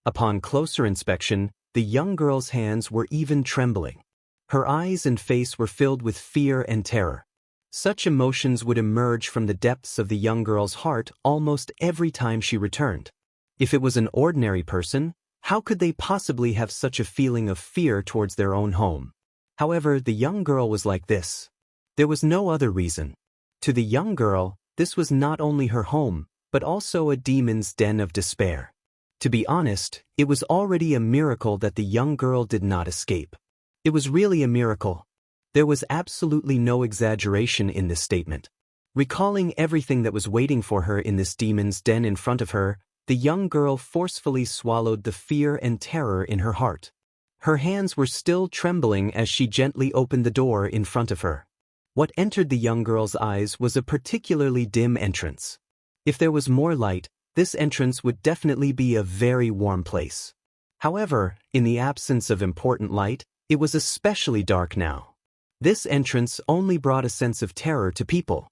Upon closer inspection, the young girl's hands were even trembling. Her eyes and face were filled with fear and terror. Such emotions would emerge from the depths of the young girl's heart almost every time she returned. If it was an ordinary person, how could they possibly have such a feeling of fear towards their own home? However, the young girl was like this. There was no other reason. To the young girl, this was not only her home, but also a demon's den of despair. To be honest, it was already a miracle that the young girl did not escape. It was really a miracle. There was absolutely no exaggeration in this statement. Recalling everything that was waiting for her in this demon's den in front of her, the young girl forcefully swallowed the fear and terror in her heart. Her hands were still trembling as she gently opened the door in front of her. What entered the young girl's eyes was a particularly dim entrance. If there was more light, this entrance would definitely be a very warm place. However, in the absence of important light, it was especially dark now. This entrance only brought a sense of terror to people.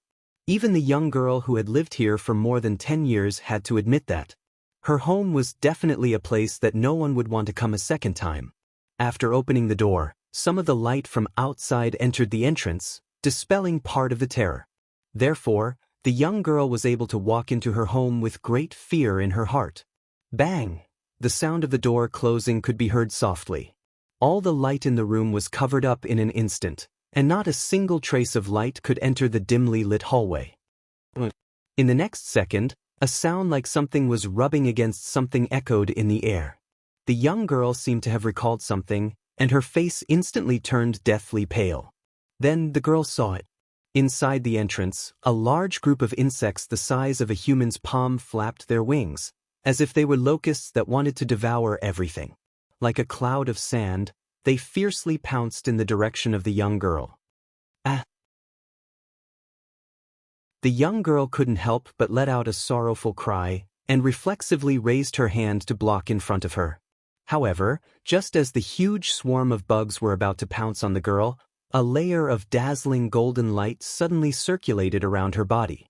Even the young girl who had lived here for more than 10 years had to admit that. Her home was definitely a place that no one would want to come a second time. After opening the door, some of the light from outside entered the entrance, dispelling part of the terror. Therefore, the young girl was able to walk into her home with great fear in her heart. Bang! The sound of the door closing could be heard softly. All the light in the room was covered up in an instant, and not a single trace of light could enter the dimly lit hallway. In the next second, a sound like something was rubbing against something echoed in the air. The young girl seemed to have recalled something, and her face instantly turned deathly pale. Then the girl saw it. Inside the entrance, a large group of insects the size of a human's palm flapped their wings, as if they were locusts that wanted to devour everything. Like a cloud of sand, they fiercely pounced in the direction of the young girl. Ah! The young girl couldn't help but let out a sorrowful cry, and reflexively raised her hand to block in front of her. However, just as the huge swarm of bugs were about to pounce on the girl, a layer of dazzling golden light suddenly circulated around her body.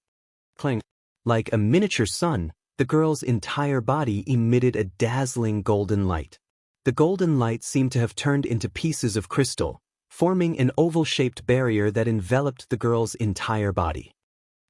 Clang! Like a miniature sun, the girl's entire body emitted a dazzling golden light. The golden light seemed to have turned into pieces of crystal, forming an oval-shaped barrier that enveloped the girl's entire body.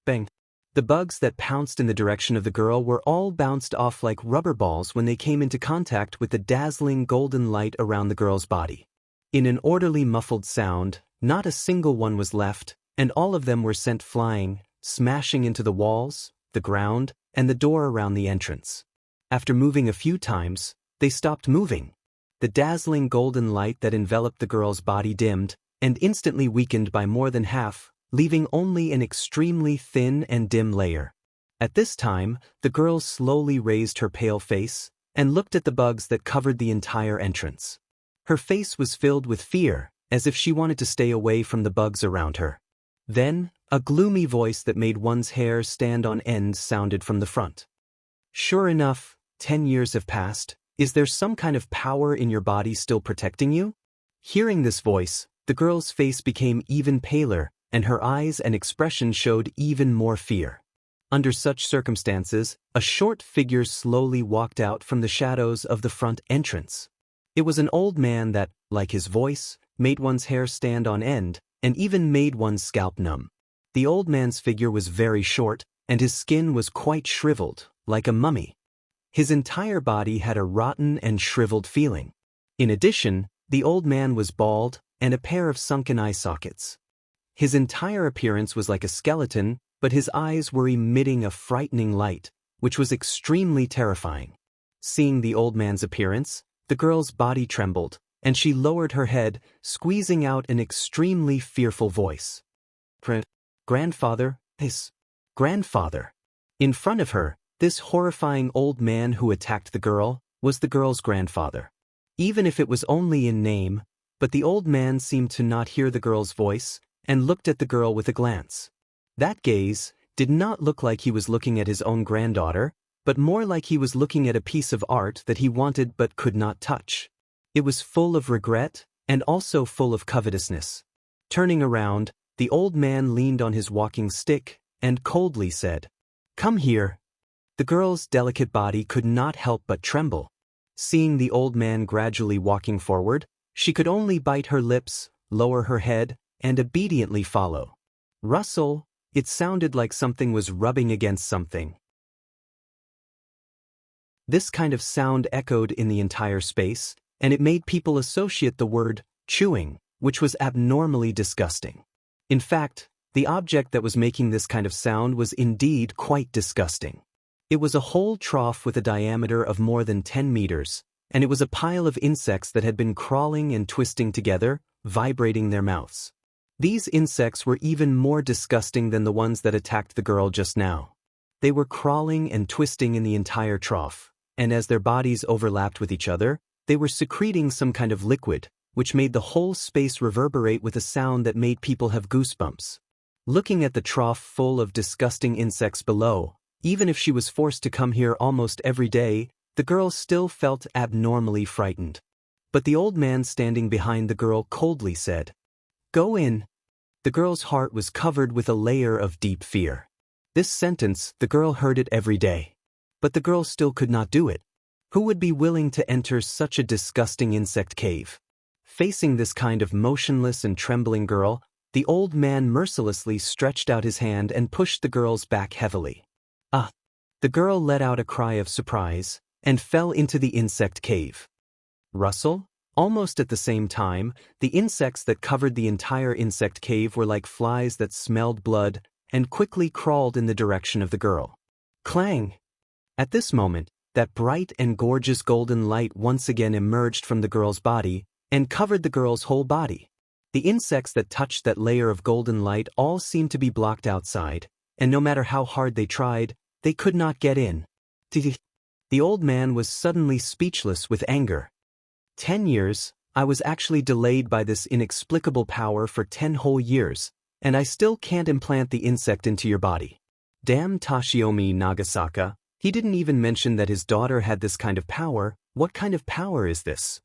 Bang! The bugs that pounced in the direction of the girl were all bounced off like rubber balls when they came into contact with the dazzling golden light around the girl's body. In an orderly muffled sound, not a single one was left, and all of them were sent flying, smashing into the walls, the ground, and the door around the entrance. After moving a few times, they stopped moving. The dazzling golden light that enveloped the girl's body dimmed, and instantly weakened by more than half, leaving only an extremely thin and dim layer. At this time, the girl slowly raised her pale face, and looked at the bugs that covered the entire entrance. Her face was filled with fear, as if she wanted to stay away from the bugs around her. Then, a gloomy voice that made one's hair stand on end sounded from the front. Sure enough, 10 years have passed. Is there some kind of power in your body still protecting you? Hearing this voice, the girl's face became even paler, and her eyes and expression showed even more fear. Under such circumstances, a short figure slowly walked out from the shadows of the front entrance. It was an old man that, like his voice, made one's hair stand on end, and even made one's scalp numb. The old man's figure was very short, and his skin was quite shriveled, like a mummy. His entire body had a rotten and shriveled feeling. In addition, the old man was bald, and a pair of sunken eye sockets. His entire appearance was like a skeleton, but his eyes were emitting a frightening light, which was extremely terrifying. Seeing the old man's appearance, the girl's body trembled, and she lowered her head, squeezing out an extremely fearful voice. Grandfather, his grandfather. In front of her, this horrifying old man who attacked the girl was the girl's grandfather. Even if it was only in name, but the old man seemed to not hear the girl's voice, and looked at the girl with a glance. That gaze did not look like he was looking at his own granddaughter, but more like he was looking at a piece of art that he wanted but could not touch. It was full of regret, and also full of covetousness. Turning around, the old man leaned on his walking stick, and coldly said, "Come here." The girl's delicate body could not help but tremble. Seeing the old man gradually walking forward, she could only bite her lips, lower her head, and obediently follow. Rustle, it sounded like something was rubbing against something. This kind of sound echoed in the entire space, and it made people associate the word chewing, which was abnormally disgusting. In fact, the object that was making this kind of sound was indeed quite disgusting. It was a whole trough with a diameter of more than 10 meters, and it was a pile of insects that had been crawling and twisting together, vibrating their mouths. These insects were even more disgusting than the ones that attacked the girl just now. They were crawling and twisting in the entire trough, and as their bodies overlapped with each other, they were secreting some kind of liquid, which made the whole space reverberate with a sound that made people have goosebumps. Looking at the trough full of disgusting insects below, even if she was forced to come here almost every day, the girl still felt abnormally frightened. But the old man standing behind the girl coldly said, "Go in." The girl's heart was covered with a layer of deep fear. This sentence, the girl heard it every day. But the girl still could not do it. Who would be willing to enter such a disgusting insect cave? Facing this kind of motionless and trembling girl, the old man mercilessly stretched out his hand and pushed the girl's back heavily. Ah! The girl let out a cry of surprise, and fell into the insect cave. Rustle? Almost at the same time, the insects that covered the entire insect cave were like flies that smelled blood, and quickly crawled in the direction of the girl. Clang! At this moment, that bright and gorgeous golden light once again emerged from the girl's body, and covered the girl's whole body. The insects that touched that layer of golden light all seemed to be blocked outside, and no matter how hard they tried, they could not get in. The old man was suddenly speechless with anger. 10 years, I was actually delayed by this inexplicable power for 10 whole years, and I still can't implant the insect into your body. Damn Toshiomi Nagasaka, he didn't even mention that his daughter had this kind of power. What kind of power is this?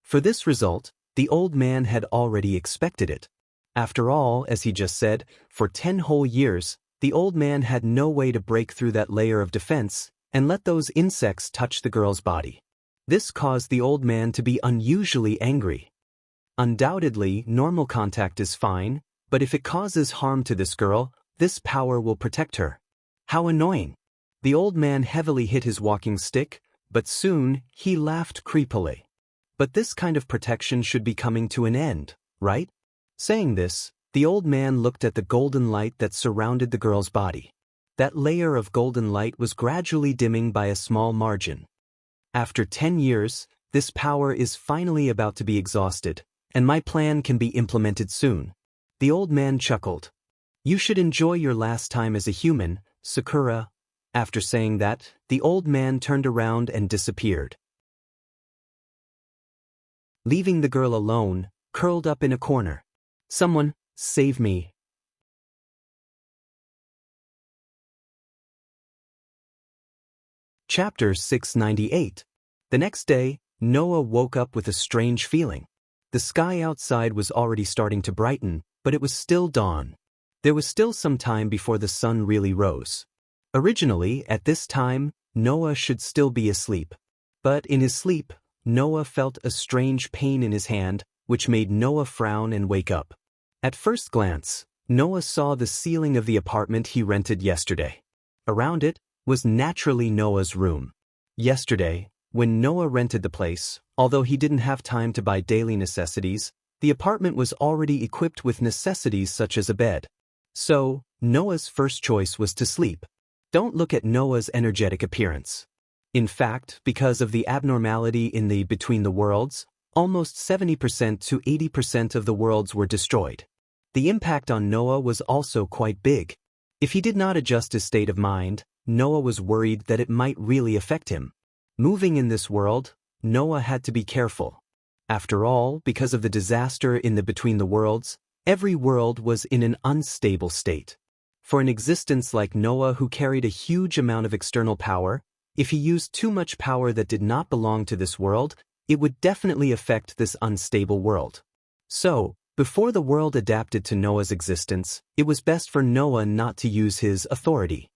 For this result, the old man had already expected it. After all, as he just said, for 10 whole years, the old man had no way to break through that layer of defense and let those insects touch the girl's body. This caused the old man to be unusually angry. Undoubtedly, normal contact is fine, but if it causes harm to this girl, this power will protect her. How annoying! The old man heavily hit his walking stick, but soon he laughed creepily. But this kind of protection should be coming to an end, right? Saying this, the old man looked at the golden light that surrounded the girl's body. That layer of golden light was gradually dimming by a small margin. After 10 years, this power is finally about to be exhausted, and my plan can be implemented soon. The old man chuckled. You should enjoy your last time as a human, Sakura. After saying that, the old man turned around and disappeared. Leaving the girl alone, curled up in a corner. Someone, save me. Chapter 698. The next day, Noah woke up with a strange feeling. The sky outside was already starting to brighten, but it was still dawn. There was still some time before the sun really rose. Originally, at this time, Noah should still be asleep. But in his sleep, Noah felt a strange pain in his hand, which made Noah frown and wake up. At first glance, Noah saw the ceiling of the apartment he rented yesterday. Around it was naturally Noah's room. Yesterday, when Noah rented the place, although he didn't have time to buy daily necessities, the apartment was already equipped with necessities such as a bed. So, Noah's first choice was to sleep. Don't look at Noah's energetic appearance. In fact, because of the abnormality in the Between the Worlds, almost 70% to 80% of the worlds were destroyed. The impact on Noah was also quite big. If he did not adjust his state of mind, Noah was worried that it might really affect him. Moving in this world, Noah had to be careful. After all, because of the disaster in the Between the Worlds, every world was in an unstable state. For an existence like Noah, who carried a huge amount of external power, if he used too much power that did not belong to this world, it would definitely affect this unstable world. So, before the world adapted to Noah's existence, it was best for Noah not to use his authority.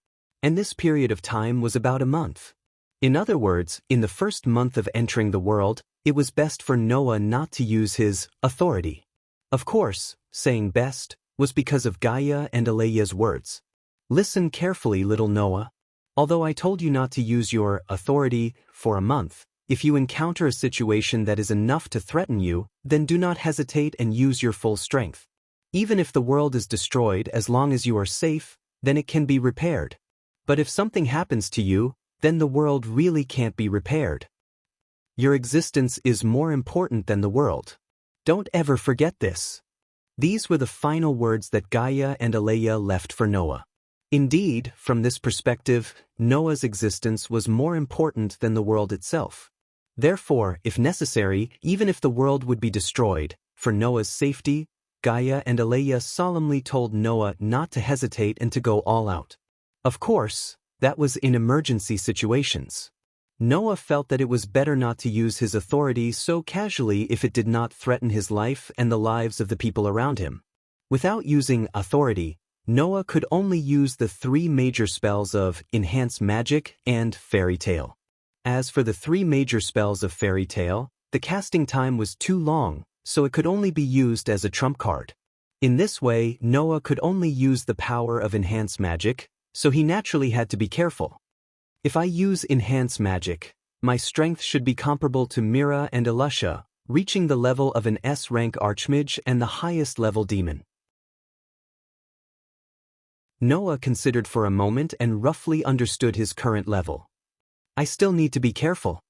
And this period of time was about a month. In other words, in the first month of entering the world, it was best for Noah not to use his authority. Of course, saying best was because of Gaia and Aleya's words. Listen carefully, little Noah. Although I told you not to use your authority for a month, if you encounter a situation that is enough to threaten you, then do not hesitate and use your full strength. Even if the world is destroyed, as long as you are safe, then it can be repaired. But if something happens to you, then the world really can't be repaired. Your existence is more important than the world. Don't ever forget this. These were the final words that Gaia and Aleya left for Noah. Indeed, from this perspective, Noah's existence was more important than the world itself. Therefore, if necessary, even if the world would be destroyed, for Noah's safety, Gaia and Aleya solemnly told Noah not to hesitate and to go all out. Of course, that was in emergency situations. Noah felt that it was better not to use his authority so casually if it did not threaten his life and the lives of the people around him. Without using authority, Noah could only use the 3 major spells of Enhance Magic and Fairy Tale. As for the 3 major spells of Fairy Tale, the casting time was too long, so it could only be used as a trump card. In this way, Noah could only use the power of Enhance Magic, so he naturally had to be careful. If I use Enhance Magic, my strength should be comparable to Mira and Elusha, reaching the level of an S-rank Archmage and the highest level demon. Noah considered for a moment and roughly understood his current level. I still need to be careful.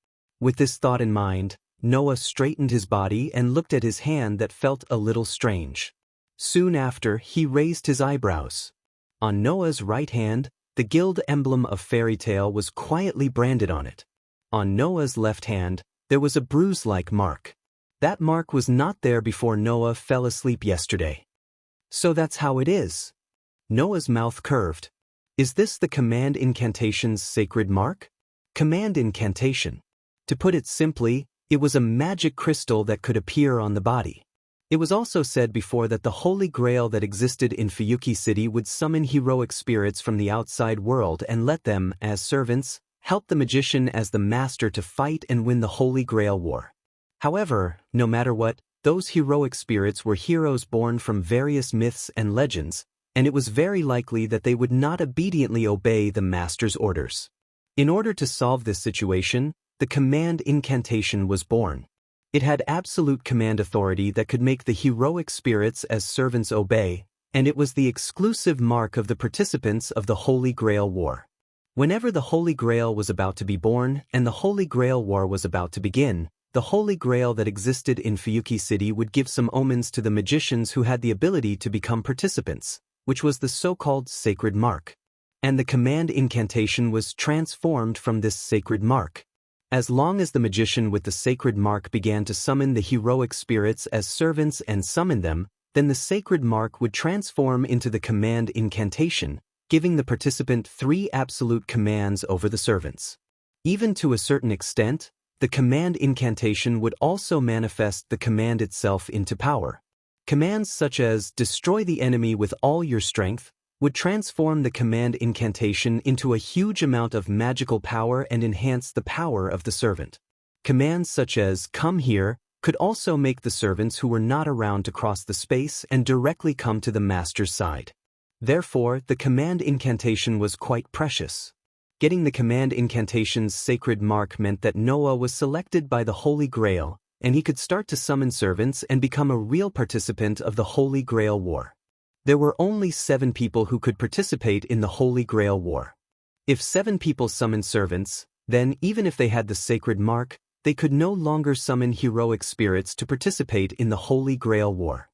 With this thought in mind, Noah straightened his body and looked at his hand that felt a little strange. Soon after, he raised his eyebrows. On Noah's right hand, the guild emblem of Fairy Tale was quietly branded on it. On Noah's left hand, there was a bruise-like mark. That mark was not there before Noah fell asleep yesterday. So that's how it is. Noah's mouth curved. Is this the command incantation's sacred mark? Command incantation. To put it simply, it was a magic crystal that could appear on the body. It was also said before that the Holy Grail that existed in Fuyuki City would summon heroic spirits from the outside world and let them, as servants, help the magician as the master to fight and win the Holy Grail war. However, no matter what, those heroic spirits were heroes born from various myths and legends, and it was very likely that they would not obediently obey the master's orders. In order to solve this situation, the command incantation was born. It had absolute command authority that could make the heroic spirits as servants obey, and it was the exclusive mark of the participants of the Holy Grail War. Whenever the Holy Grail was about to be born and the Holy Grail War was about to begin, the Holy Grail that existed in Fuyuki City would give some omens to the magicians who had the ability to become participants, which was the so-called sacred mark. And the command incantation was transformed from this sacred mark. As long as the magician with the sacred mark began to summon the heroic spirits as servants and summon them, then the sacred mark would transform into the command incantation, giving the participant 3 absolute commands over the servants. Even to a certain extent, the command incantation would also manifest the command itself into power. Commands such as "destroy the enemy with all your strength" would transform the command incantation into a huge amount of magical power and enhance the power of the servant. Commands such as "come here" could also make the servants who were not around to cross the space and directly come to the master's side. Therefore, the command incantation was quite precious. Getting the command incantation's sacred mark meant that Noah was selected by the Holy Grail, and he could start to summon servants and become a real participant of the Holy Grail War. There were only 7 people who could participate in the Holy Grail War. If 7 people summoned servants, then even if they had the sacred mark, they could no longer summon heroic spirits to participate in the Holy Grail War.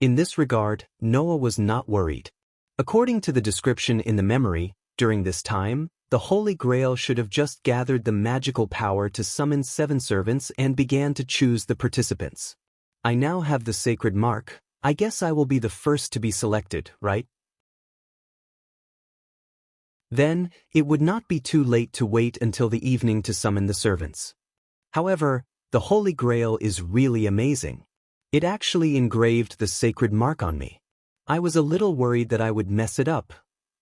In this regard, Noah was not worried. According to the description in the memory, during this time, the Holy Grail should have just gathered the magical power to summon 7 servants and began to choose the participants. I now have the sacred mark. I guess I will be the first to be selected, right? Then, it would not be too late to wait until the evening to summon the servants. However, the Holy Grail is really amazing. It actually engraved the sacred mark on me. I was a little worried that I would mess it up.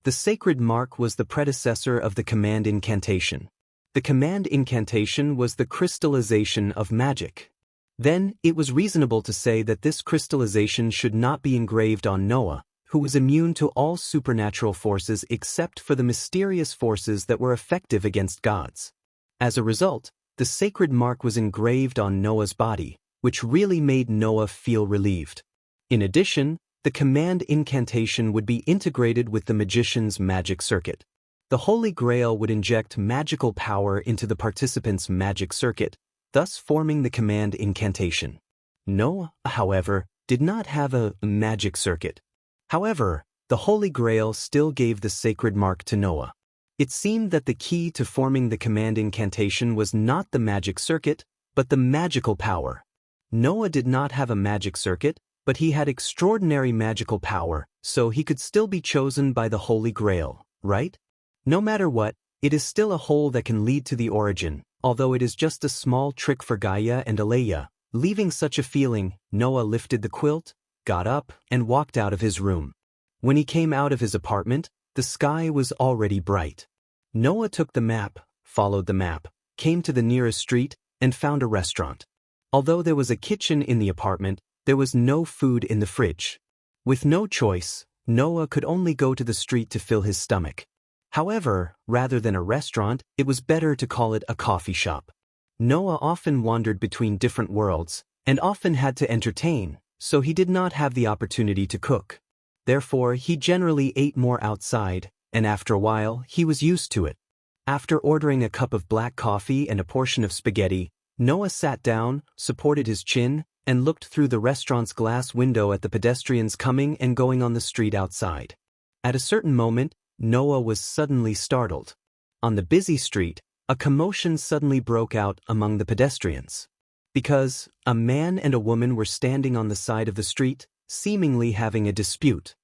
The sacred mark was the predecessor of the command incantation. The command incantation was the crystallization of magic. Then, it was reasonable to say that this crystallization should not be engraved on Noah, who was immune to all supernatural forces except for the mysterious forces that were effective against gods. As a result, the sacred mark was engraved on Noah's body, which really made Noah feel relieved. In addition, the command incantation would be integrated with the magician's magic circuit. The Holy Grail would inject magical power into the participant's magic circuit, thus forming the command incantation. Noah, however, did not have a magic circuit. However, the Holy Grail still gave the sacred mark to Noah. It seemed that the key to forming the command incantation was not the magic circuit, but the magical power. Noah did not have a magic circuit, but he had extraordinary magical power, so he could still be chosen by the Holy Grail, right? No matter what, it is still a hole that can lead to the origin, although it is just a small trick for Gaia and Aleya. Leaving such a feeling, Noah lifted the quilt, got up, and walked out of his room. When he came out of his apartment, the sky was already bright. Noah took the map, followed the map, came to the nearest street, and found a restaurant. Although there was a kitchen in the apartment, there was no food in the fridge. With no choice, Noah could only go to the street to fill his stomach. However, rather than a restaurant, it was better to call it a coffee shop. Noah often wandered between different worlds, and often had to entertain, so he did not have the opportunity to cook. Therefore, he generally ate more outside, and after a while, he was used to it. After ordering a cup of black coffee and a portion of spaghetti, Noah sat down, supported his chin, and looked through the restaurant's glass window at the pedestrians coming and going on the street outside. At a certain moment, Noah was suddenly startled. On the busy street, a commotion suddenly broke out among the pedestrians. Because a man and a woman were standing on the side of the street, seemingly having a dispute.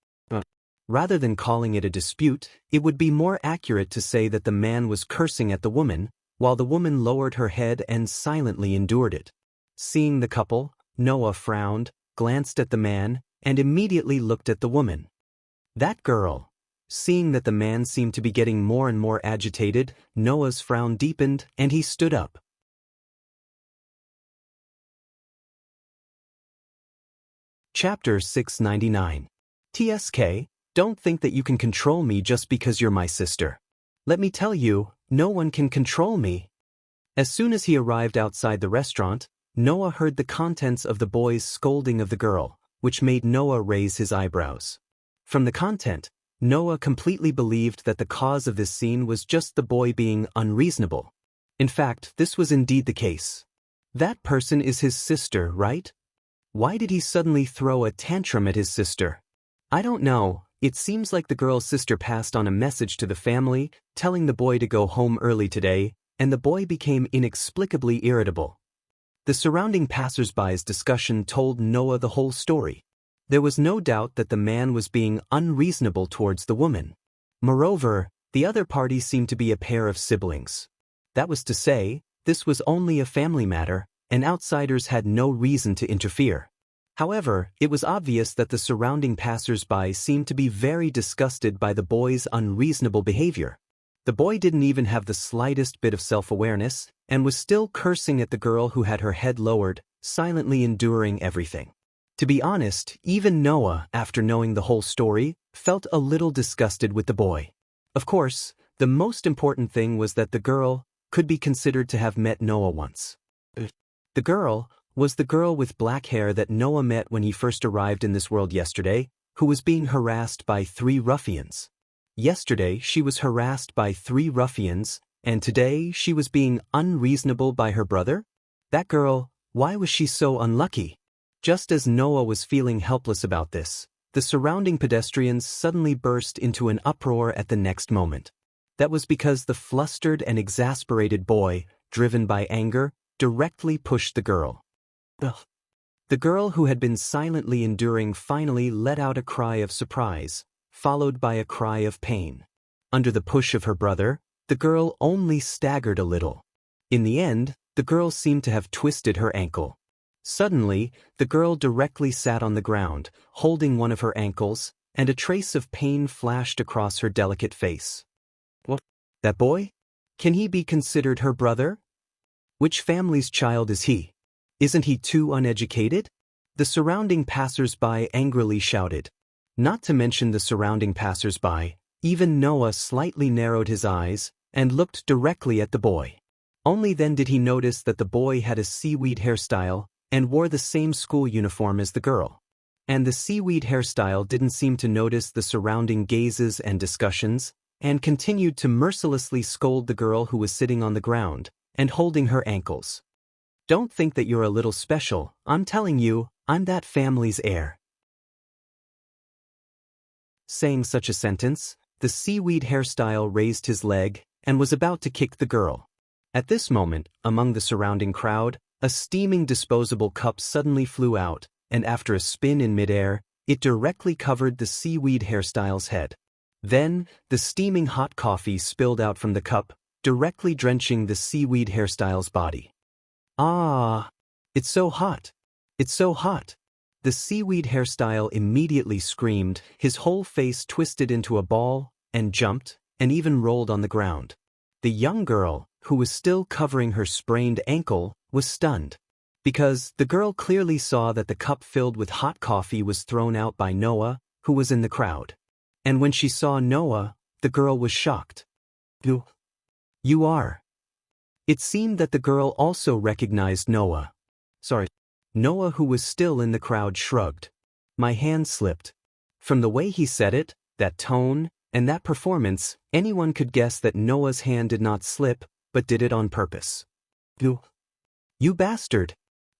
Rather than calling it a dispute, it would be more accurate to say that the man was cursing at the woman, while the woman lowered her head and silently endured it. Seeing the couple, Noah frowned, glanced at the man, and immediately looked at the woman. That girl. Seeing that the man seemed to be getting more and more agitated, Noah's frown deepened, and he stood up. Chapter 699. TSK, don't think that you can control me just because you're my sister. Let me tell you, no one can control me. As soon as he arrived outside the restaurant, Noah heard the contents of the boy's scolding of the girl, which made Noah raise his eyebrows. From the content, Noah completely believed that the cause of this scene was just the boy being unreasonable. In fact, this was indeed the case. That person is his sister, right? Why did he suddenly throw a tantrum at his sister? I don't know. It seems like the girl's sister passed on a message to the family, telling the boy to go home early today, and the boy became inexplicably irritable. The surrounding passers-by's discussion told Noah the whole story. There was no doubt that the man was being unreasonable towards the woman. Moreover, the other party seemed to be a pair of siblings. That was to say, this was only a family matter, and outsiders had no reason to interfere. However, it was obvious that the surrounding passers-by seemed to be very disgusted by the boy's unreasonable behavior. The boy didn't even have the slightest bit of self-awareness, and was still cursing at the girl who had her head lowered, silently enduring everything. To be honest, even Noah, after knowing the whole story, felt a little disgusted with the boy. Of course, the most important thing was that the girl could be considered to have met Noah once. The girl was the girl with black hair that Noah met when he first arrived in this world yesterday, who was being harassed by 3 ruffians. Yesterday she was harassed by 3 ruffians, and today she was being unreasonable by her brother? That girl, why was she so unlucky? Just as Noah was feeling helpless about this, the surrounding pedestrians suddenly burst into an uproar at the next moment. That was because the flustered and exasperated boy, driven by anger, directly pushed the girl. Ugh. The girl who had been silently enduring finally let out a cry of surprise, followed by a cry of pain. Under the push of her brother, the girl only staggered a little. In the end, the girl seemed to have twisted her ankle. Suddenly, the girl directly sat on the ground, holding one of her ankles, and a trace of pain flashed across her delicate face. What? That boy? Can he be considered her brother? Which family's child is he? Isn't he too uneducated? The surrounding passers-by angrily shouted. Not to mention the surrounding passers-by, even Noah slightly narrowed his eyes and looked directly at the boy. Only then did he notice that the boy had a seaweed hairstyle and wore the same school uniform as the girl. And the seaweed hairstyle didn't seem to notice the surrounding gazes and discussions, and continued to mercilessly scold the girl who was sitting on the ground and holding her ankles. Don't think that you're a little special, I'm telling you, I'm that family's heir. Saying such a sentence, the seaweed hairstyle raised his leg and was about to kick the girl. At this moment, among the surrounding crowd, a steaming disposable cup suddenly flew out, and after a spin in midair, it directly covered the seaweed hairstyle's head. Then, the steaming hot coffee spilled out from the cup, directly drenching the seaweed hairstyle's body. Ah! It's so hot! It's so hot! The seaweed hairstyle immediately screamed, his whole face twisted into a ball, and jumped, and even rolled on the ground. The young girl, who was still covering her sprained ankle, was stunned. Because the girl clearly saw that the cup filled with hot coffee was thrown out by Noah, who was in the crowd. And when she saw Noah, the girl was shocked. You are. It seemed that the girl also recognized Noah. Noah, who was still in the crowd, shrugged. My hand slipped. From the way he said it, that tone, and that performance, anyone could guess that Noah's hand did not slip, but did it on purpose. You bastard!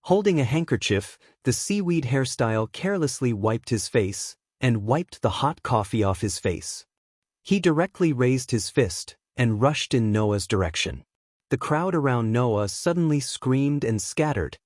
Holding a handkerchief, the seaweed hairstyle carelessly wiped his face, and wiped the hot coffee off his face. He directly raised his fist, and rushed in Noah's direction. The crowd around Noah suddenly screamed and scattered,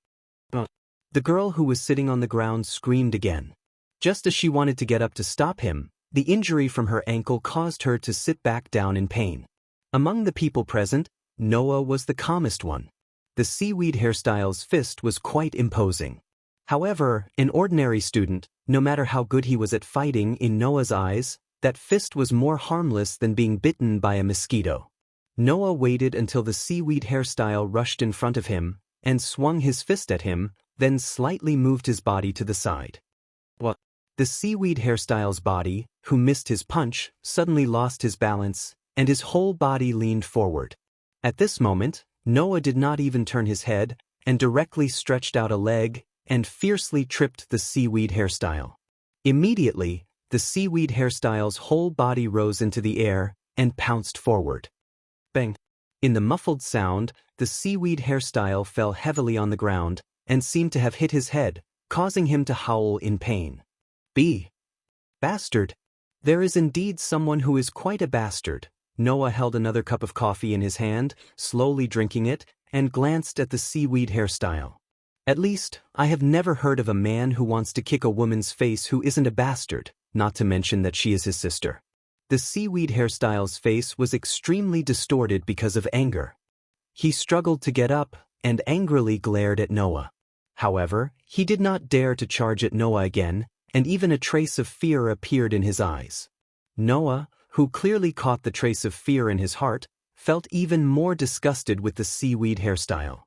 The girl who was sitting on the ground screamed again. Just as she wanted to get up to stop him, the injury from her ankle caused her to sit back down in pain. Among the people present, Noah was the calmest one. The seaweed hairstyle's fist was quite imposing. However, an ordinary student, no matter how good he was at fighting in Noah's eyes, that fist was more harmless than being bitten by a mosquito. Noah waited until the seaweed hairstyle rushed in front of him and swung his fist at him, then slightly moved his body to the side. What? The seaweed hairstyle's body, who missed his punch, suddenly lost his balance, and his whole body leaned forward. At this moment, Noah did not even turn his head, and directly stretched out a leg, and fiercely tripped the seaweed hairstyle. Immediately, the seaweed hairstyle's whole body rose into the air, and pounced forward. Bang! In the muffled sound, the seaweed hairstyle fell heavily on the ground, and seemed to have hit his head, causing him to howl in pain. Bastard! There is indeed someone who is quite a bastard. Noah held another cup of coffee in his hand, slowly drinking it, and glanced at the seaweed hairstyle. At least, I have never heard of a man who wants to kick a woman's face who isn't a bastard, not to mention that she is his sister. The seaweed hairstyle's face was extremely distorted because of anger. He struggled to get up, and angrily glared at Noah. However, he did not dare to charge at Noah again, and even a trace of fear appeared in his eyes. Noah, who clearly caught the trace of fear in his heart, felt even more disgusted with the seaweed hairstyle.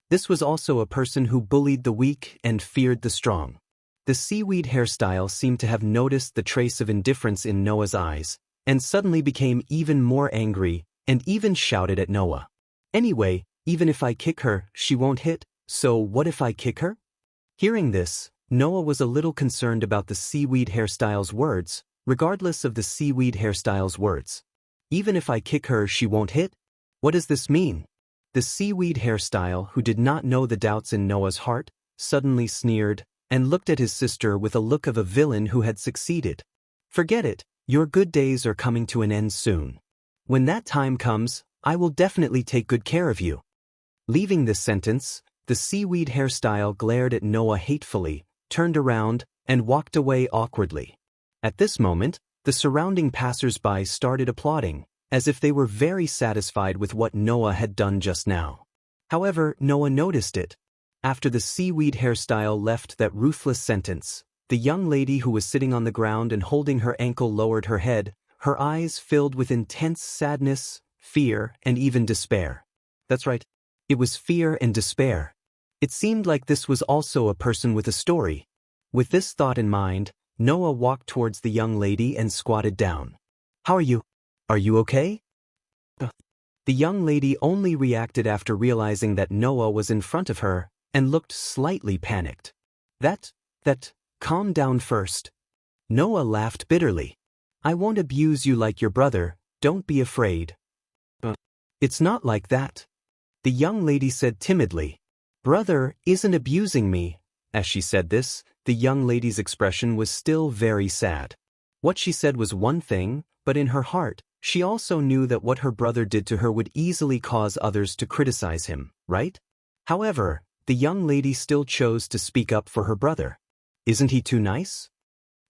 This was also a person who bullied the weak and feared the strong. The seaweed hairstyle seemed to have noticed the trace of indifference in Noah's eyes, and suddenly became even more angry, and even shouted at Noah. Anyway, even if I kick her, she won't hit, so what if I kick her? Hearing this, Noah was a little concerned about the seaweed hairstyle's words, regardless of the seaweed hairstyle's words. Even if I kick her, she won't hit? What does this mean? The seaweed hairstyle, who did not know the doubts in Noah's heart, suddenly sneered, and looked at his sister with a look of a villain who had succeeded. Forget it, your good days are coming to an end soon. When that time comes, I will definitely take good care of you. Leaving this sentence, the seaweed hairstyle glared at Noah hatefully, turned around, and walked away awkwardly. At this moment, the surrounding passers-by started applauding, as if they were very satisfied with what Noah had done just now. However, Noah noticed it. After the seaweed hairstyle left that ruthless sentence, the young lady who was sitting on the ground and holding her ankle lowered her head, her eyes filled with intense sadness, fear, and even despair. That's right. It was fear and despair. It seemed like this was also a person with a story. With this thought in mind, Noah walked towards the young lady and squatted down. How are you? Are you okay? The young lady only reacted after realizing that Noah was in front of her, and looked slightly panicked. Calm down first. Noah laughed bitterly. I won't abuse you like your brother, don't be afraid. It's not like that. The young lady said timidly. Brother isn't abusing me. As she said this, the young lady's expression was still very sad. What she said was one thing, but in her heart, she also knew that what her brother did to her would easily cause others to criticize him, right? However, the young lady still chose to speak up for her brother. Isn't he too nice?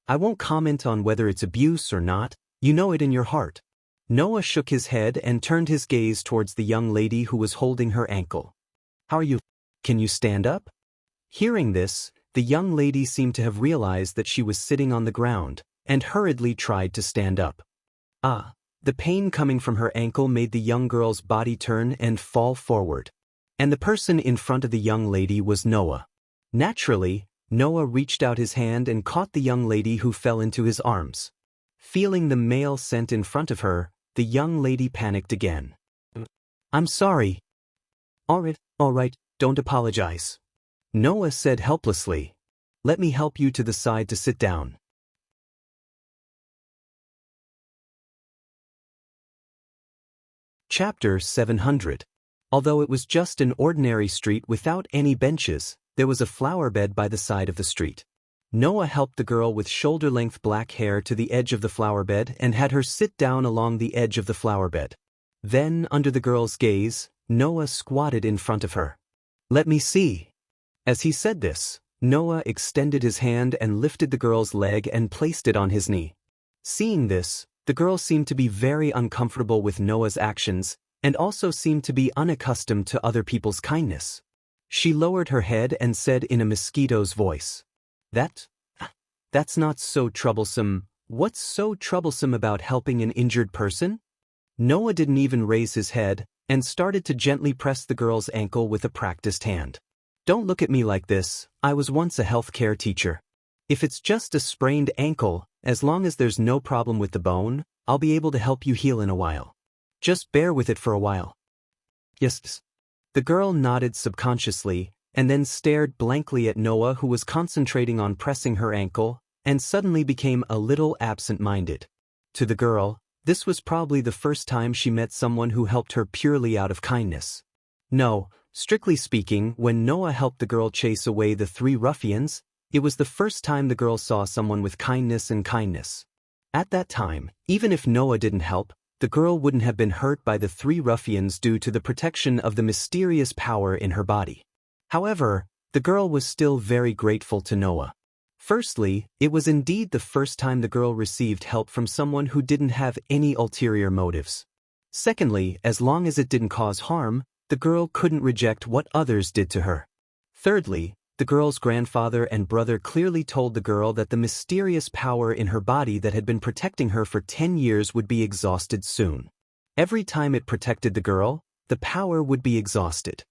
I won't comment on whether it's abuse or not, you know it in your heart. Noah shook his head and turned his gaze towards the young lady who was holding her ankle. How are you? Can you stand up? Hearing this, the young lady seemed to have realized that she was sitting on the ground, and hurriedly tried to stand up. The pain coming from her ankle made the young girl's body turn and fall forward. And the person in front of the young lady was Noah. Naturally, Noah reached out his hand and caught the young lady who fell into his arms. Feeling the male scent in front of her, the young lady panicked again. I'm sorry. All right, don't apologize. Noah said helplessly. Let me help you to the side to sit down. Chapter 700. Although it was just an ordinary street without any benches, there was a flower bed by the side of the street. Noah helped the girl with shoulder-length black hair to the edge of the flower bed and had her sit down along the edge of the flower bed. Then, under the girl's gaze, Noah squatted in front of her. Let me see. As he said this, Noah extended his hand and lifted the girl's leg and placed it on his knee. Seeing this, the girl seemed to be very uncomfortable with Noah's actions and also seemed to be unaccustomed to other people's kindness. She lowered her head and said in a mosquito's voice, That's not so troublesome. What's so troublesome about helping an injured person? Noah didn't even raise his head and started to gently press the girl's ankle with a practiced hand. Don't look at me like this, I was once a healthcare teacher. If it's just a sprained ankle, as long as there's no problem with the bone, I'll be able to help you heal in a while. Just bear with it for a while. Yes. The girl nodded subconsciously and then stared blankly at Noah, who was concentrating on pressing her ankle, and suddenly became a little absent-minded. To the girl, this was probably the first time she met someone who helped her purely out of kindness. No, strictly speaking, when Noah helped the girl chase away the 3 ruffians, it was the first time the girl saw someone with kindness and kindness. At that time, even if Noah didn't help, the girl wouldn't have been hurt by the 3 ruffians due to the protection of the mysterious power in her body. However, the girl was still very grateful to Noah. Firstly, it was indeed the first time the girl received help from someone who didn't have any ulterior motives. Secondly, as long as it didn't cause harm, the girl couldn't reject what others did to her. Thirdly, the girl's grandfather and brother clearly told the girl that the mysterious power in her body that had been protecting her for 10 years would be exhausted soon. Every time it protected the girl, the power would be exhausted.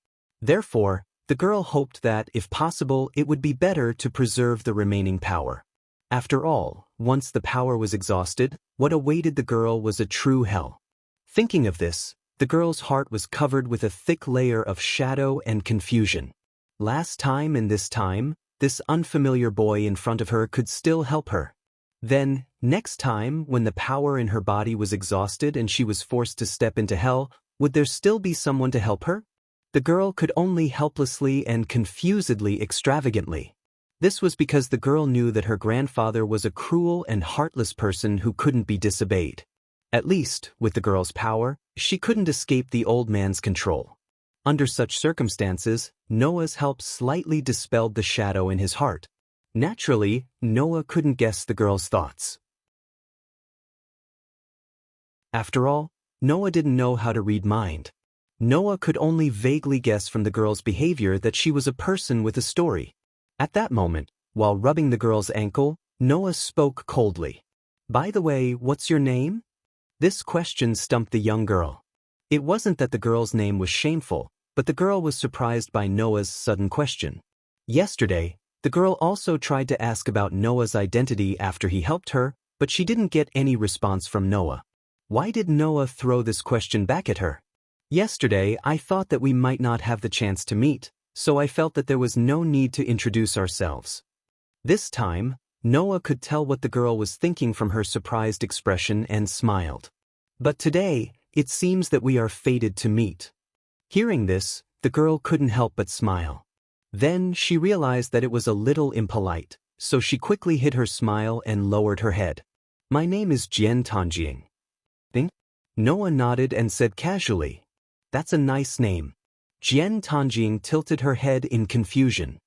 Therefore, the girl hoped that, if possible, it would be better to preserve the remaining power. After all, once the power was exhausted, what awaited the girl was a true hell. Thinking of this, the girl's heart was covered with a thick layer of shadow and confusion. Last time and this time, this unfamiliar boy in front of her could still help her. Then, next time, when the power in her body was exhausted and she was forced to step into hell, would there still be someone to help her? The girl could only helplessly and confusedly extravagantly. This was because the girl knew that her grandfather was a cruel and heartless person who couldn't be disobeyed. At least, with the girl's power, she couldn't escape the old man's control. Under such circumstances, Noah's help slightly dispelled the shadow in his heart. Naturally, Noah couldn't guess the girl's thoughts. After all, Noah didn't know how to read mind. Noah could only vaguely guess from the girl's behavior that she was a person with a story. At that moment, while rubbing the girl's ankle, Noah spoke coldly. "By the way, what's your name?" This question stumped the young girl. It wasn't that the girl's name was shameful, but the girl was surprised by Noah's sudden question. Yesterday, the girl also tried to ask about Noah's identity after he helped her, but she didn't get any response from Noah. Why did Noah throw this question back at her? Yesterday, I thought that we might not have the chance to meet, so I felt that there was no need to introduce ourselves. This time, Noah could tell what the girl was thinking from her surprised expression and smiled. But today, it seems that we are fated to meet. Hearing this, the girl couldn't help but smile. Then she realized that it was a little impolite, so she quickly hid her smile and lowered her head. "My name is Jian Tanjing." Noah nodded and said casually, "That's a nice name." Jian Tanjing tilted her head in confusion.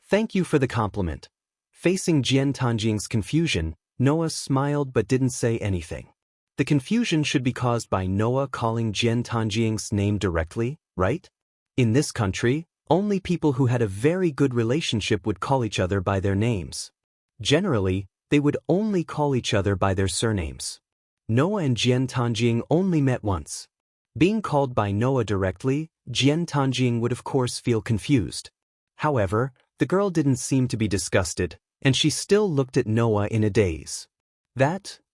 "Thank you for the compliment." Facing Jian Tanjing's confusion, Noah smiled but didn't say anything. The confusion should be caused by Noah calling Jian Tanjing's name directly, right? In this country, only people who had a very good relationship would call each other by their names. Generally, they would only call each other by their surnames. Noah and Jian Tanjing only met once. Being called by Noah directly, Jian Tanjing would of course feel confused. However, the girl didn't seem to be disgusted, and she still looked at Noah in a daze.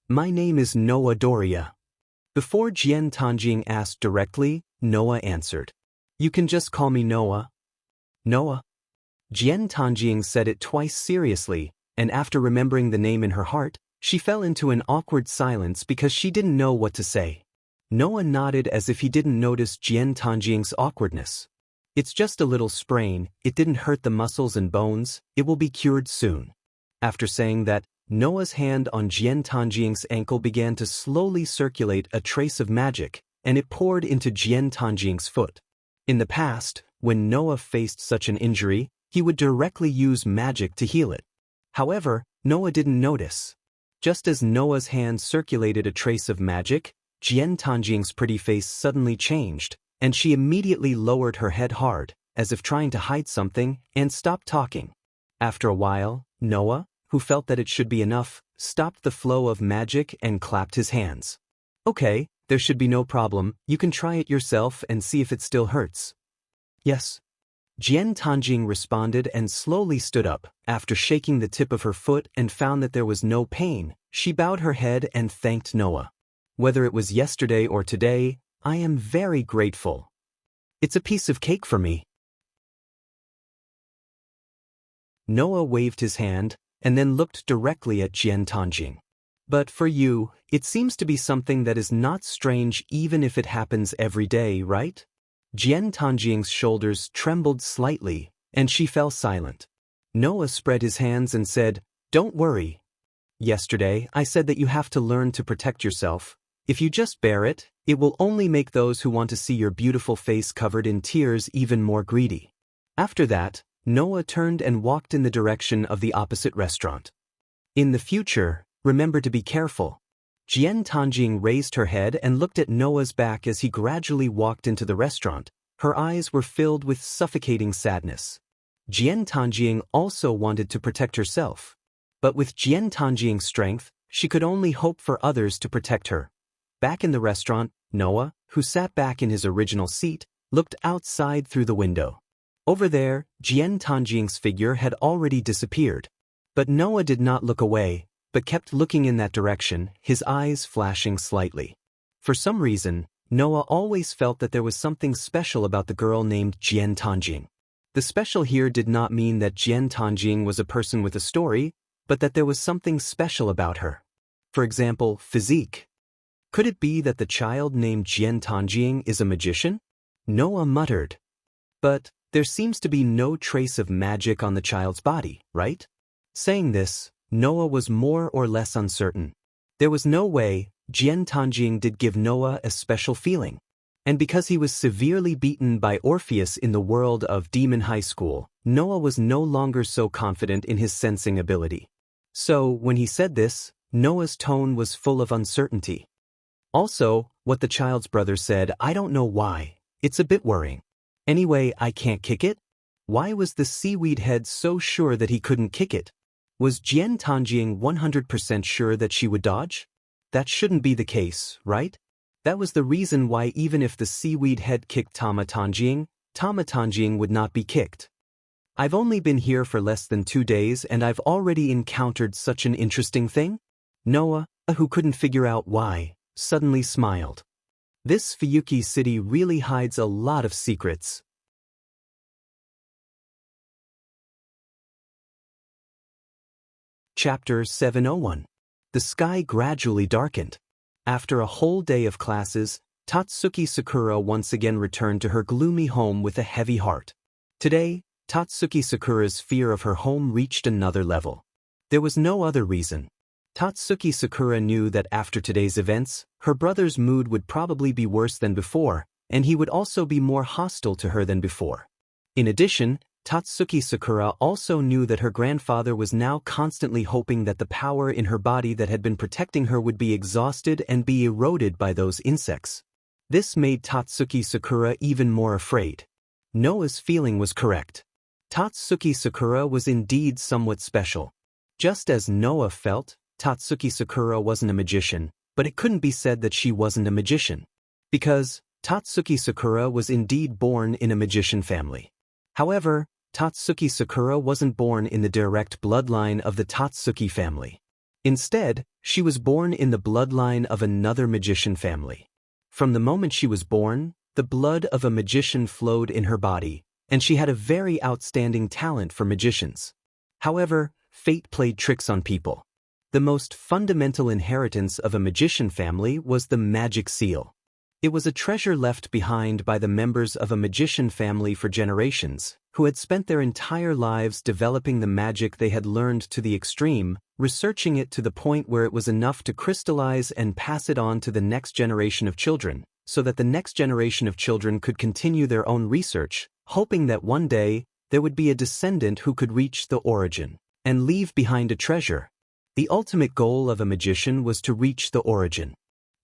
My name is Noah Doria." Before Jian Tanjing asked directly, Noah answered, "You can just call me Noah." "Noah?" Jian Tanjing said it twice seriously, and after remembering the name in her heart, she fell into an awkward silence because she didn't know what to say. Noah nodded as if he didn't notice Jian Tanjing's awkwardness. "It's just a little sprain, it didn't hurt the muscles and bones, it will be cured soon." After saying that, Noah's hand on Jian Tanjing's ankle began to slowly circulate a trace of magic, and it poured into Jian Tanjing's foot. In the past, when Noah faced such an injury, he would directly use magic to heal it. However, Noah didn't notice. Just as Noah's hand circulated a trace of magic, Jian Tanjing's pretty face suddenly changed, and she immediately lowered her head hard, as if trying to hide something, and stopped talking. After a while, Noah, who felt that it should be enough, stopped the flow of magic and clapped his hands. "Okay, there should be no problem, you can try it yourself and see if it still hurts." "Yes." Jian Tanjing responded and slowly stood up. After shaking the tip of her foot and found that there was no pain, she bowed her head and thanked Noah. "Whether it was yesterday or today, I am very grateful. It's a piece of cake for me." Noah waved his hand and then looked directly at Jian Tanjing. "But for you, it seems to be something that is not strange even if it happens every day, right?" Jian Tanjing's shoulders trembled slightly, and she fell silent. Noah spread his hands and said, "Don't worry. Yesterday, I said that you have to learn to protect yourself. If you just bear it, it will only make those who want to see your beautiful face covered in tears even more greedy." After that, Noah turned and walked in the direction of the opposite restaurant. "In the future, remember to be careful." Jian Tanjing raised her head and looked at Noah's back as he gradually walked into the restaurant. Her eyes were filled with suffocating sadness. Jian Tanjing also wanted to protect herself. But with Jian Tanjing's strength, she could only hope for others to protect her. Back in the restaurant, Noah, who sat back in his original seat, looked outside through the window. Over there, Jian Tanjing's figure had already disappeared. But Noah did not look away, but kept looking in that direction, his eyes flashing slightly. For some reason, Noah always felt that there was something special about the girl named Jian Tanjing. The special here did not mean that Jian Tanjing was a person with a story, but that there was something special about her. For example, physique. Could it be that the child named Jian Tanjing is a magician? Noah muttered. But there seems to be no trace of magic on the child's body, right? Saying this, Noah was more or less uncertain. There was no way Jian Tanjing did give Noah a special feeling. And because he was severely beaten by Orpheus in the world of Demon High School, Noah was no longer so confident in his sensing ability. So, when he said this, Noah's tone was full of uncertainty. Also, what the child's brother said, "I don't know why. It's a bit worrying. Anyway, I can't kick it?" Why was the seaweed head so sure that he couldn't kick it? Was Jian Tanjing 100% sure that she would dodge? That shouldn't be the case, right? That was the reason why even if the seaweed head kicked Tama Tanjing would not be kicked. "I've only been here for less than 2 days and I've already encountered such an interesting thing?" Noah, who couldn't figure out why, suddenly smiled. This Fuyuki city really hides a lot of secrets. Chapter 701. The sky gradually darkened. After a whole day of classes, Tatsuki Sakura once again returned to her gloomy home with a heavy heart. Today, Tatsuki Sakura's fear of her home reached another level. There was no other reason. Tatsuki Sakura knew that after today's events, her brother's mood would probably be worse than before, and he would also be more hostile to her than before. In addition, Tatsuki Sakura also knew that her grandfather was now constantly hoping that the power in her body that had been protecting her would be exhausted and be eroded by those insects. This made Tatsuki Sakura even more afraid. Noah's feeling was correct. Tatsuki Sakura was indeed somewhat special. Just as Noah felt, Tatsuki Sakura wasn't a magician, but it couldn't be said that she wasn't a magician. Because Tatsuki Sakura was indeed born in a magician family. However, Tatsuki Sakura wasn't born in the direct bloodline of the Tatsuki family. Instead, she was born in the bloodline of another magician family. From the moment she was born, the blood of a magician flowed in her body, and she had a very outstanding talent for magicians. However, fate played tricks on people. The most fundamental inheritance of a magician family was the magic seal. It was a treasure left behind by the members of a magician family for generations, who had spent their entire lives developing the magic they had learned to the extreme, researching it to the point where it was enough to crystallize and pass it on to the next generation of children, so that the next generation of children could continue their own research, hoping that one day there would be a descendant who could reach the origin and leave behind a treasure. The ultimate goal of a magician was to reach the origin.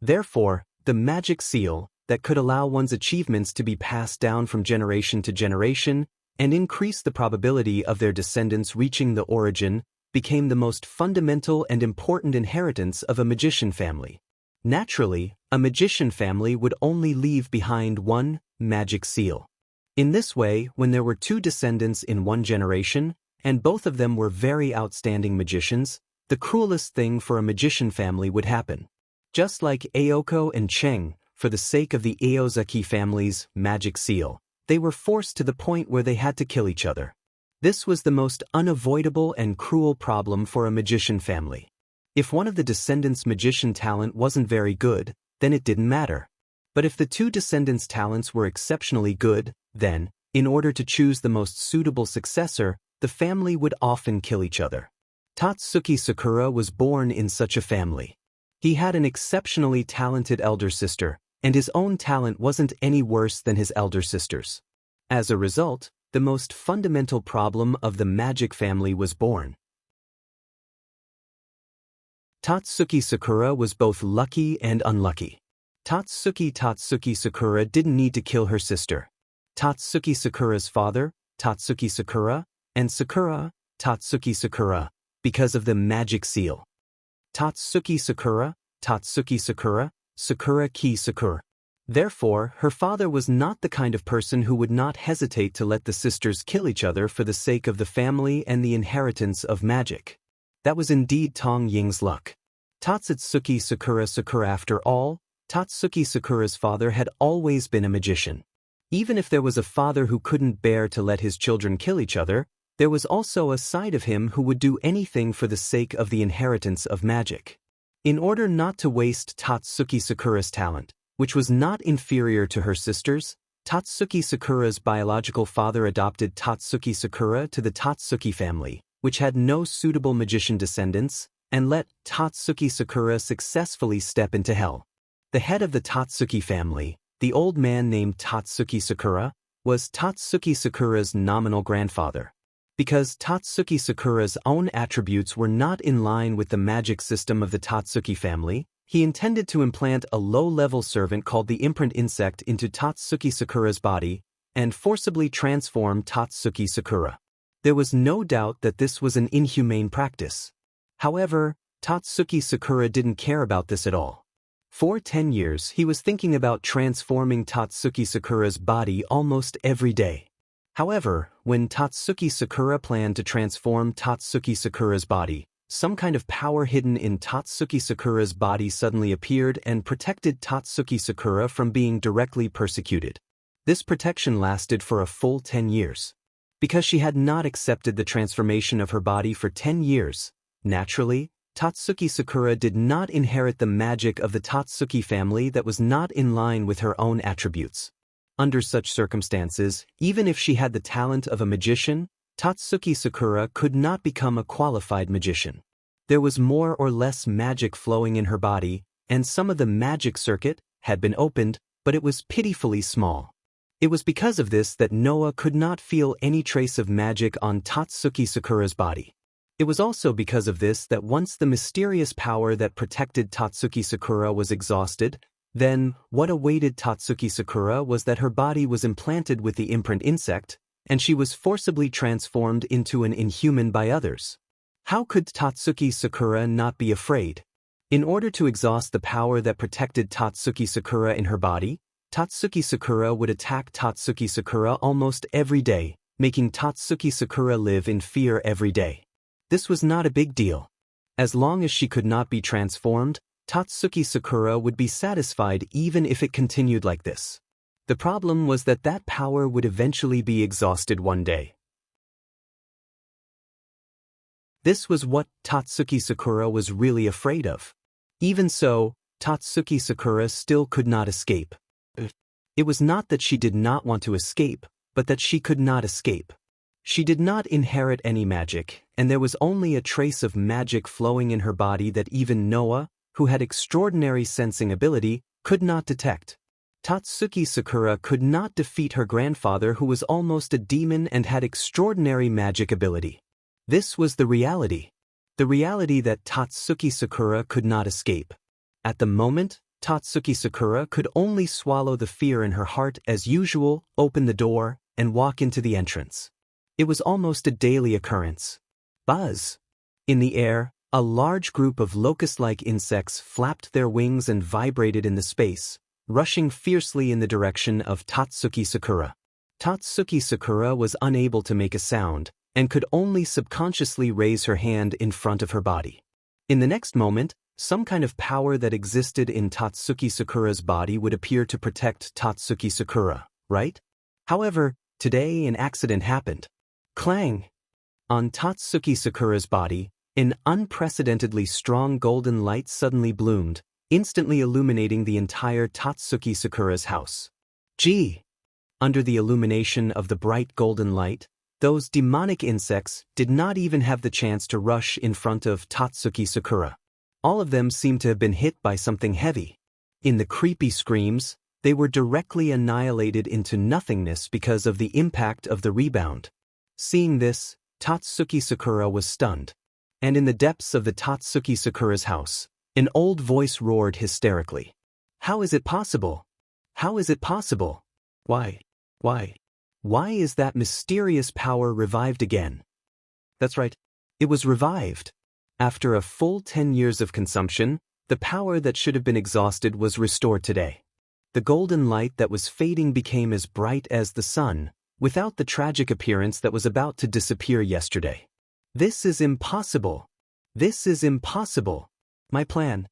Therefore, the magic seal, that could allow one's achievements to be passed down from generation to generation and increase the probability of their descendants reaching the origin, became the most fundamental and important inheritance of a magician family. Naturally, a magician family would only leave behind one magic seal. In this way, when there were two descendants in one generation, and both of them were very outstanding magicians, the cruelest thing for a magician family would happen. Just like Aoko and Cheng, for the sake of the Aozaki family's magic seal, they were forced to the point where they had to kill each other. This was the most unavoidable and cruel problem for a magician family. If one of the descendants' magician talent wasn't very good, then it didn't matter. But if the two descendants' talents were exceptionally good, then, in order to choose the most suitable successor, the family would often kill each other. Tatsuki Sakura was born in such a family. He had an exceptionally talented elder sister, and his own talent wasn't any worse than his elder sister's. As a result, the most fundamental problem of the magic family was born. Tatsuki Sakura was both lucky and unlucky. Tatsuki Sakura didn't need to kill her sister. Tatsuki Sakura's father, Tatsuki Sakura, and Sakura, Tatsuki Sakura, because of the magic seal. Tatsuki Sakura, Sakura ki Sakura. Therefore, her father was not the kind of person who would not hesitate to let the sisters kill each other for the sake of the family and the inheritance of magic. That was indeed Tong Ying's luck. Tatsuki Sakura. After all, Tatsuki Sakura's father had always been a magician. Even if there was a father who couldn't bear to let his children kill each other, there was also a side of him who would do anything for the sake of the inheritance of magic. In order not to waste Tatsuki Sakura's talent, which was not inferior to her sister's, Tatsuki Sakura's biological father adopted Tatsuki Sakura to the Tatsuki family, which had no suitable magician descendants, and let Tatsuki Sakura successfully step into hell. The head of the Tatsuki family, the old man named Tatsuki Sakura, was Tatsuki Sakura's nominal grandfather. Because Tatsuki Sakura's own attributes were not in line with the magic system of the Tatsuki family, he intended to implant a low-level servant called the imprint insect into Tatsuki Sakura's body and forcibly transform Tatsuki Sakura. There was no doubt that this was an inhumane practice. However, Tatsuki Sakura didn't care about this at all. For 10 years, he was thinking about transforming Tatsuki Sakura's body almost every day. However, when Tatsuki Sakura planned to transform Tatsuki Sakura's body, some kind of power hidden in Tatsuki Sakura's body suddenly appeared and protected Tatsuki Sakura from being directly persecuted. This protection lasted for a full 10 years. Because she had not accepted the transformation of her body for 10 years, naturally, Tatsuki Sakura did not inherit the magic of the Tatsuki family that was not in line with her own attributes. Under such circumstances, even if she had the talent of a magician, Tatsuki Sakura could not become a qualified magician. There was more or less magic flowing in her body, and some of the magic circuit had been opened, but it was pitifully small. It was because of this that Noah could not feel any trace of magic on Tatsuki Sakura's body. It was also because of this that once the mysterious power that protected Tatsuki Sakura was exhausted, then what awaited Tatsuki Sakura was that her body was implanted with the imprint insect, and she was forcibly transformed into an inhuman by others. How could Tatsuki Sakura not be afraid? In order to exhaust the power that protected Tatsuki Sakura in her body, Tatsuki Sakura would attack Tatsuki Sakura almost every day, making Tatsuki Sakura live in fear every day. This was not a big deal. As long as she could not be transformed, Tatsuki Sakura would be satisfied even if it continued like this. The problem was that that power would eventually be exhausted one day. This was what Tatsuki Sakura was really afraid of. Even so, Tatsuki Sakura still could not escape. It was not that she did not want to escape, but that she could not escape. She did not inherit any magic, and there was only a trace of magic flowing in her body that even Noah, who had extraordinary sensing ability, could not detect. Tatsuki Sakura could not defeat her grandfather, who was almost a demon and had extraordinary magic ability. This was the reality. The reality that Tatsuki Sakura could not escape. At the moment, Tatsuki Sakura could only swallow the fear in her heart as usual, open the door, and walk into the entrance. It was almost a daily occurrence. Buzz! In the air, a large group of locust-like insects flapped their wings and vibrated in the space, rushing fiercely in the direction of Tatsuki Sakura. Tatsuki Sakura was unable to make a sound, and could only subconsciously raise her hand in front of her body. In the next moment, some kind of power that existed in Tatsuki Sakura's body would appear to protect Tatsuki Sakura, right? However, today an accident happened. Clang! On Tatsuki Sakura's body, an unprecedentedly strong golden light suddenly bloomed, instantly illuminating the entire Tatsuki Sakura's house. Gee! Under the illumination of the bright golden light, those demonic insects did not even have the chance to rush in front of Tatsuki Sakura. All of them seemed to have been hit by something heavy. In the creepy screams, they were directly annihilated into nothingness because of the impact of the rebound. Seeing this, Tatsuki Sakura was stunned. And in the depths of the Tatsuki Sakura's house, an old voice roared hysterically. How is it possible? How is it possible? Why is that mysterious power revived again? That's right, it was revived. After a full 10 years of consumption, the power that should have been exhausted was restored today. The golden light that was fading became as bright as the sun, without the tragic appearance that was about to disappear yesterday. This is impossible. This is impossible. My plan.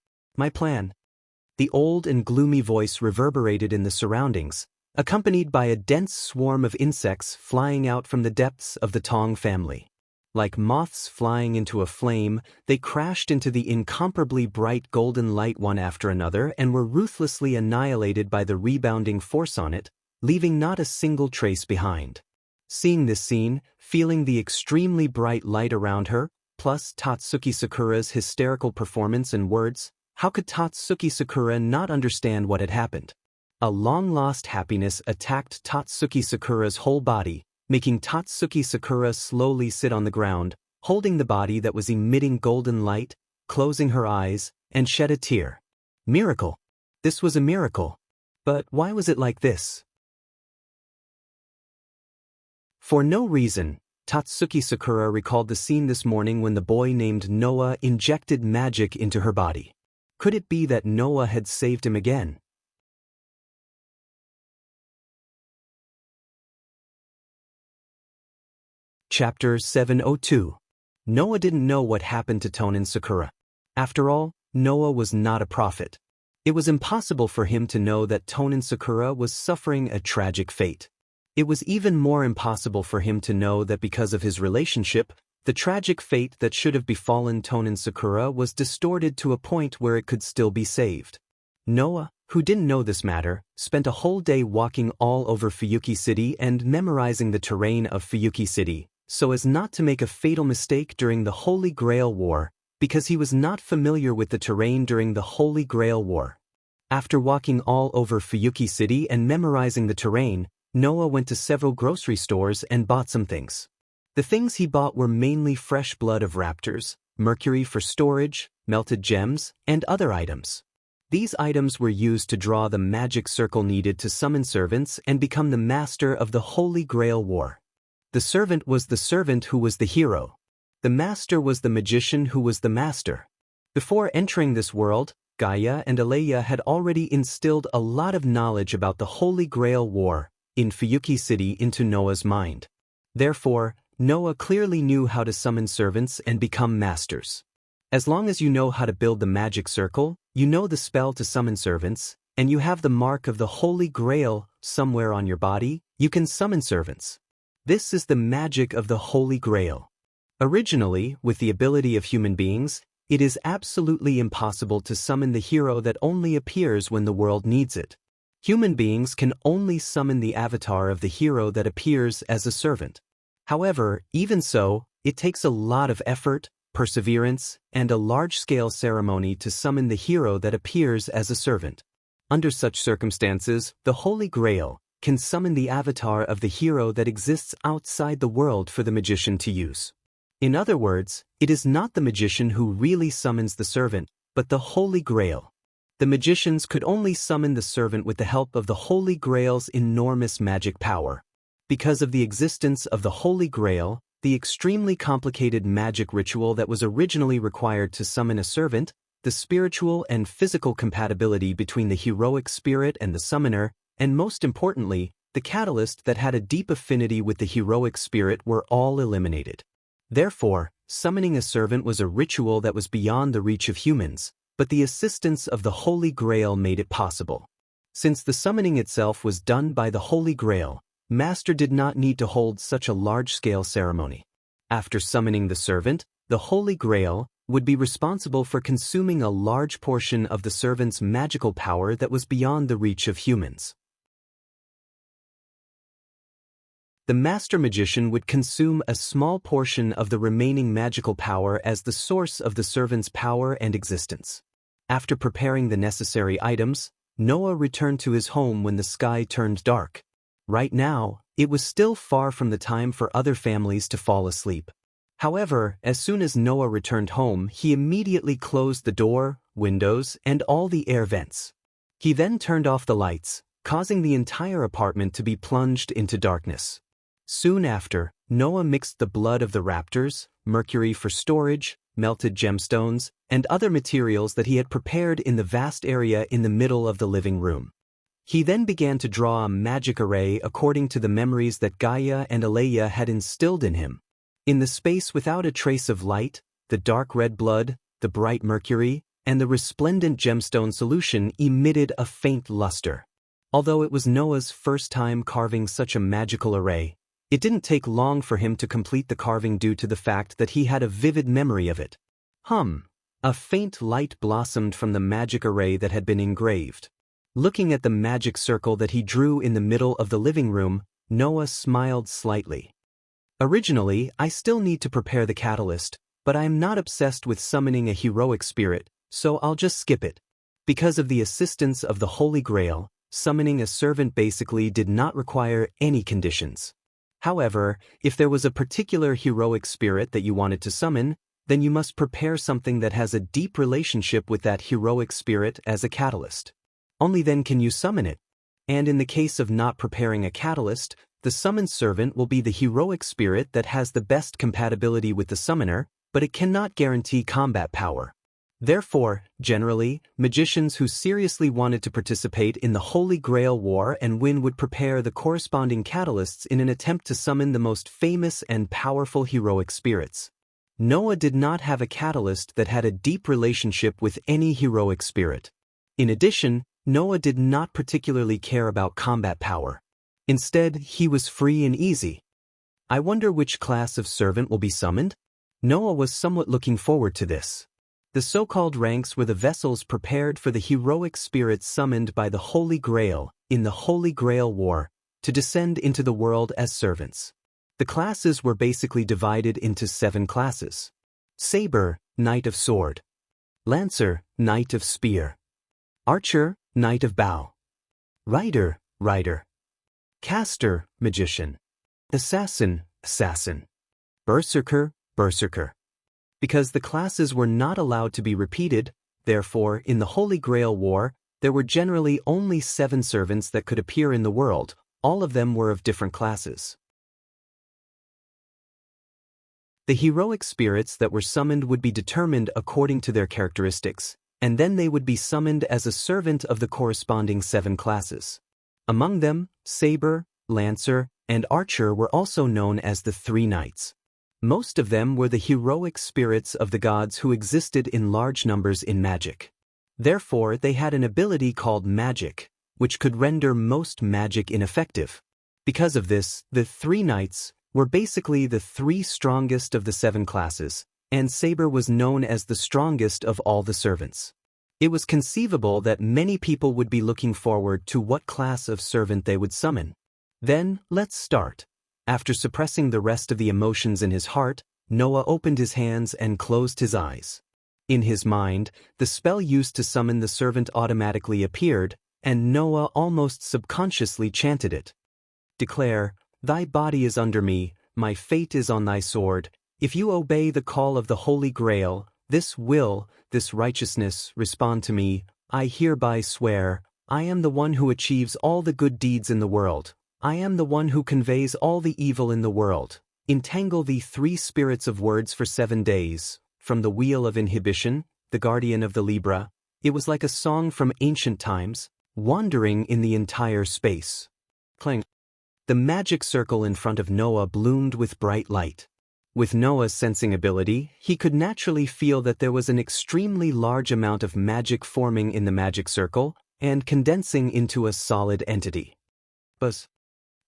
The old and gloomy voice reverberated in the surroundings, accompanied by a dense swarm of insects flying out from the depths of the Tong family. Like moths flying into a flame, they crashed into the incomparably bright golden light one after another and were ruthlessly annihilated by the rebounding force on it, leaving not a single trace behind. Seeing this scene, feeling the extremely bright light around her, plus Tatsuki Sakura's hysterical performance and words, how could Tatsuki Sakura not understand what had happened? A long-lost happiness attacked Tatsuki Sakura's whole body, making Tatsuki Sakura slowly sit on the ground, holding the body that was emitting golden light, closing her eyes, and shed a tear. Miracle! This was a miracle. But why was it like this? For no reason, Tatsuki Sakura recalled the scene this morning when the boy named Noah injected magic into her body. Could it be that Noah had saved him again? Chapter 702. Noah didn't know what happened to Tonin Sakura. After all, Noah was not a prophet. It was impossible for him to know that Tonin Sakura was suffering a tragic fate. It was even more impossible for him to know that because of his relationship, the tragic fate that should have befallen Tonin Sakura was distorted to a point where it could still be saved. Noah, who didn't know this matter, spent a whole day walking all over Fuyuki City and memorizing the terrain of Fuyuki City, so as not to make a fatal mistake during the Holy Grail War, because he was not familiar with the terrain during the Holy Grail War. After walking all over Fuyuki City and memorizing the terrain, Noah went to several grocery stores and bought some things. The things he bought were mainly fresh blood of raptors, mercury for storage, melted gems, and other items. These items were used to draw the magic circle needed to summon servants and become the master of the Holy Grail War. The servant was the servant who was the hero. The master was the magician who was the master. Before entering this world, Gaia and Aleya had already instilled a lot of knowledge about the Holy Grail War in Fuyuki City into Noah's mind. Therefore, Noah clearly knew how to summon servants and become masters. As long as you know how to build the magic circle, you know the spell to summon servants, and you have the mark of the Holy Grail somewhere on your body, you can summon servants. This is the magic of the Holy Grail. Originally, with the ability of human beings, it is absolutely impossible to summon the hero that only appears when the world needs it. Human beings can only summon the avatar of the hero that appears as a servant. However, even so, it takes a lot of effort, perseverance, and a large-scale ceremony to summon the hero that appears as a servant. Under such circumstances, the Holy Grail can summon the avatar of the hero that exists outside the world for the magician to use. In other words, it is not the magician who really summons the servant, but the Holy Grail. The magicians could only summon the servant with the help of the Holy Grail's enormous magic power. Because of the existence of the Holy Grail, the extremely complicated magic ritual that was originally required to summon a servant, the spiritual and physical compatibility between the heroic spirit and the summoner, and most importantly, the catalyst that had a deep affinity with the heroic spirit were all eliminated. Therefore, summoning a servant was a ritual that was beyond the reach of humans, but the assistance of the Holy Grail made it possible. Since the summoning itself was done by the Holy Grail, Master did not need to hold such a large-scale ceremony. After summoning the servant, the Holy Grail would be responsible for consuming a large portion of the servant's magical power that was beyond the reach of humans. The Master Magician would consume a small portion of the remaining magical power as the source of the servant's power and existence. After preparing the necessary items, Noah returned to his home when the sky turned dark. Right now, it was still far from the time for other families to fall asleep. However, as soon as Noah returned home, he immediately closed the door, windows, and all the air vents. He then turned off the lights, causing the entire apartment to be plunged into darkness. Soon after, Noah mixed the blood of the raptors, mercury for storage, melted gemstones, and other materials that he had prepared in the vast area in the middle of the living room. He then began to draw a magic array according to the memories that Gaia and Aleia had instilled in him. In the space without a trace of light, the dark red blood, the bright mercury, and the resplendent gemstone solution emitted a faint luster. Although it was Noah's first time carving such a magical array, it didn't take long for him to complete the carving due to the fact that he had a vivid memory of it. A faint light blossomed from the magic array that had been engraved. Looking at the magic circle that he drew in the middle of the living room, Noah smiled slightly. Originally, I still need to prepare the catalyst, but I am not obsessed with summoning a heroic spirit, so I'll just skip it. Because of the assistance of the Holy Grail, summoning a servant basically did not require any conditions. However, if there was a particular heroic spirit that you wanted to summon, then you must prepare something that has a deep relationship with that heroic spirit as a catalyst. Only then can you summon it. And in the case of not preparing a catalyst, the summoned servant will be the heroic spirit that has the best compatibility with the summoner, but it cannot guarantee combat power. Therefore, generally, magicians who seriously wanted to participate in the Holy Grail War and win would prepare the corresponding catalysts in an attempt to summon the most famous and powerful heroic spirits. Noah did not have a catalyst that had a deep relationship with any heroic spirit. In addition, Noah did not particularly care about combat power. Instead, he was free and easy. I wonder which class of servant will be summoned? Noah was somewhat looking forward to this. The so-called ranks were the vessels prepared for the heroic spirits summoned by the Holy Grail in the Holy Grail War to descend into the world as servants. The classes were basically divided into 7 classes. Saber, Knight of Sword. Lancer, Knight of Spear. Archer, Knight of Bow. Rider, Rider. Caster, Magician. Assassin, Assassin. Berserker, Berserker. Because the classes were not allowed to be repeated, therefore, in the Holy Grail War, there were generally only 7 servants that could appear in the world. All of them were of different classes. The heroic spirits that were summoned would be determined according to their characteristics, and then they would be summoned as a servant of the corresponding 7 classes. Among them, Saber, Lancer, and Archer were also known as the 3 Knights. Most of them were the heroic spirits of the gods who existed in large numbers in magic. Therefore, they had an ability called magic, which could render most magic ineffective. Because of this, the 3 Knights were basically the 3 strongest of the 7 classes, and Saber was known as the strongest of all the servants. It was conceivable that many people would be looking forward to what class of servant they would summon. Then, let's start. After suppressing the rest of the emotions in his heart, Noah opened his hands and closed his eyes. In his mind, the spell used to summon the servant automatically appeared, and Noah almost subconsciously chanted it. Declare, "Thy body is under me, my fate is on thy sword. If you obey the call of the Holy Grail, this righteousness, respond to me. I hereby swear, I am the one who achieves all the good deeds in the world. I am the one who conveys all the evil in the world. Entangle the 3 spirits of words for 7 days. From the wheel of inhibition, the guardian of the Libra, it was like a song from ancient times, wandering in the entire space. Clang. The magic circle in front of Noah bloomed with bright light. With Noah's sensing ability, he could naturally feel that there was an extremely large amount of magic forming in the magic circle and condensing into a solid entity. Buzz.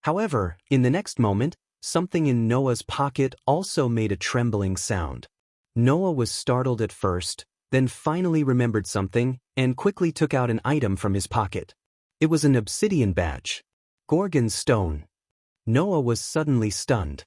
However, in the next moment, something in Noah's pocket also made a trembling sound. Noah was startled at first, then finally remembered something and quickly took out an item from his pocket. It was an obsidian badge. Gorgon stone. Noah was suddenly stunned.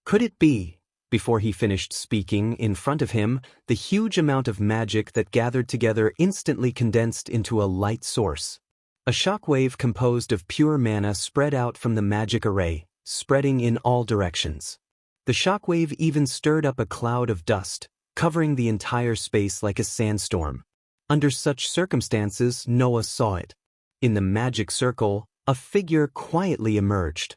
Could it be? Before he finished speaking, in front of him, the huge amount of magic that gathered together instantly condensed into a light source. A shockwave composed of pure mana spread out from the magic array, spreading in all directions. The shockwave even stirred up a cloud of dust, covering the entire space like a sandstorm. Under such circumstances, Noah saw it. In the magic circle, a figure quietly emerged.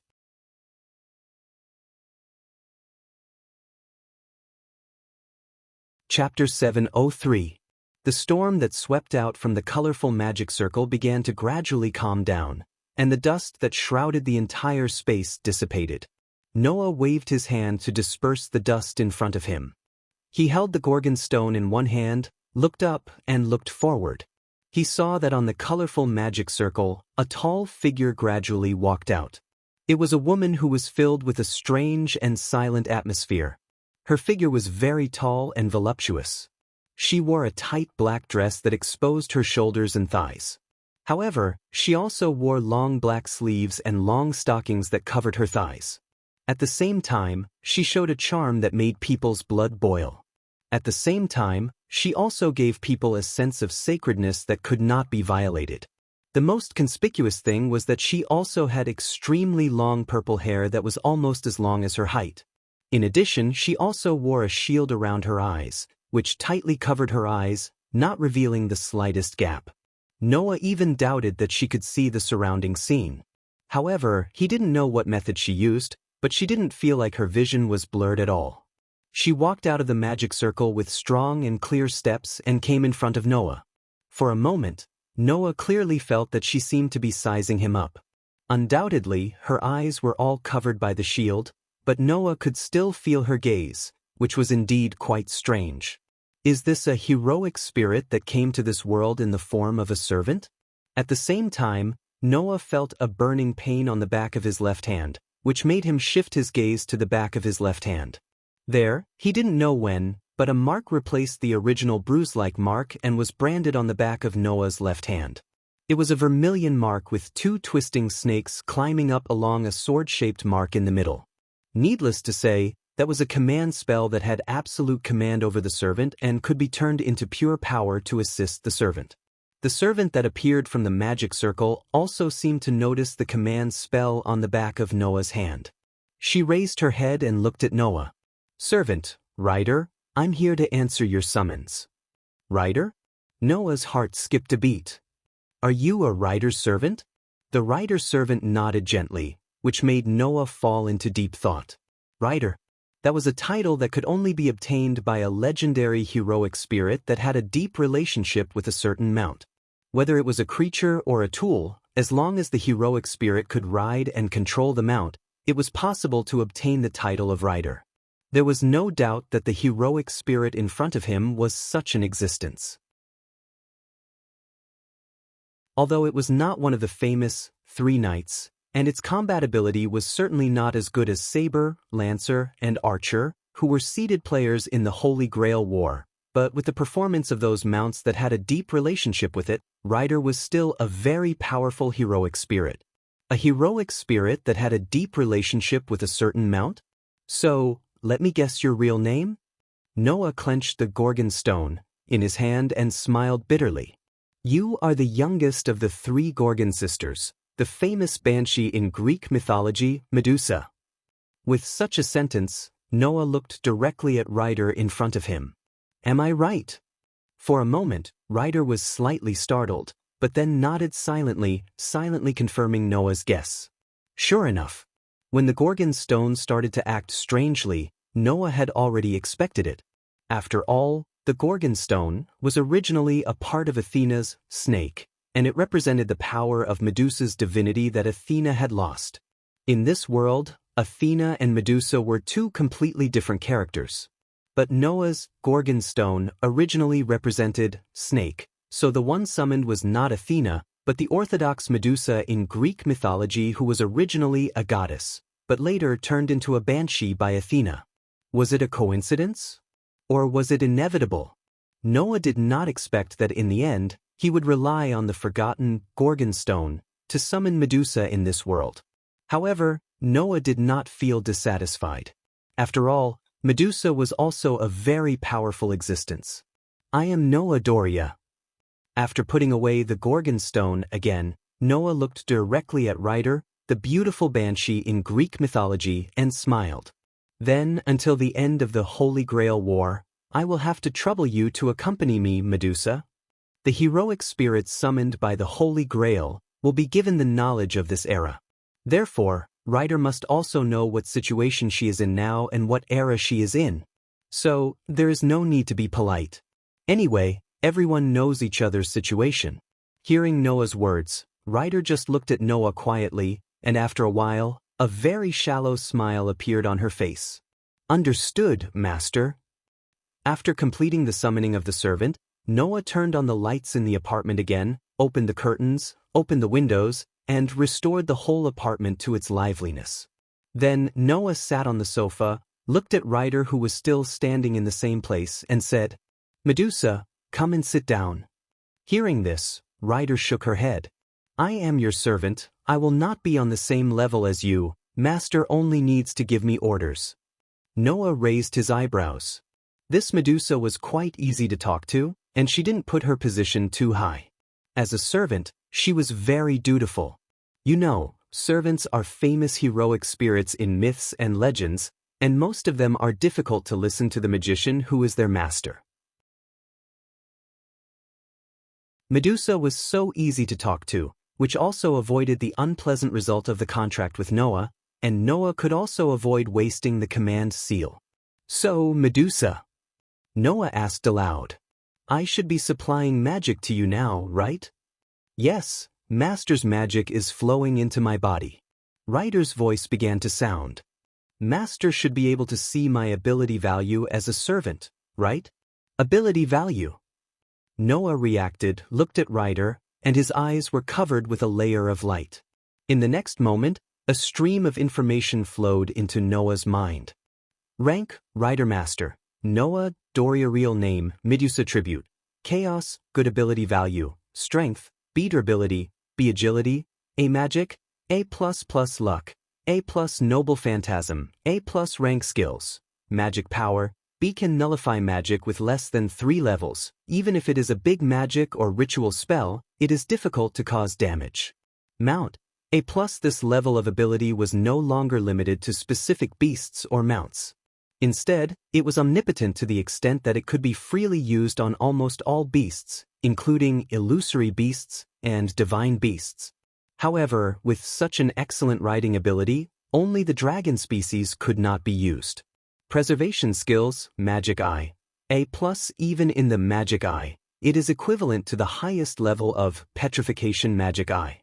Chapter 703. The storm that swept out from the colorful magic circle began to gradually calm down, and the dust that shrouded the entire space dissipated. Noah waved his hand to disperse the dust in front of him. He held the Gorgon stone in one hand, looked up, and looked forward. He saw that on the colorful magic circle, a tall figure gradually walked out. It was a woman who was filled with a strange and silent atmosphere. Her figure was very tall and voluptuous. She wore a tight black dress that exposed her shoulders and thighs. However, she also wore long black sleeves and long stockings that covered her thighs. At the same time, she showed a charm that made people's blood boil. At the same time, she also gave people a sense of sacredness that could not be violated. The most conspicuous thing was that she also had extremely long purple hair that was almost as long as her height. In addition, she also wore a shield around her eyes, which tightly covered her eyes, not revealing the slightest gap. Noah even doubted that she could see the surrounding scene. However, he didn't know what method she used, but she didn't feel like her vision was blurred at all. She walked out of the magic circle with strong and clear steps and came in front of Noah. For a moment, Noah clearly felt that she seemed to be sizing him up. Undoubtedly, her eyes were all covered by the shield, but Noah could still feel her gaze, which was indeed quite strange. Is this a heroic spirit that came to this world in the form of a servant? At the same time, Noah felt a burning pain on the back of his left hand, which made him shift his gaze to the back of his left hand. There, he didn't know when, but a mark replaced the original bruise-like mark and was branded on the back of Noah's left hand. It was a vermilion mark with 2 twisting snakes climbing up along a sword-shaped mark in the middle. Needless to say, that was a command spell that had absolute command over the servant and could be turned into pure power to assist the servant. The servant that appeared from the magic circle also seemed to notice the command spell on the back of Noah's hand. She raised her head and looked at Noah. "Servant, rider, I'm here to answer your summons." "Rider?" Noah's heart skipped a beat. "Are you a rider's servant?" The rider's servant nodded gently, which made Noah fall into deep thought. Rider. That was a title that could only be obtained by a legendary heroic spirit that had a deep relationship with a certain mount. Whether it was a creature or a tool, as long as the heroic spirit could ride and control the mount, it was possible to obtain the title of rider. There was no doubt that the heroic spirit in front of him was such an existence. Although it was not one of the famous 3 knights, and its combat ability was certainly not as good as Saber, Lancer, and Archer, who were seeded players in the Holy Grail War, but with the performance of those mounts that had a deep relationship with it, Rider was still a very powerful heroic spirit. A heroic spirit that had a deep relationship with a certain mount? So, let me guess your real name? Noah clenched the Gorgon stone in his hand and smiled bitterly. You are the youngest of the three Gorgon sisters, the famous banshee in Greek mythology, Medusa. With such a sentence, Noah looked directly at Ryder in front of him. Am I right? For a moment, Ryder was slightly startled, but then nodded silently confirming Noah's guess. Sure enough. When the Gorgon stone started to act strangely, Noah had already expected it. After all, the Gorgon stone was originally a part of Athena's snake, and it represented the power of Medusa's divinity that Athena had lost. In this world, Athena and Medusa were two completely different characters. But Noah's Gorgon stone originally represented snake, so the one summoned was not Athena, but the orthodox Medusa in Greek mythology, who was originally a goddess, but later turned into a banshee by Athena. Was it a coincidence? Or was it inevitable? Noah did not expect that in the end, he would rely on the forgotten Gorgon stone to summon Medusa in this world. However, Noah did not feel dissatisfied. After all, Medusa was also a very powerful existence. I am Noah Doria. After putting away the Gorgon stone again, Noah looked directly at Ryder, the beautiful banshee in Greek mythology, and smiled. Then, until the end of the Holy Grail War, I will have to trouble you to accompany me, Medusa. The heroic spirits summoned by the Holy Grail will be given the knowledge of this era. Therefore, Ryder must also know what situation she is in now and what era she is in. So, there is no need to be polite. Anyway, everyone knows each other's situation. Hearing Noah's words, Ryder just looked at Noah quietly, and after a while, a very shallow smile appeared on her face. Understood, Master. After completing the summoning of the servant, Noah turned on the lights in the apartment again, opened the curtains, opened the windows, and restored the whole apartment to its liveliness. Then Noah sat on the sofa, looked at Ryder, who was still standing in the same place, and said, Medusa, come and sit down. Hearing this, Ryder shook her head. I am your servant, I will not be on the same level as you, Master only needs to give me orders. Noah raised his eyebrows. This Medusa was quite easy to talk to, and she didn't put her position too high. As a servant, she was very dutiful. You know, servants are famous heroic spirits in myths and legends, and most of them are difficult to listen to the magician who is their master. Medusa was so easy to talk to, which also avoided the unpleasant result of the contract with Noah, and Noah could also avoid wasting the command seal. So, Medusa, Noah asked aloud, I should be supplying magic to you now, right? Yes, Master's magic is flowing into my body. Ryder's voice began to sound. Master should be able to see my ability value as a servant, right? Ability value. Noah reacted, looked at Ryder, and his eyes were covered with a layer of light. In the next moment, a stream of information flowed into Noah's mind. Rank, Ryder Master. Noah, Doria real name, Medusa tribute. Chaos, good ability value. Strength, B durability, B agility, A magic, A++ luck, A+ noble phantasm, A+ rank skills. Magic power, B can nullify magic with less than 3 levels. Even if it is a big magic or ritual spell, it is difficult to cause damage. Mount, A+. This level of ability was no longer limited to specific beasts or mounts. Instead, it was omnipotent to the extent that it could be freely used on almost all beasts, including illusory beasts and divine beasts. However, with such an excellent riding ability, only the dragon species could not be used. Preservation skills, Magic Eye. A+. Even in the Magic Eye, it is equivalent to the highest level of Petrification Magic Eye.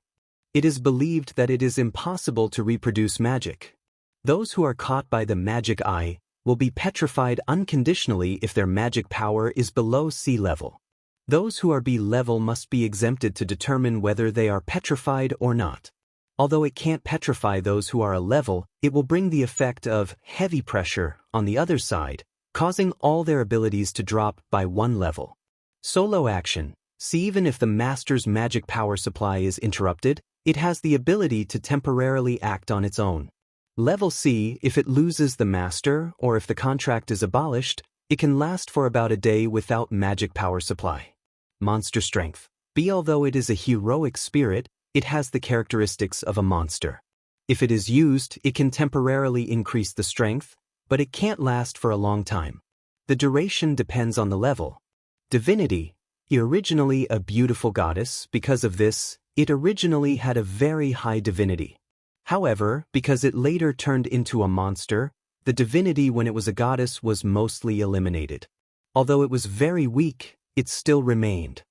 It is believed that it is impossible to reproduce magic. Those who are caught by the Magic Eye will be petrified unconditionally if their magic power is below sea level. Those who are B level must be exempted to determine whether they are petrified or not. Although it can't petrify those who are a level, it will bring the effect of heavy pressure on the other side, causing all their abilities to drop by 1 level. Solo action. See, even if the master's magic power supply is interrupted, it has the ability to temporarily act on its own. Level C, if it loses the master or if the contract is abolished, it can last for about a day without magic power supply. Monster strength. B. Although it is a heroic spirit, it has the characteristics of a monster. If it is used, it can temporarily increase the strength, but it can't last for a long time. The duration depends on the level. Divinity. Originally a beautiful goddess, because of this, it originally had a very high divinity. However, because it later turned into a monster, the divinity when it was a goddess was mostly eliminated. Although it was very weak, it still remained.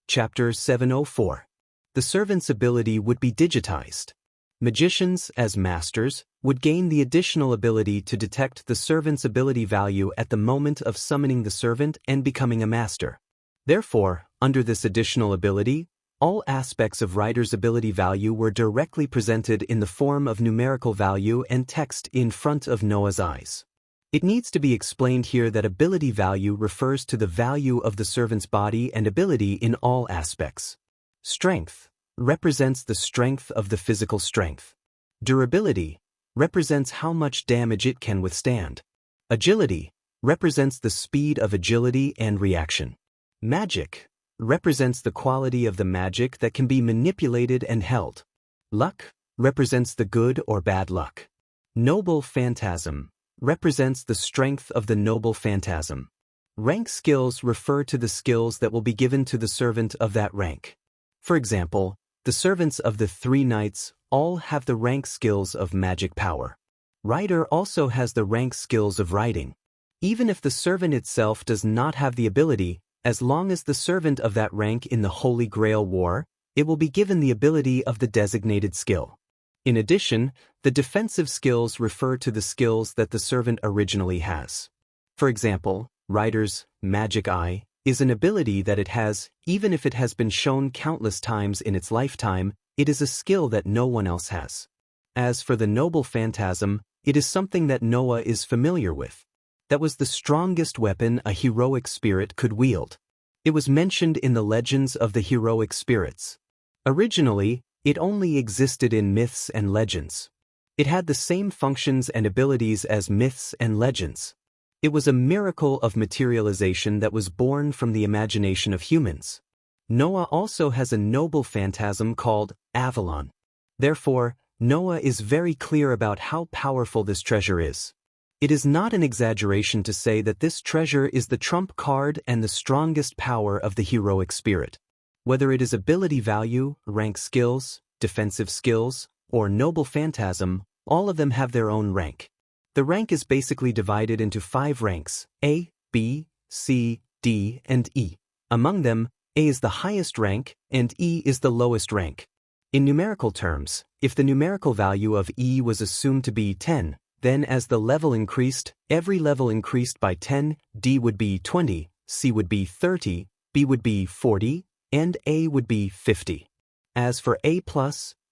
Chapter 704. The servant's ability would be digitized. Magicians, as masters, would gain the additional ability to detect the servant's ability value at the moment of summoning the servant and becoming a master. Therefore, under this additional ability, all aspects of writer's ability value were directly presented in the form of numerical value and text in front of Noah's eyes. It needs to be explained here that ability value refers to the value of the servant's body and ability in all aspects. Strength represents the strength of the physical strength. Durability represents how much damage it can withstand. Agility represents the speed of agility and reaction. Magic represents the quality of the magic that can be manipulated and held. Luck represents the good or bad luck. Noble phantasm represents the strength of the noble phantasm. Rank skills refer to the skills that will be given to the servant of that rank. For example, the servants of the 3 knights all have the rank skills of magic power. Writer also has the rank skills of writing. Even if the servant itself does not have the ability, as long as the servant of that rank in the Holy Grail War, it will be given the ability of the designated skill. In addition, the defensive skills refer to the skills that the servant originally has. For example, Writer's Magic Eye is an ability that it has, even if it has been shown countless times in its lifetime, it is a skill that no one else has. As for the Noble Phantasm, it is something that Noah is familiar with. That was the strongest weapon a heroic spirit could wield. It was mentioned in the legends of the heroic spirits. Originally, it only existed in myths and legends. It had the same functions and abilities as myths and legends. It was a miracle of materialization that was born from the imagination of humans. Noah also has a noble phantasm called Avalon. Therefore, Noah is very clear about how powerful this treasure is. It is not an exaggeration to say that this treasure is the trump card and the strongest power of the heroic spirit. Whether it is ability value, rank skills, defensive skills, or noble phantasm, all of them have their own rank. The rank is basically divided into 5 ranks: A, B, C, D, and E. Among them, A is the highest rank and E is the lowest rank. In numerical terms, if the numerical value of E was assumed to be 10, then as the level increased, every level increased by 10, D would be 20, C would be 30, B would be 40, and A would be 50. As for A+,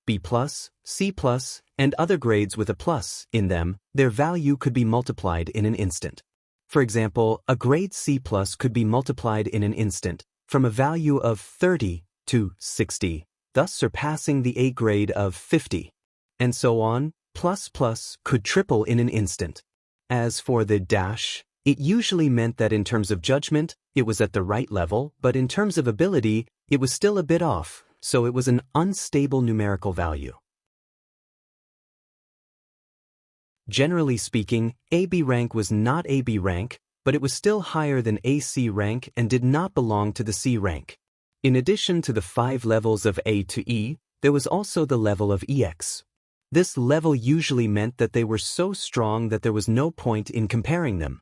B+, C+, and other grades with a plus in them, their value could be multiplied in an instant. For example, a grade C+ could be multiplied in an instant, from a value of 30 to 60, thus surpassing the A grade of 50. And so on, plus could triple in an instant. As for the dash, it usually meant that in terms of judgment, it was at the right level, but in terms of ability, it was still a bit off, so it was an unstable numerical value. Generally speaking, AB rank was not AB rank, but it was still higher than AC rank and did not belong to the C rank. In addition to the 5 levels of A to E, there was also the level of EX. This level usually meant that they were so strong that there was no point in comparing them.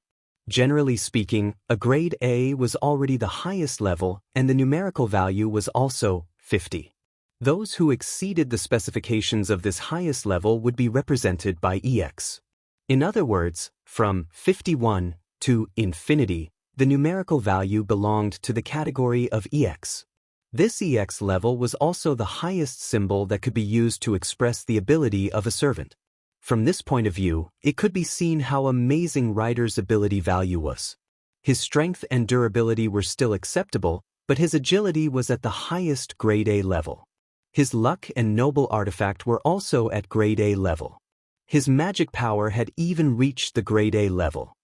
Generally speaking, a grade A was already the highest level and the numerical value was also 50. Those who exceeded the specifications of this highest level would be represented by EX. In other words, from 51 to infinity, the numerical value belonged to the category of EX. This EX level was also the highest symbol that could be used to express the ability of a servant. From this point of view, it could be seen how amazing Writer's ability value was. His strength and durability were still acceptable, but his agility was at the highest grade A level. His luck and noble artifact were also at grade A level. His magic power had even reached the grade A level.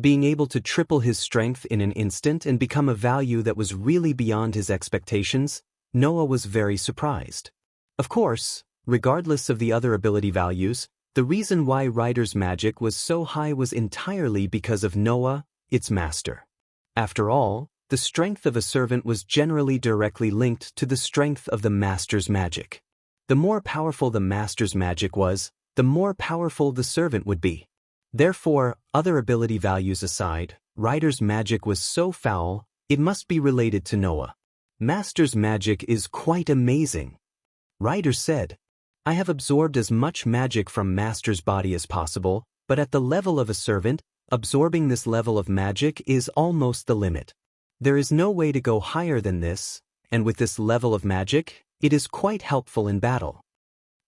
being able to triple his strength in an instant and become a value that was really beyond his expectations, Noah was very surprised. Of course, regardless of the other ability values, the reason why Ryder's magic was so high was entirely because of Noah, its master. After all, the strength of a servant was generally directly linked to the strength of the master's magic. The more powerful the master's magic was, the more powerful the servant would be. Therefore, other ability values aside, Ryder's magic was so foul, it must be related to Noah. Master's magic is quite amazing. Ryder said, I have absorbed as much magic from Master's body as possible, but at the level of a servant, absorbing this level of magic is almost the limit. There is no way to go higher than this, and with this level of magic, it is quite helpful in battle.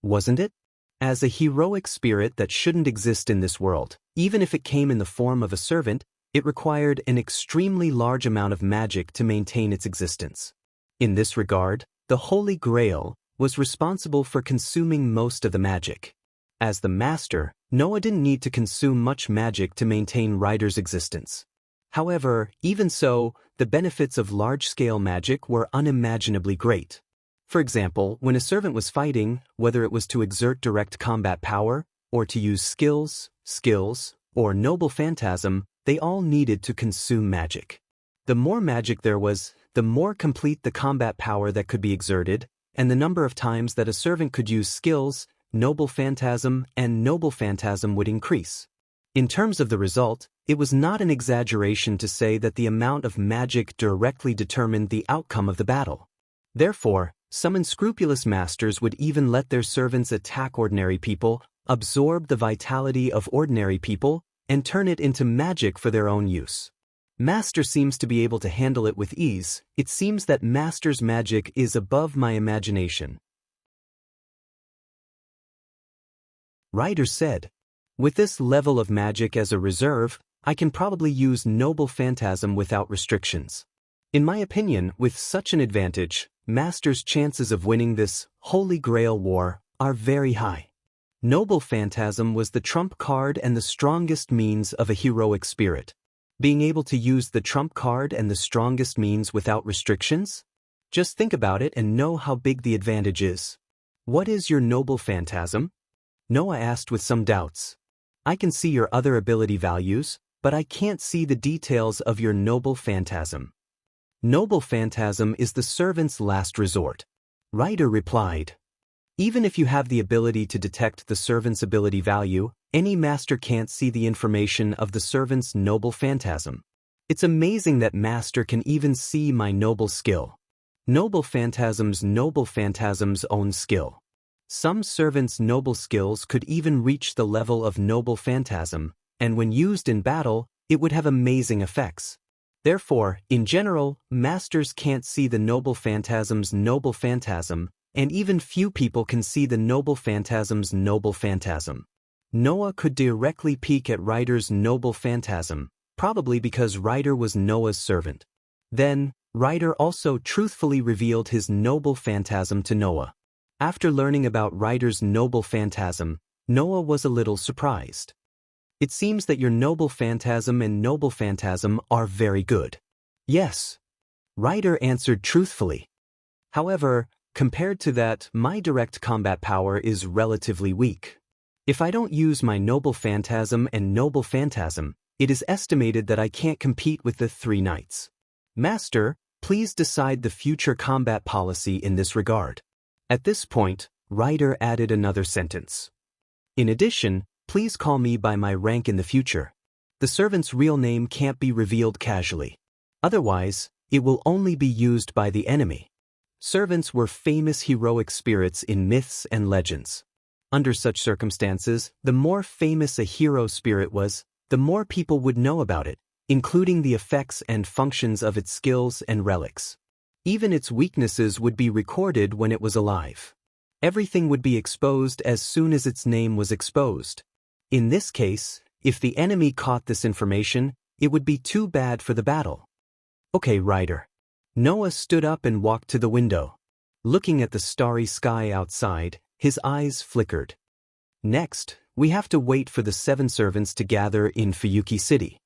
Wasn't it? As a heroic spirit that shouldn't exist in this world, even if it came in the form of a servant, it required an extremely large amount of magic to maintain its existence. In this regard, the Holy Grail was responsible for consuming most of the magic. As the master, Noah didn't need to consume much magic to maintain Ryder's existence. However, even so, the benefits of large-scale magic were unimaginably great. For example, when a servant was fighting, whether it was to exert direct combat power, or to use skills, or noble phantasm, they all needed to consume magic. The more magic there was, the more complete the combat power that could be exerted, and the number of times that a servant could use skills, noble phantasm, and noble phantasm would increase. In terms of the result, it was not an exaggeration to say that the amount of magic directly determined the outcome of the battle. Therefore, some unscrupulous masters would even let their servants attack ordinary people, absorb the vitality of ordinary people, and turn it into magic for their own use. Master seems to be able to handle it with ease. It seems that Master's magic is above my imagination. Ryder said, with this level of magic as a reserve, I can probably use noble phantasm without restrictions. In my opinion, with such an advantage, Master's chances of winning this Holy Grail war are very high. Noble phantasm was the trump card and the strongest means of a heroic spirit. Being able to use the trump card and the strongest means without restrictions? Just think about it and know how big the advantage is. What is your noble phantasm? Noah asked with some doubts. I can see your other ability values, but I can't see the details of your noble phantasm. Noble phantasm is the servant's last resort. Ryder replied. Even if you have the ability to detect the servant's ability value, any master can't see the information of the servant's noble phantasm. It's amazing that Master can even see my noble skill. Noble phantasm's own skill. Some servants' noble skills could even reach the level of noble phantasm, and when used in battle, it would have amazing effects. Therefore, in general, masters can't see the noble phantasm's noble phantasm, and even few people can see the noble phantasm's noble phantasm. Noah could directly peek at Ryder's noble phantasm, probably because Ryder was Noah's servant. Then, Ryder also truthfully revealed his noble phantasm to Noah. After learning about Ryder's noble phantasm, Noah was a little surprised. It seems that your noble phantasm and noble phantasm are very good. Yes. Ryder answered truthfully. However, compared to that, my direct combat power is relatively weak. If I don't use my noble phantasm and noble phantasm, it is estimated that I can't compete with the 3 knights. Master, please decide the future combat policy in this regard. At this point, Ryder added another sentence. In addition, please call me by my rank in the future. The servant's real name can't be revealed casually. Otherwise, it will only be used by the enemy. Servants were famous heroic spirits in myths and legends. Under such circumstances, the more famous a hero spirit was, the more people would know about it, including the effects and functions of its skills and relics. Even its weaknesses would be recorded when it was alive. Everything would be exposed as soon as its name was exposed. In this case, if the enemy caught this information, it would be too bad for the battle. Okay, Ryder. Noah stood up and walked to the window. Looking at the starry sky outside, his eyes flickered. Next, we have to wait for the 7 servants to gather in Fuyuki City.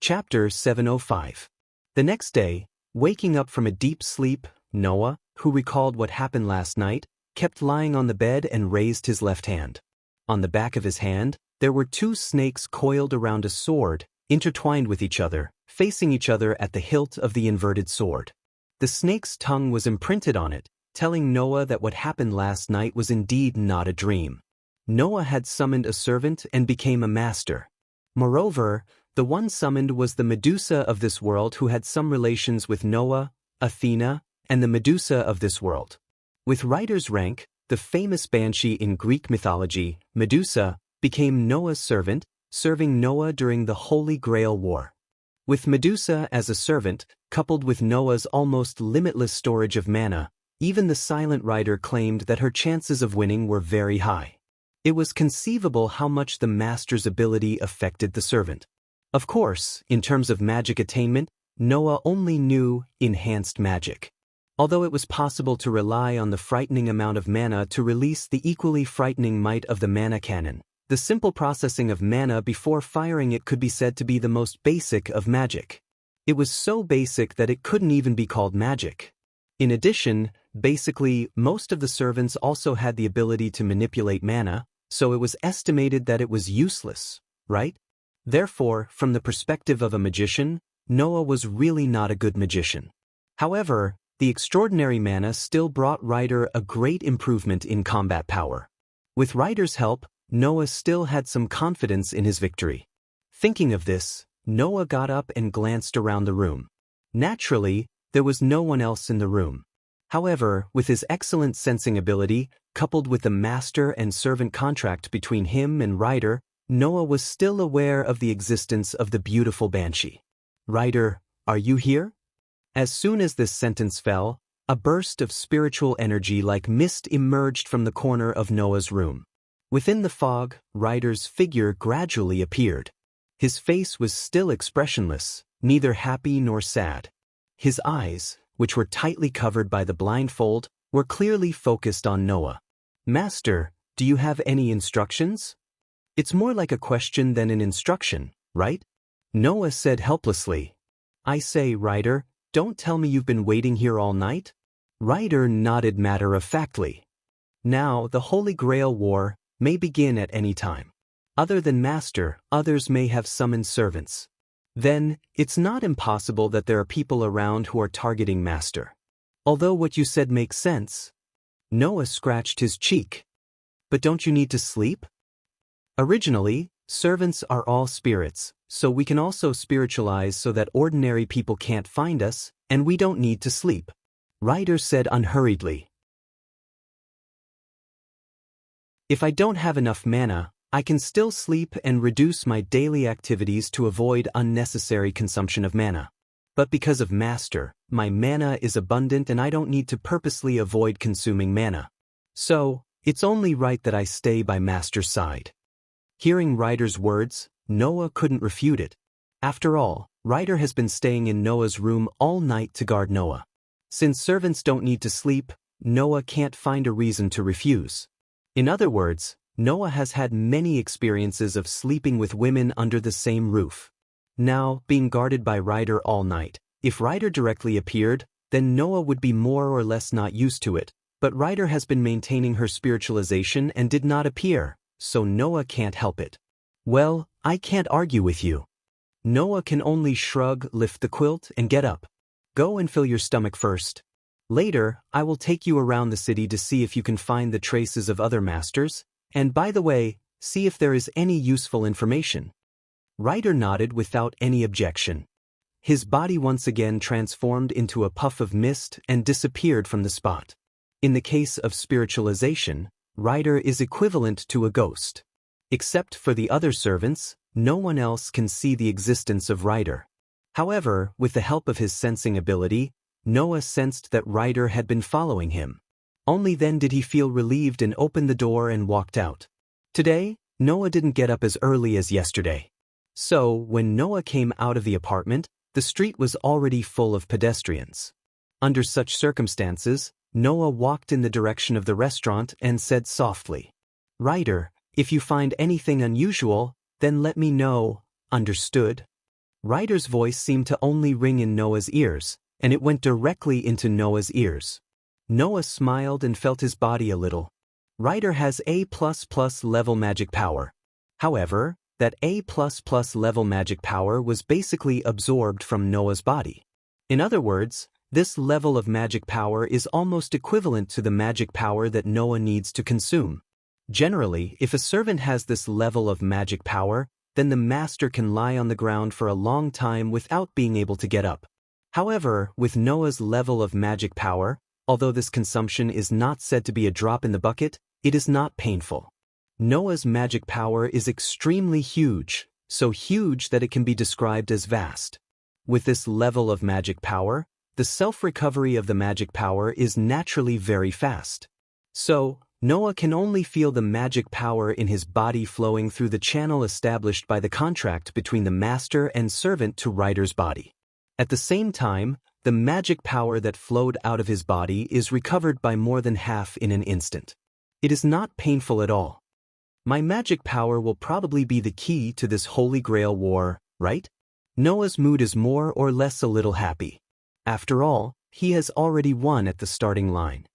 Chapter 705. The next day, waking up from a deep sleep, Noah, who recalled what happened last night, kept lying on the bed and raised his left hand. On the back of his hand, there were two snakes coiled around a sword, intertwined with each other, facing each other at the hilt of the inverted sword. The snake's tongue was imprinted on it, telling Noah that what happened last night was indeed not a dream. Noah had summoned a servant and became a master. Moreover, the one summoned was the Medusa of this world who had some relations with Noah, Athena, and the Medusa of this world. With writer's rank, the famous banshee in Greek mythology, Medusa, became Noah's servant, serving Noah during the Holy Grail War. With Medusa as a servant, coupled with Noah's almost limitless storage of mana, even the silent writer claimed that her chances of winning were very high. It was conceivable how much the master's ability affected the servant. Of course, in terms of magic attainment, Noah only knew enhanced magic. Although it was possible to rely on the frightening amount of mana to release the equally frightening might of the mana cannon, the simple processing of mana before firing it could be said to be the most basic of magic. It was so basic that it couldn't even be called magic. In addition, basically, most of the servants also had the ability to manipulate mana, so it was estimated that it was useless, right? Therefore, from the perspective of a magician, Noah was really not a good magician. However, the extraordinary mana still brought Ryder a great improvement in combat power. With Ryder's help, Noah still had some confidence in his victory. Thinking of this, Noah got up and glanced around the room. Naturally, there was no one else in the room. However, with his excellent sensing ability, coupled with the master and servant contract between him and Ryder, Noah was still aware of the existence of the beautiful banshee. Ryder, are you here? As soon as this sentence fell, a burst of spiritual energy like mist emerged from the corner of Noah's room. Within the fog, Ryder's figure gradually appeared. His face was still expressionless, neither happy nor sad. His eyes, which were tightly covered by the blindfold, were clearly focused on Noah. Master, do you have any instructions? It's more like a question than an instruction, right? Noah said helplessly. I say, Ryder, don't tell me you've been waiting here all night? Ryder nodded matter-of-factly. Now, the Holy Grail War may begin at any time. Other than Master, others may have summoned servants. Then, it's not impossible that there are people around who are targeting Master. Although what you said makes sense. Noah scratched his cheek. But don't you need to sleep? Originally, servants are all spirits, so we can also spiritualize so that ordinary people can't find us, and we don't need to sleep. Ryder said unhurriedly. If I don't have enough mana, I can still sleep and reduce my daily activities to avoid unnecessary consumption of mana. But because of Master, my mana is abundant and I don't need to purposely avoid consuming mana. So, it's only right that I stay by Master's side. Hearing Ryder's words, Noah couldn't refute it. After all, Ryder has been staying in Noah's room all night to guard Noah. Since servants don't need to sleep, Noah can't find a reason to refuse. In other words, Noah has had many experiences of sleeping with women under the same roof. Now, being guarded by Ryder all night, if Ryder directly appeared, then Noah would be more or less not used to it, but Ryder has been maintaining her spiritualization and did not appear, so Noah can't help it. Well, I can't argue with you. Noah can only shrug, lift the quilt, and get up. Go and fill your stomach first. Later, I will take you around the city to see if you can find the traces of other masters, and by the way, see if there is any useful information. Ryder nodded without any objection. His body once again transformed into a puff of mist and disappeared from the spot. In the case of spiritualization, Ryder is equivalent to a ghost. Except for the other servants, no one else can see the existence of Ryder. However, with the help of his sensing ability, Noah sensed that Ryder had been following him. Only then did he feel relieved and opened the door and walked out. Today, Noah didn't get up as early as yesterday. So, when Noah came out of the apartment, the street was already full of pedestrians. Under such circumstances, Noah walked in the direction of the restaurant and said softly, Ryder, if you find anything unusual, then let me know, understood? Ryder's voice seemed to only ring in Noah's ears, and it went directly into Noah's ears. Noah smiled and felt his body a little. Ryder has A++ level magic power. However, that A++ level magic power was basically absorbed from Noah's body. In other words, this level of magic power is almost equivalent to the magic power that Noah needs to consume. Generally, if a servant has this level of magic power, then the master can lie on the ground for a long time without being able to get up. However, with Noah's level of magic power, although this consumption is not said to be a drop in the bucket, it is not painful. Noah's magic power is extremely huge, so huge that it can be described as vast. With this level of magic power, the self-recovery of the magic power is naturally very fast. So, Noah can only feel the magic power in his body flowing through the channel established by the contract between the master and servant to Ryder's body. At the same time, the magic power that flowed out of his body is recovered by more than half in an instant. It is not painful at all. My magic power will probably be the key to this Holy Grail war, right? Noah's mood is more or less a little happy. After all, he has already won at the starting line.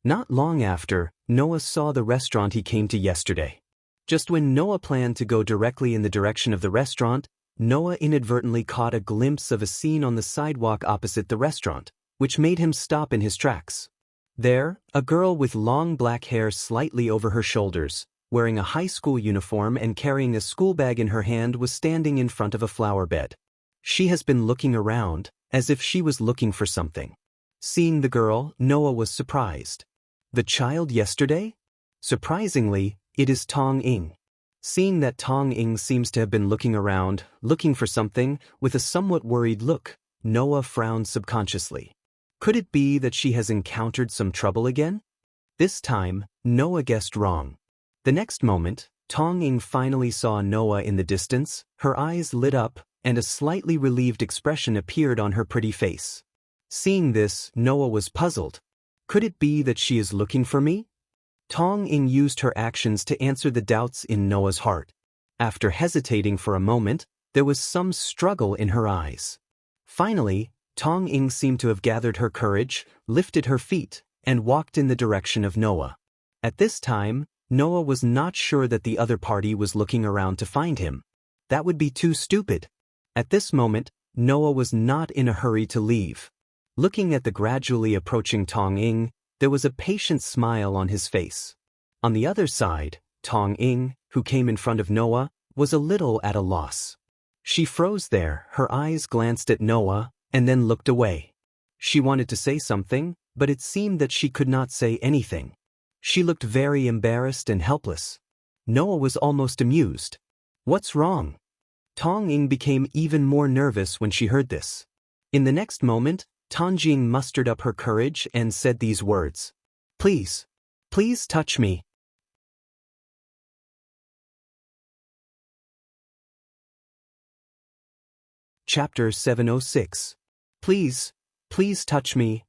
Not long after, Noah saw the restaurant he came to yesterday. Just when Noah planned to go directly in the direction of the restaurant, Noah inadvertently caught a glimpse of a scene on the sidewalk opposite the restaurant, which made him stop in his tracks. There, a girl with long black hair slightly over her shoulders, wearing a high school uniform and carrying a school bag in her hand, was standing in front of a flower bed. She has been looking around, as if she was looking for something. Seeing the girl, Noah was surprised. The child yesterday? Surprisingly, it is Tong Ing. Seeing that Tong Ing seems to have been looking around, looking for something, with a somewhat worried look, Noah frowned subconsciously. Could it be that she has encountered some trouble again? This time, Noah guessed wrong. The next moment, Tong Ing finally saw Noah in the distance, her eyes lit up, and a slightly relieved expression appeared on her pretty face. Seeing this, Noah was puzzled. Could it be that she is looking for me? Tong Ing used her actions to answer the doubts in Noah's heart. After hesitating for a moment, there was some struggle in her eyes. Finally, Tong Ing seemed to have gathered her courage, lifted her feet, and walked in the direction of Noah. At this time, Noah was not sure that the other party was looking around to find him. That would be too stupid. At this moment, Noah was not in a hurry to leave. Looking at the gradually approaching Tong Ing, there was a patient smile on his face. On the other side, Tong Ing, who came in front of Noah, was a little at a loss. She froze there, her eyes glanced at Noah, and then looked away. She wanted to say something, but it seemed that she could not say anything. She looked very embarrassed and helpless. Noah was almost amused. What's wrong? Tong Ing became even more nervous when she heard this. In the next moment, Tong Ing mustered up her courage and said these words. Please, please touch me. Chapter 706. Please, please touch me.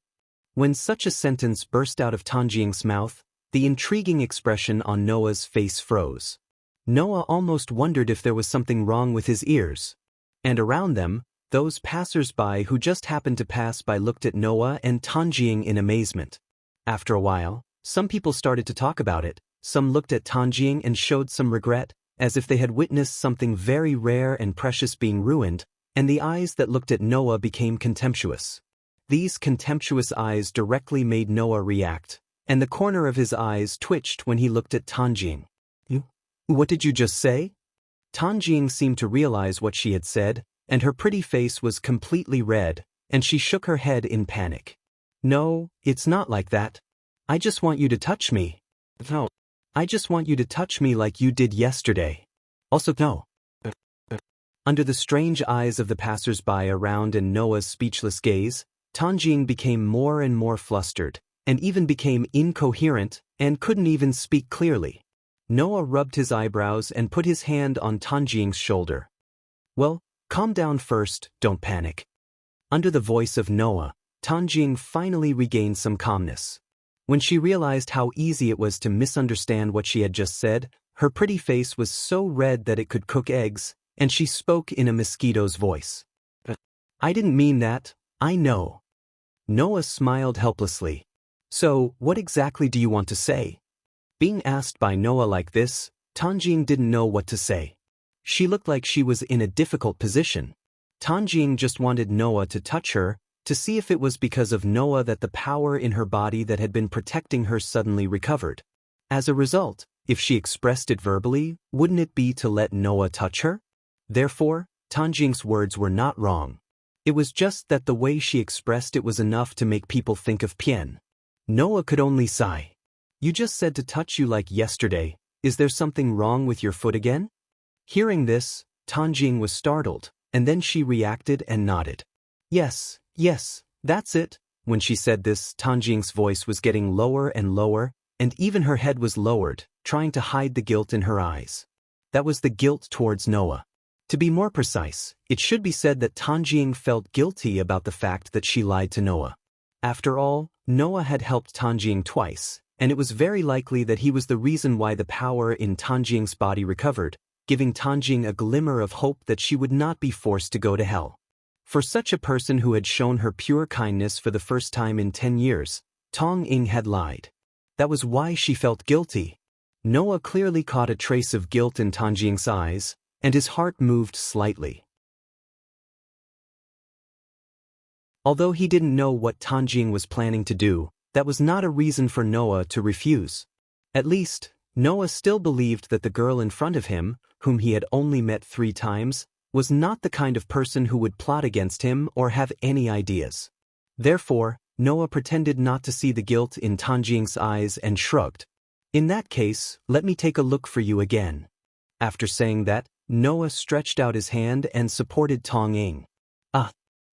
When such a sentence burst out of Tong Ing's mouth, the intriguing expression on Noah's face froze. Noah almost wondered if there was something wrong with his ears. And around them, those passers-by who just happened to pass by looked at Noah and Tong Ing in amazement. After a while, some people started to talk about it, some looked at Tong Ing and showed some regret, as if they had witnessed something very rare and precious being ruined, and the eyes that looked at Noah became contemptuous. These contemptuous eyes directly made Noah react, and the corner of his eyes twitched when he looked at Tong Ing. What did you just say? Tong Ing seemed to realize what she had said, and her pretty face was completely red, and she shook her head in panic. No, it's not like that. I just want you to touch me. No. I just want you to touch me like you did yesterday. Also, no. Under the strange eyes of the passers-by around and Noah's speechless gaze, Tong Ing became more and more flustered, and even became incoherent, and couldn't even speak clearly. Noah rubbed his eyebrows and put his hand on Tong Ing's shoulder. Well, calm down first, don't panic. Under the voice of Noah, Tong Ing finally regained some calmness. When she realized how easy it was to misunderstand what she had just said, Her pretty face was so red that it could cook eggs, and she spoke in a mosquito's voice. I didn't mean that, I know. Noah smiled helplessly. So, what exactly do you want to say? Being asked by Noah like this, Tanjing didn't know what to say. She looked like she was in a difficult position. Tanjing just wanted Noah to touch her, to see if it was because of Noah that the power in her body that had been protecting her suddenly recovered. As a result, if she expressed it verbally, wouldn't it be to let Noah touch her? Therefore, Tanjing's words were not wrong. It was just that the way she expressed it was enough to make people think of Pian. Noah could only sigh. You just said to touch you like yesterday, is there something wrong with your foot again? Hearing this, Tanjing was startled, and then she reacted and nodded. Yes, that's it. When she said this, Tanjing's voice was getting lower and lower, and even her head was lowered, trying to hide the guilt in her eyes. That was the guilt towards Noah. To be more precise, it should be said that Tanjing felt guilty about the fact that she lied to Noah. After all, Noah had helped Tanjing twice, and it was very likely that he was the reason why the power in Tanjing's body recovered, giving Tanjing a glimmer of hope that she would not be forced to go to hell. For such a person who had shown her pure kindness for the first time in 10 years, Tong Ying had lied. That was why she felt guilty. Noah clearly caught a trace of guilt in Tanjing's eyes, and his heart moved slightly. Although he didn't know what Tanjing was planning to do, that was not a reason for Noah to refuse. At least, Noah still believed that the girl in front of him, whom he had only met 3 times, was not the kind of person who would plot against him or have any ideas. Therefore, Noah pretended not to see the guilt in Tanjing's eyes and shrugged. In that case, let me take a look for you again. After saying that, Noah stretched out his hand and supported Tong Ying. Ah!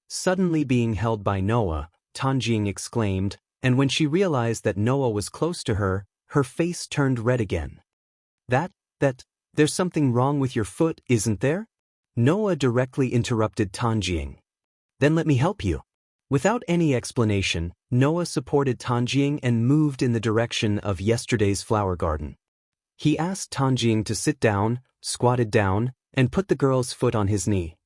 Suddenly being held by Noah, Tanjing exclaimed, and when she realized that Noah was close to her, her face turned red again. There's something wrong with your foot, isn't there? Noah directly interrupted Tanjing. Then let me help you. Without any explanation, Noah supported Tanjing and moved in the direction of yesterday's flower garden. He asked Tanjing to sit down, squatted down, and put the girl's foot on his knee.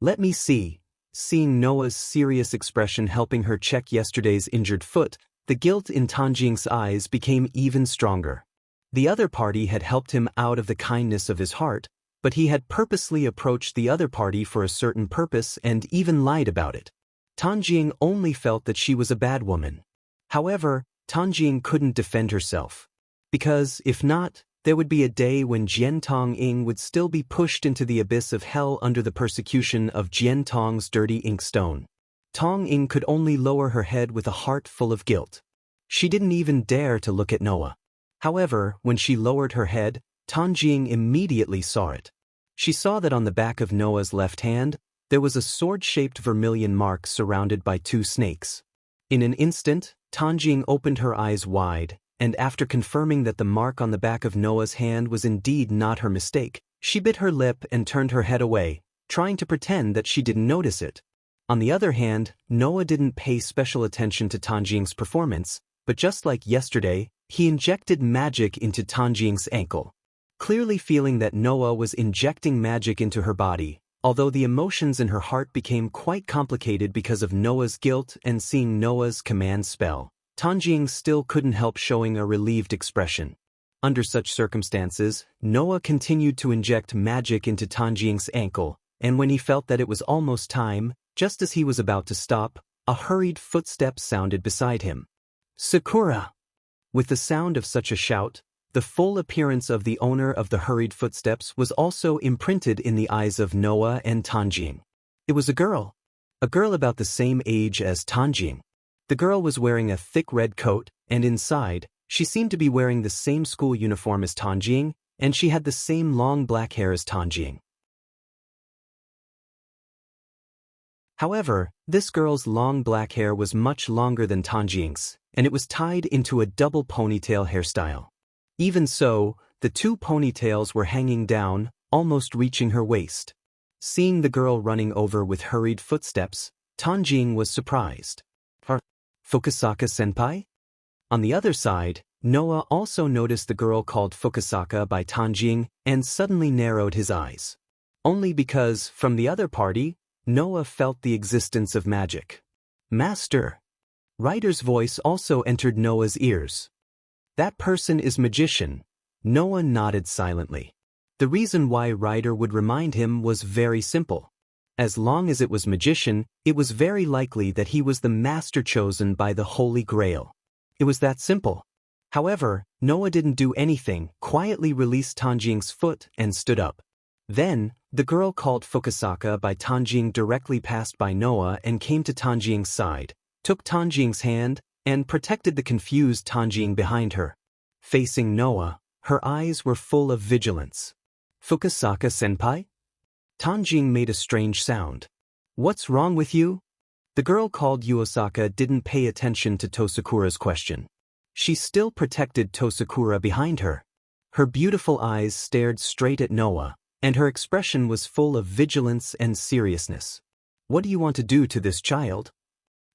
Let me see. Seeing Noah's serious expression helping her check yesterday's injured foot, the guilt in Tanjing's eyes became even stronger. The other party had helped him out of the kindness of his heart, but he had purposely approached the other party for a certain purpose and even lied about it. Tanjing only felt that she was a bad woman. However, Tanjing couldn't defend herself. Because, if not, there would be a day when Jian Tong Ying would still be pushed into the abyss of hell under the persecution of Jian Tong's dirty inkstone. Tong Ying could only lower her head with a heart full of guilt. She didn't even dare to look at Noah. However, when she lowered her head, Tanjing immediately saw it. She saw that on the back of Noah's left hand, there was a sword-shaped vermilion mark surrounded by 2 snakes. In an instant, Tanjing opened her eyes wide, and after confirming that the mark on the back of Noah's hand was indeed not her mistake, she bit her lip and turned her head away, trying to pretend that she didn't notice it. On the other hand, Noah didn't pay special attention to Tanjing's performance, but just like yesterday, he injected magic into Tanjing's ankle. Clearly feeling that Noah was injecting magic into her body, although the emotions in her heart became quite complicated because of Noah's guilt and seeing Noah's command spell, Tanjing still couldn't help showing a relieved expression. Under such circumstances, Noah continued to inject magic into Tanjing's ankle, and when he felt that it was almost time, just as he was about to stop, a hurried footstep sounded beside him. Sakura! With the sound of such a shout, the full appearance of the owner of the hurried footsteps was also imprinted in the eyes of Noah and Tanjing. It was a girl about the same age as Tanjing. The girl was wearing a thick red coat, and inside, she seemed to be wearing the same school uniform as Tanjing, and she had the same long black hair as Tanjing. However, this girl's long black hair was much longer than Tanjing's, and it was tied into a double ponytail hairstyle. Even so, the 2 ponytails were hanging down, almost reaching her waist. Seeing the girl running over with hurried footsteps, Tanjing was surprised. Fukusaka-senpai? On the other side, Noah also noticed the girl called Fukusaka by Tanjing and suddenly narrowed his eyes. Only because, from the other party, Noah felt the existence of magic. Master. Ryder's voice also entered Noah's ears. That person is magician. Noah nodded silently. The reason why Ryder would remind him was very simple. As long as it was magician, it was very likely that he was the master chosen by the Holy Grail. It was that simple. However, Noah didn't do anything, quietly released Tanjing's foot and stood up. Then, the girl called Fukusaka by Tanjing directly passed by Noah and came to Tanjing's side, took Tanjing's hand, and protected the confused Tanjing behind her. Facing Noah, her eyes were full of vigilance. Fukusaka-senpai? Tanjing made a strange sound. What's wrong with you? The girl called Yuosaka didn't pay attention to Tosakura's question. She still protected Tosakura behind her. Her beautiful eyes stared straight at Noah, and her expression was full of vigilance and seriousness. What do you want to do to this child?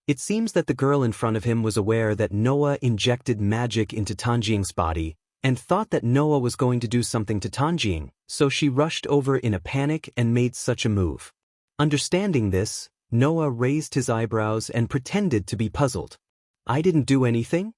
It seems that the girl in front of him was aware that Noah injected magic into Tanjing's body and thought that Noah was going to do something to Tanjing, so she rushed over in a panic and made such a move. Understanding this, Noah raised his eyebrows and pretended to be puzzled. I didn't do anything?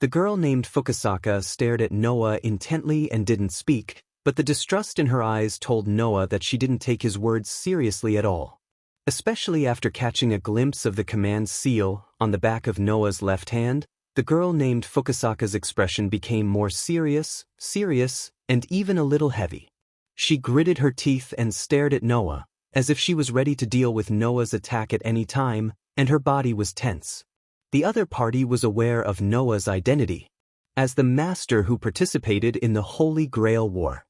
The girl named Fukusaka stared at Noah intently and didn't speak, but the distrust in her eyes told Noah that she didn't take his words seriously at all. Especially after catching a glimpse of the command seal on the back of Noah's left hand, the girl named Fukusaka's expression became more serious, and even a little heavy. She gritted her teeth and stared at Noah, as if she was ready to deal with Noah's attack at any time, and her body was tense. The other party was aware of Noah's identity as the master who participated in the Holy Grail War.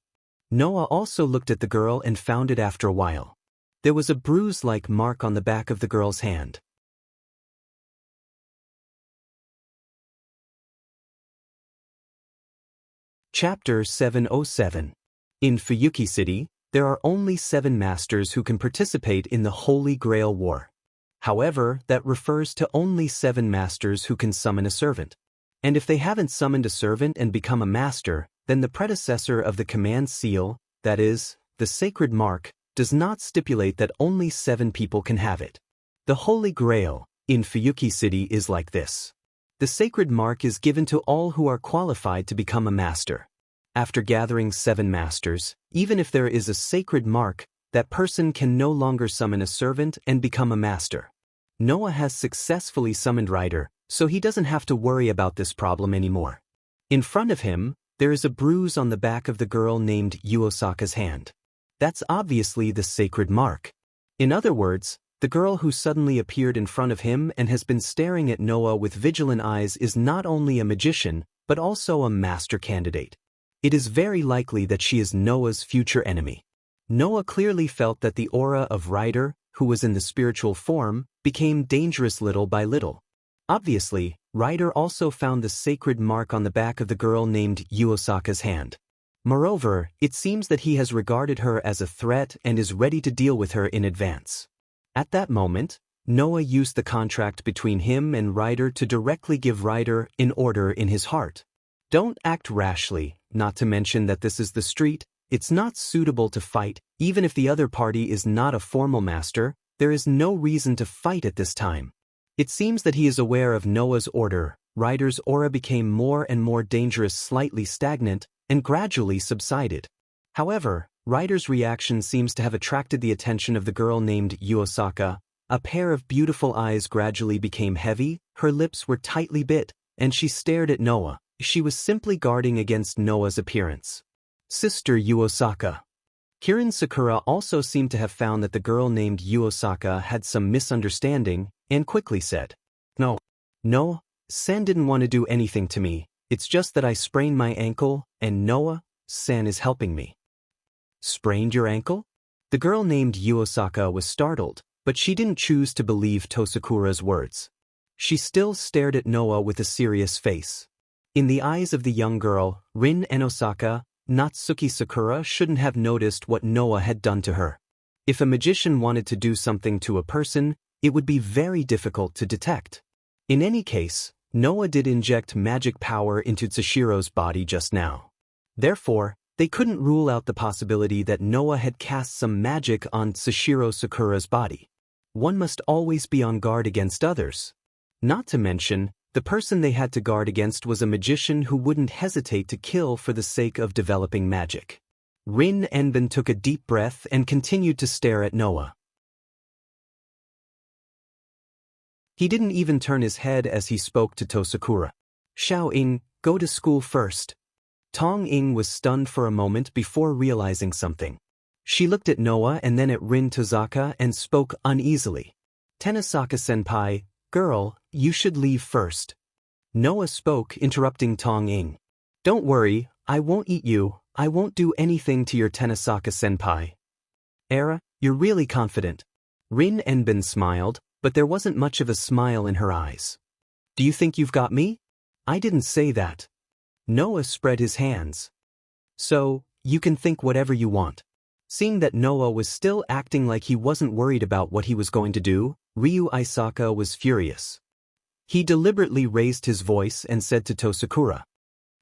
Noah also looked at the girl and found it after a while. There was a bruise-like mark on the back of the girl's hand. Chapter 707. In Fuyuki City, there are only 7 masters who can participate in the Holy Grail War. However, that refers to only 7 masters who can summon a servant. And if they haven't summoned a servant and become a master, then the predecessor of the command seal, that is, the sacred mark, does not stipulate that only 7 people can have it. The Holy Grail, in Fuyuki City, is like this. The sacred mark is given to all who are qualified to become a master. After gathering 7 masters, even if there is a sacred mark, that person can no longer summon a servant and become a master. Noah has successfully summoned Ryder, so he doesn't have to worry about this problem anymore. In front of him, there is a bruise on the back of the girl named Yuosaka's hand. That's obviously the sacred mark. In other words, the girl who suddenly appeared in front of him and has been staring at Noah with vigilant eyes is not only a magician, but also a master candidate. It is very likely that she is Noah's future enemy. Noah clearly felt that the aura of Ryder, who was in the spiritual form, became dangerous little by little. Obviously, Ryder also found the sacred mark on the back of the girl named Yuosaka's hand. Moreover, it seems that he has regarded her as a threat and is ready to deal with her in advance. At that moment, Noah used the contract between him and Ryder to directly give Ryder an order in his heart. Don't act rashly, not to mention that this is the street. It's not suitable to fight. Even if the other party is not a formal master, there is no reason to fight at this time. It seems that he is aware of Noah's order. Ryder's aura became more and more dangerous, slightly stagnant, and gradually subsided. However, Ryder's reaction seems to have attracted the attention of the girl named Yuosaka. A pair of beautiful eyes gradually became heavy, her lips were tightly bit, and she stared at Noah. She was simply guarding against Noah's appearance. Sister Yuosaka. Kirin Sakura also seemed to have found that the girl named Yuosaka had some misunderstanding, and quickly said, No, San didn't want to do anything to me, it's just that I sprained my ankle, and San is helping me. Sprained your ankle? The girl named Yuosaka was startled, but she didn't choose to believe Tosakura's words. She still stared at Noah with a serious face. In the eyes of the young girl, Rin and Osaka, Natsuki Sakura shouldn't have noticed what Noah had done to her. If a magician wanted to do something to a person, it would be very difficult to detect. In any case, Noah did inject magic power into Tsushiro's body just now. Therefore, they couldn't rule out the possibility that Noah had cast some magic on Tsushiro Sakura's body. One must always be on guard against others. Not to mention, the person they had to guard against was a magician who wouldn't hesitate to kill for the sake of developing magic. Rin Enbin took a deep breath and continued to stare at Noah. He didn't even turn his head as he spoke to Tosakura. Xiao-ing, go to school first. Tong-ing was stunned for a moment before realizing something. She looked at Noah and then at Rin Tozaka and spoke uneasily. Tenosaka-senpai, girl, you should leave first. Noah spoke, interrupting Tong-ing. Don't worry, I won't eat you, I won't do anything to your Tenosaka-senpai. Era, you're really confident. Rin Enbin smiled, but there wasn't much of a smile in her eyes. Do you think you've got me? I didn't say that. Noah spread his hands. So, you can think whatever you want. Seeing that Noah was still acting like he wasn't worried about what he was going to do, Ryu Isaka was furious. He deliberately raised his voice and said to Tosakura.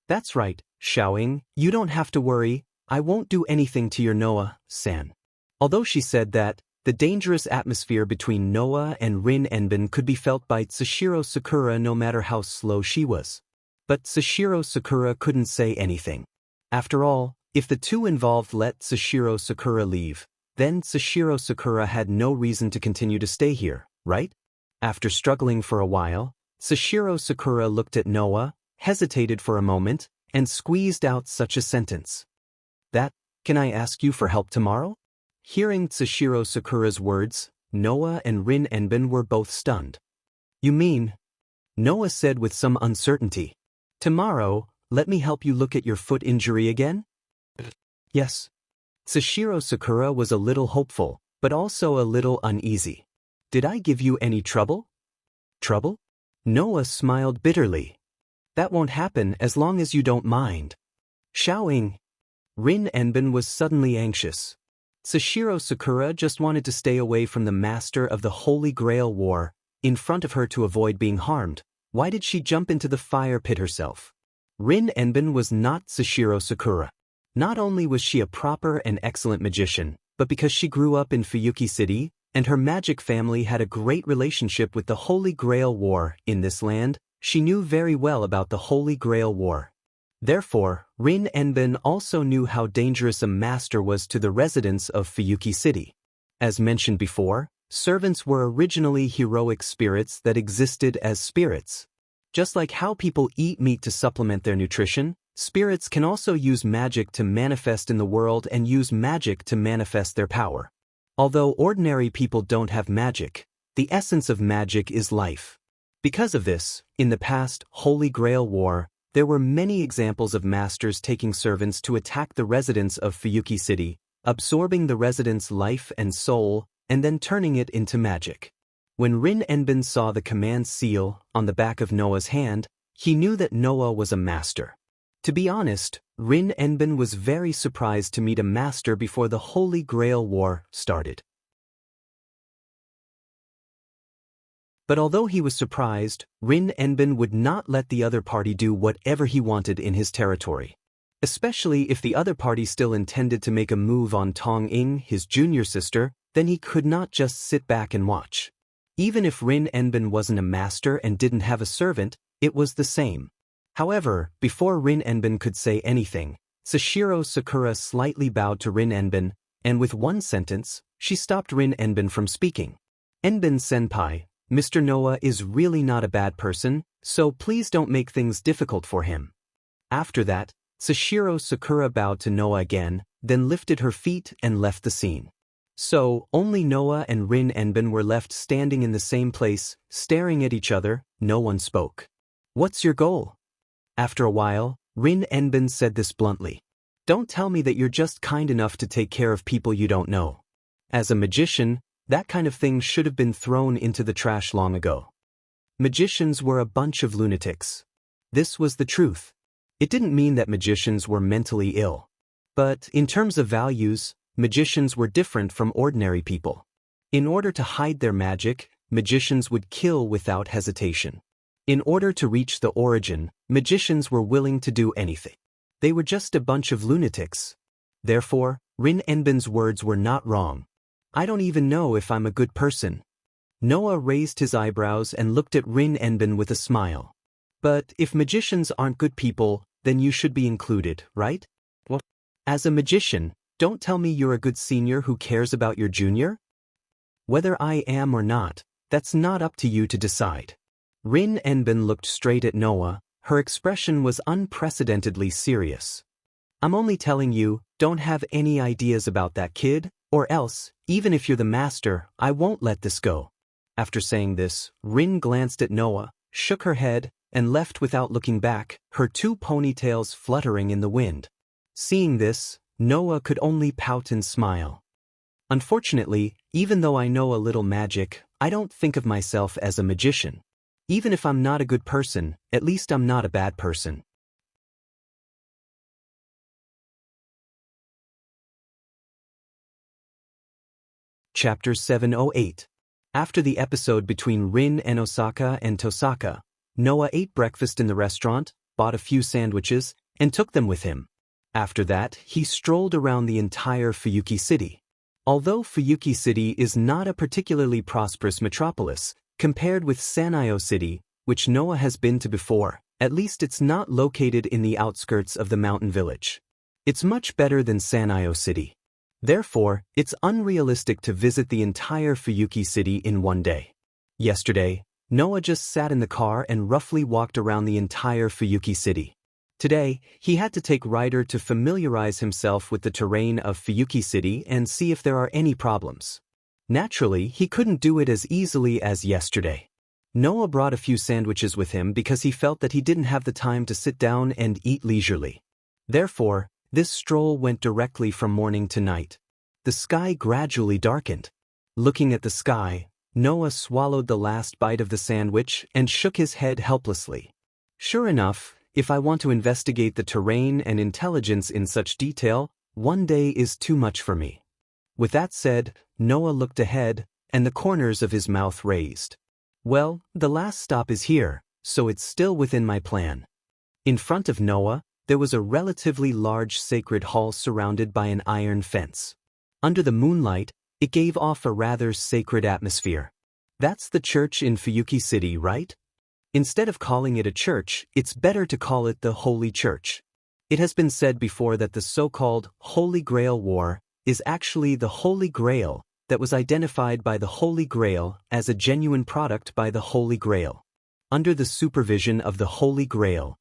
That's right, Xiao-ing, you don't have to worry, I won't do anything to your Noah-san. Although she said that, the dangerous atmosphere between Noah and Rin Enbin could be felt by Tsushiro Sakura no matter how slow she was. But Tsushiro Sakura couldn't say anything. After all, if the two involved let Tsushiro Sakura leave, then Tsushiro Sakura had no reason to continue to stay here, right? After struggling for a while, Tsushiro Sakura looked at Noah, hesitated for a moment, and squeezed out such a sentence. Can I ask you for help tomorrow? Hearing Tsushiro Sakura's words, Noah and Rin Enbin were both stunned. You mean? Noah said with some uncertainty. Tomorrow, let me help you look at your foot injury again? Yes. Tsushiro Sakura was a little hopeful, but also a little uneasy. Did I give you any trouble? Trouble? Noah smiled bitterly. That won't happen as long as you don't mind. Xiao-ing. Rin Enbin was suddenly anxious. Tsushiro Sakura just wanted to stay away from the master of the Holy Grail War, in front of her to avoid being harmed. Why did she jump into the fire pit herself? Rin Enbin was not Tsushiro Sakura. Not only was she a proper and excellent magician, but because she grew up in Fuyuki City, and her magic family had a great relationship with the Holy Grail War in this land, she knew very well about the Holy Grail War. Therefore, Rin Enbin also knew how dangerous a master was to the residents of Fuyuki City. As mentioned before, servants were originally heroic spirits that existed as spirits. Just like how people eat meat to supplement their nutrition, spirits can also use magic to manifest in the world and use magic to manifest their power. Although ordinary people don't have magic, the essence of magic is life. Because of this, in the past Holy Grail War, there were many examples of masters taking servants to attack the residents of Fuyuki City, absorbing the residents' life and soul, and then turning it into magic. When Rin Enbin saw the command seal on the back of Noah's hand, he knew that Noah was a master. To be honest, Rin Enbin was very surprised to meet a master before the Holy Grail War started. But although he was surprised, Rin Enbin would not let the other party do whatever he wanted in his territory. Especially if the other party still intended to make a move on Tong-ing, his junior sister, then he could not just sit back and watch. Even if Rin Enbin wasn't a master and didn't have a servant, it was the same. However, before Rin Enbin could say anything, Tsushiro Sakura slightly bowed to Rin Enbin, and with one sentence, she stopped Rin Enbin from speaking. Enbin-senpai, Mr. Noah is really not a bad person, so please don't make things difficult for him. After that, Tsushiro Sakura bowed to Noah again, then lifted her feet and left the scene. So, only Noah and Rin Enbin were left standing in the same place, staring at each other. No one spoke. What's your goal? After a while, Rin Enbin said this bluntly. Don't tell me that you're just kind enough to take care of people you don't know. As a magician, that kind of thing should have been thrown into the trash long ago. Magicians were a bunch of lunatics. This was the truth. It didn't mean that magicians were mentally ill. But, in terms of values, magicians were different from ordinary people. In order to hide their magic, magicians would kill without hesitation. In order to reach the origin, magicians were willing to do anything. They were just a bunch of lunatics. Therefore, Rin Enbin's words were not wrong. I don't even know if I'm a good person. Noah raised his eyebrows and looked at Rin Enbin with a smile. But if magicians aren't good people, then you should be included, right? What? As a magician, don't tell me you're a good senior who cares about your junior? Whether I am or not, that's not up to you to decide. Rin Enbin looked straight at Noah. Her expression was unprecedentedly serious. I'm only telling you, don't have any ideas about that kid, or else, even if you're the master, I won't let this go. After saying this, Rin glanced at Noah, shook her head, and left without looking back, her 2 ponytails fluttering in the wind. Seeing this, Noah could only pout and smile. Unfortunately, even though I know a little magic, I don't think of myself as a magician. Even if I'm not a good person, at least I'm not a bad person. Chapter 708. After the episode between Rin and Osaka and Tosaka, Noah ate breakfast in the restaurant, bought a few sandwiches, and took them with him. After that, he strolled around the entire Fuyuki city. Although Fuyuki City is not a particularly prosperous metropolis, compared with Sanyo City, which Noah has been to before, at least it's not located in the outskirts of the mountain village. It's much better than Sanyo City. Therefore, it's unrealistic to visit the entire Fuyuki City in one day. Yesterday, Noah just sat in the car and roughly walked around the entire Fuyuki City. Today, he had to take Ryder to familiarize himself with the terrain of Fuyuki City and see if there are any problems. Naturally, he couldn't do it as easily as yesterday. Noah brought a few sandwiches with him because he felt that he didn't have the time to sit down and eat leisurely. Therefore, this stroll went directly from morning to night. The sky gradually darkened. Looking at the sky, Noah swallowed the last bite of the sandwich and shook his head helplessly. Sure enough, if I want to investigate the terrain and intelligence in such detail, one day is too much for me. With that said, Noah looked ahead, and the corners of his mouth raised. Well, the last stop is here, so it's still within my plan. In front of Noah, there was a relatively large sacred hall surrounded by an iron fence. Under the moonlight, it gave off a rather sacred atmosphere. That's the church in Fuyuki City, right? Instead of calling it a church, it's better to call it the Holy Church. It has been said before that the so-called Holy Grail War is actually the Holy Grail that was identified by the Holy Grail as a genuine product by the Holy Grail. Under the supervision of the Holy Grail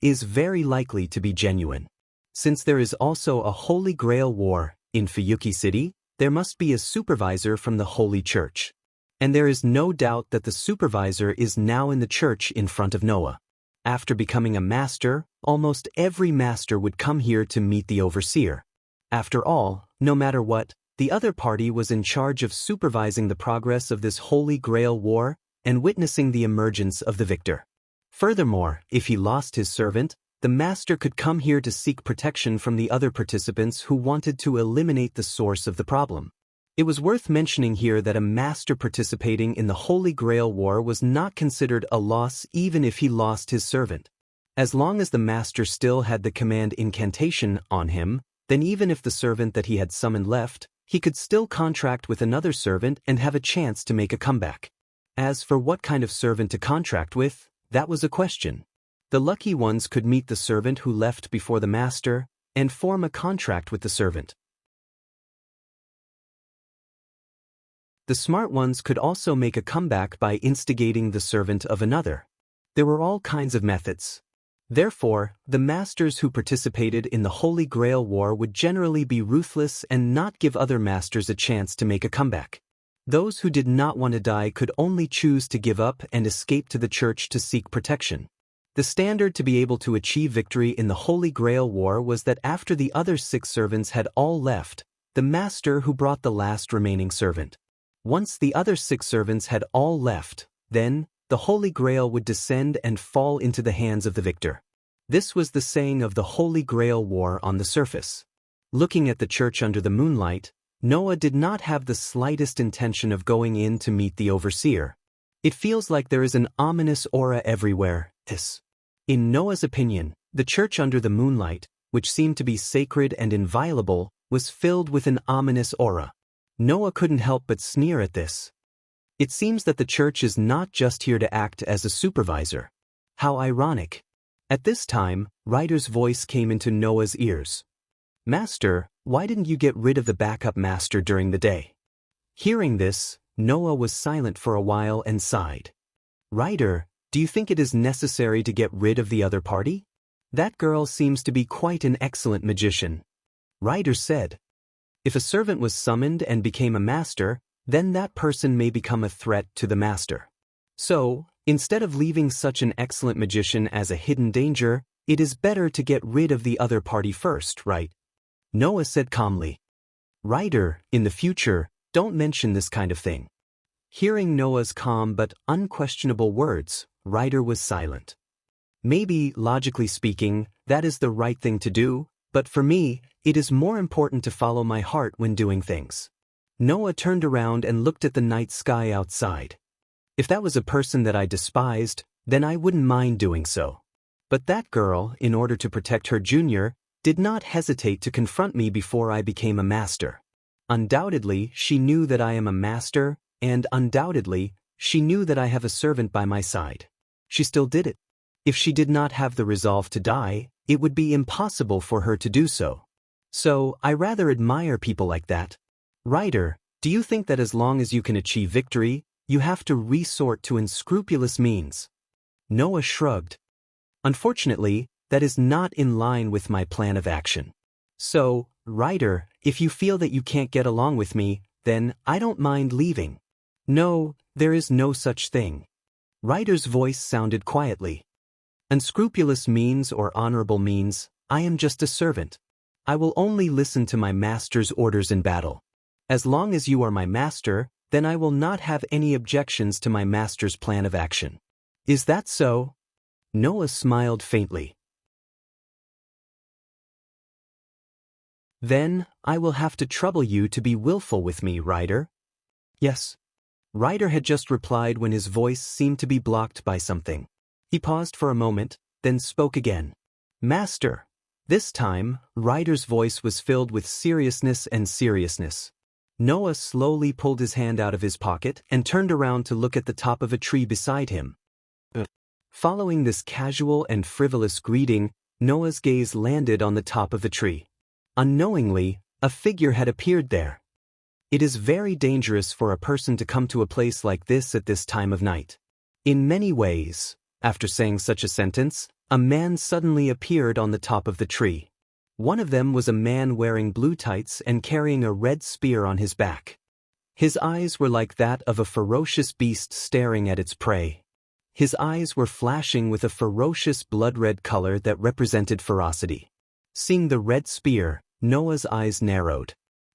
is very likely to be genuine. Since there is also a Holy Grail War in Fuyuki City, there must be a supervisor from the Holy Church. And there is no doubt that the supervisor is now in the church in front of Noah. After becoming a master, almost every master would come here to meet the overseer. After all, no matter what, the other party was in charge of supervising the progress of this Holy Grail War and witnessing the emergence of the victor. Furthermore, if he lost his servant, the master could come here to seek protection from the other participants who wanted to eliminate the source of the problem. It was worth mentioning here that a master participating in the Holy Grail War was not considered a loss even if he lost his servant. As long as the master still had the command incantation on him, then even if the servant that he had summoned left, he could still contract with another servant and have a chance to make a comeback. As for what kind of servant to contract with, that was a question. The lucky ones could meet the servant who left before the master and form a contract with the servant. The smart ones could also make a comeback by instigating the servant of another. There were all kinds of methods. Therefore, the masters who participated in the Holy Grail War would generally be ruthless and not give other masters a chance to make a comeback. Those who did not want to die could only choose to give up and escape to the church to seek protection. The standard to be able to achieve victory in the Holy Grail War was that after the other 6 servants had all left, the master who brought the last remaining servant. Once the other 6 servants had all left, then, the Holy Grail would descend and fall into the hands of the victor. This was the saying of the Holy Grail War on the surface. Looking at the church under the moonlight, Noah did not have the slightest intention of going in to meet the overseer. It feels like there is an ominous aura everywhere. In Noah's opinion, the church under the moonlight, which seemed to be sacred and inviolable, was filled with an ominous aura. Noah couldn't help but sneer at this. It seems that the church is not just here to act as a supervisor. How ironic. At this time, Ryder's voice came into Noah's ears. Master, why didn't you get rid of the backup master during the day? Hearing this, Noah was silent for a while and sighed. Ryder, do you think it is necessary to get rid of the other party? That girl seems to be quite an excellent magician. Ryder said. If a servant was summoned and became a master, then that person may become a threat to the master. So, instead of leaving such an excellent magician as a hidden danger, it is better to get rid of the other party first, right? Noah said calmly. Ryder, in the future, don't mention this kind of thing. Hearing Noah's calm but unquestionable words, Ryder was silent. Maybe, logically speaking, that is the right thing to do, but for me, it is more important to follow my heart when doing things. Noah turned around and looked at the night sky outside. If that was a person that I despised, then I wouldn't mind doing so. But that girl, in order to protect her junior, did not hesitate to confront me before I became a master. Undoubtedly, she knew that I am a master, and undoubtedly, she knew that I have a servant by my side. She still did it. If she did not have the resolve to die, it would be impossible for her to do so. So, I rather admire people like that. Ryder, do you think that as long as you can achieve victory, you have to resort to unscrupulous means? Noah shrugged. Unfortunately, that is not in line with my plan of action. So, Ryder, if you feel that you can't get along with me, then I don't mind leaving. No, there is no such thing. Ryder's voice sounded quietly. Unscrupulous means or honorable means, I am just a servant. I will only listen to my master's orders in battle. As long as you are my master, then I will not have any objections to my master's plan of action. Is that so? Noah smiled faintly. Then, I will have to trouble you to be willful with me, Ryder. Yes. Ryder had just replied when his voice seemed to be blocked by something. He paused for a moment, then spoke again. Master. This time, Ryder's voice was filled with seriousness and seriousness. Noah slowly pulled his hand out of his pocket and turned around to look at the top of a tree beside him. Following this casual and frivolous greeting, Noah's gaze landed on the top of the tree. Unknowingly, a figure had appeared there. It is very dangerous for a person to come to a place like this at this time of night. In many ways, after saying such a sentence, a man suddenly appeared on the top of the tree. One of them was a man wearing blue tights and carrying a red spear on his back. His eyes were like that of a ferocious beast staring at its prey. His eyes were flashing with a ferocious blood-red color that represented ferocity. Seeing the red spear, Noah's eyes narrowed.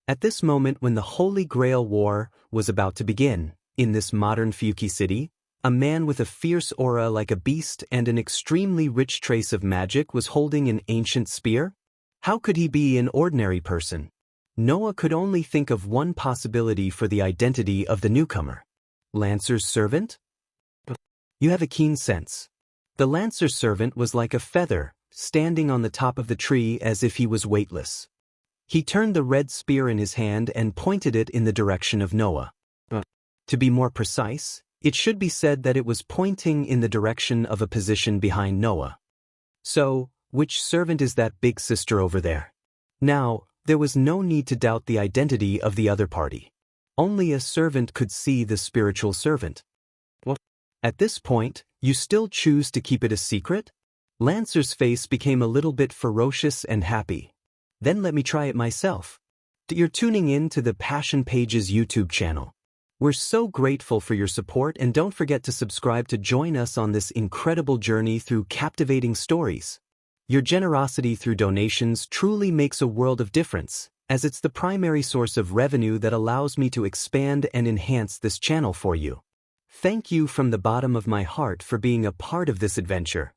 At this moment when the Holy Grail War was about to begin, in this modern Fuki city, a man with a fierce aura like a beast and an extremely rich trace of magic was holding an ancient spear? How could he be an ordinary person? Noah could only think of one possibility for the identity of the newcomer. Lancer's servant? You have a keen sense. The Lancer's servant was like a feather, standing on the top of the tree as if he was weightless. He turned the red spear in his hand and pointed it in the direction of Noah. To be more precise, it should be said that it was pointing in the direction of a position behind Noah. So, which servant is that big sister over there? Now, there was no need to doubt the identity of the other party. Only a servant could see the spiritual servant. What? At this point, you still choose to keep it a secret? Lancer's face became a little bit ferocious and happy. Then let me try it myself. You're tuning in to the Passion Pages YouTube channel. We're so grateful for your support, and don't forget to subscribe to join us on this incredible journey through captivating stories. Your generosity through donations truly makes a world of difference, as it's the primary source of revenue that allows me to expand and enhance this channel for you. Thank you from the bottom of my heart for being a part of this adventure.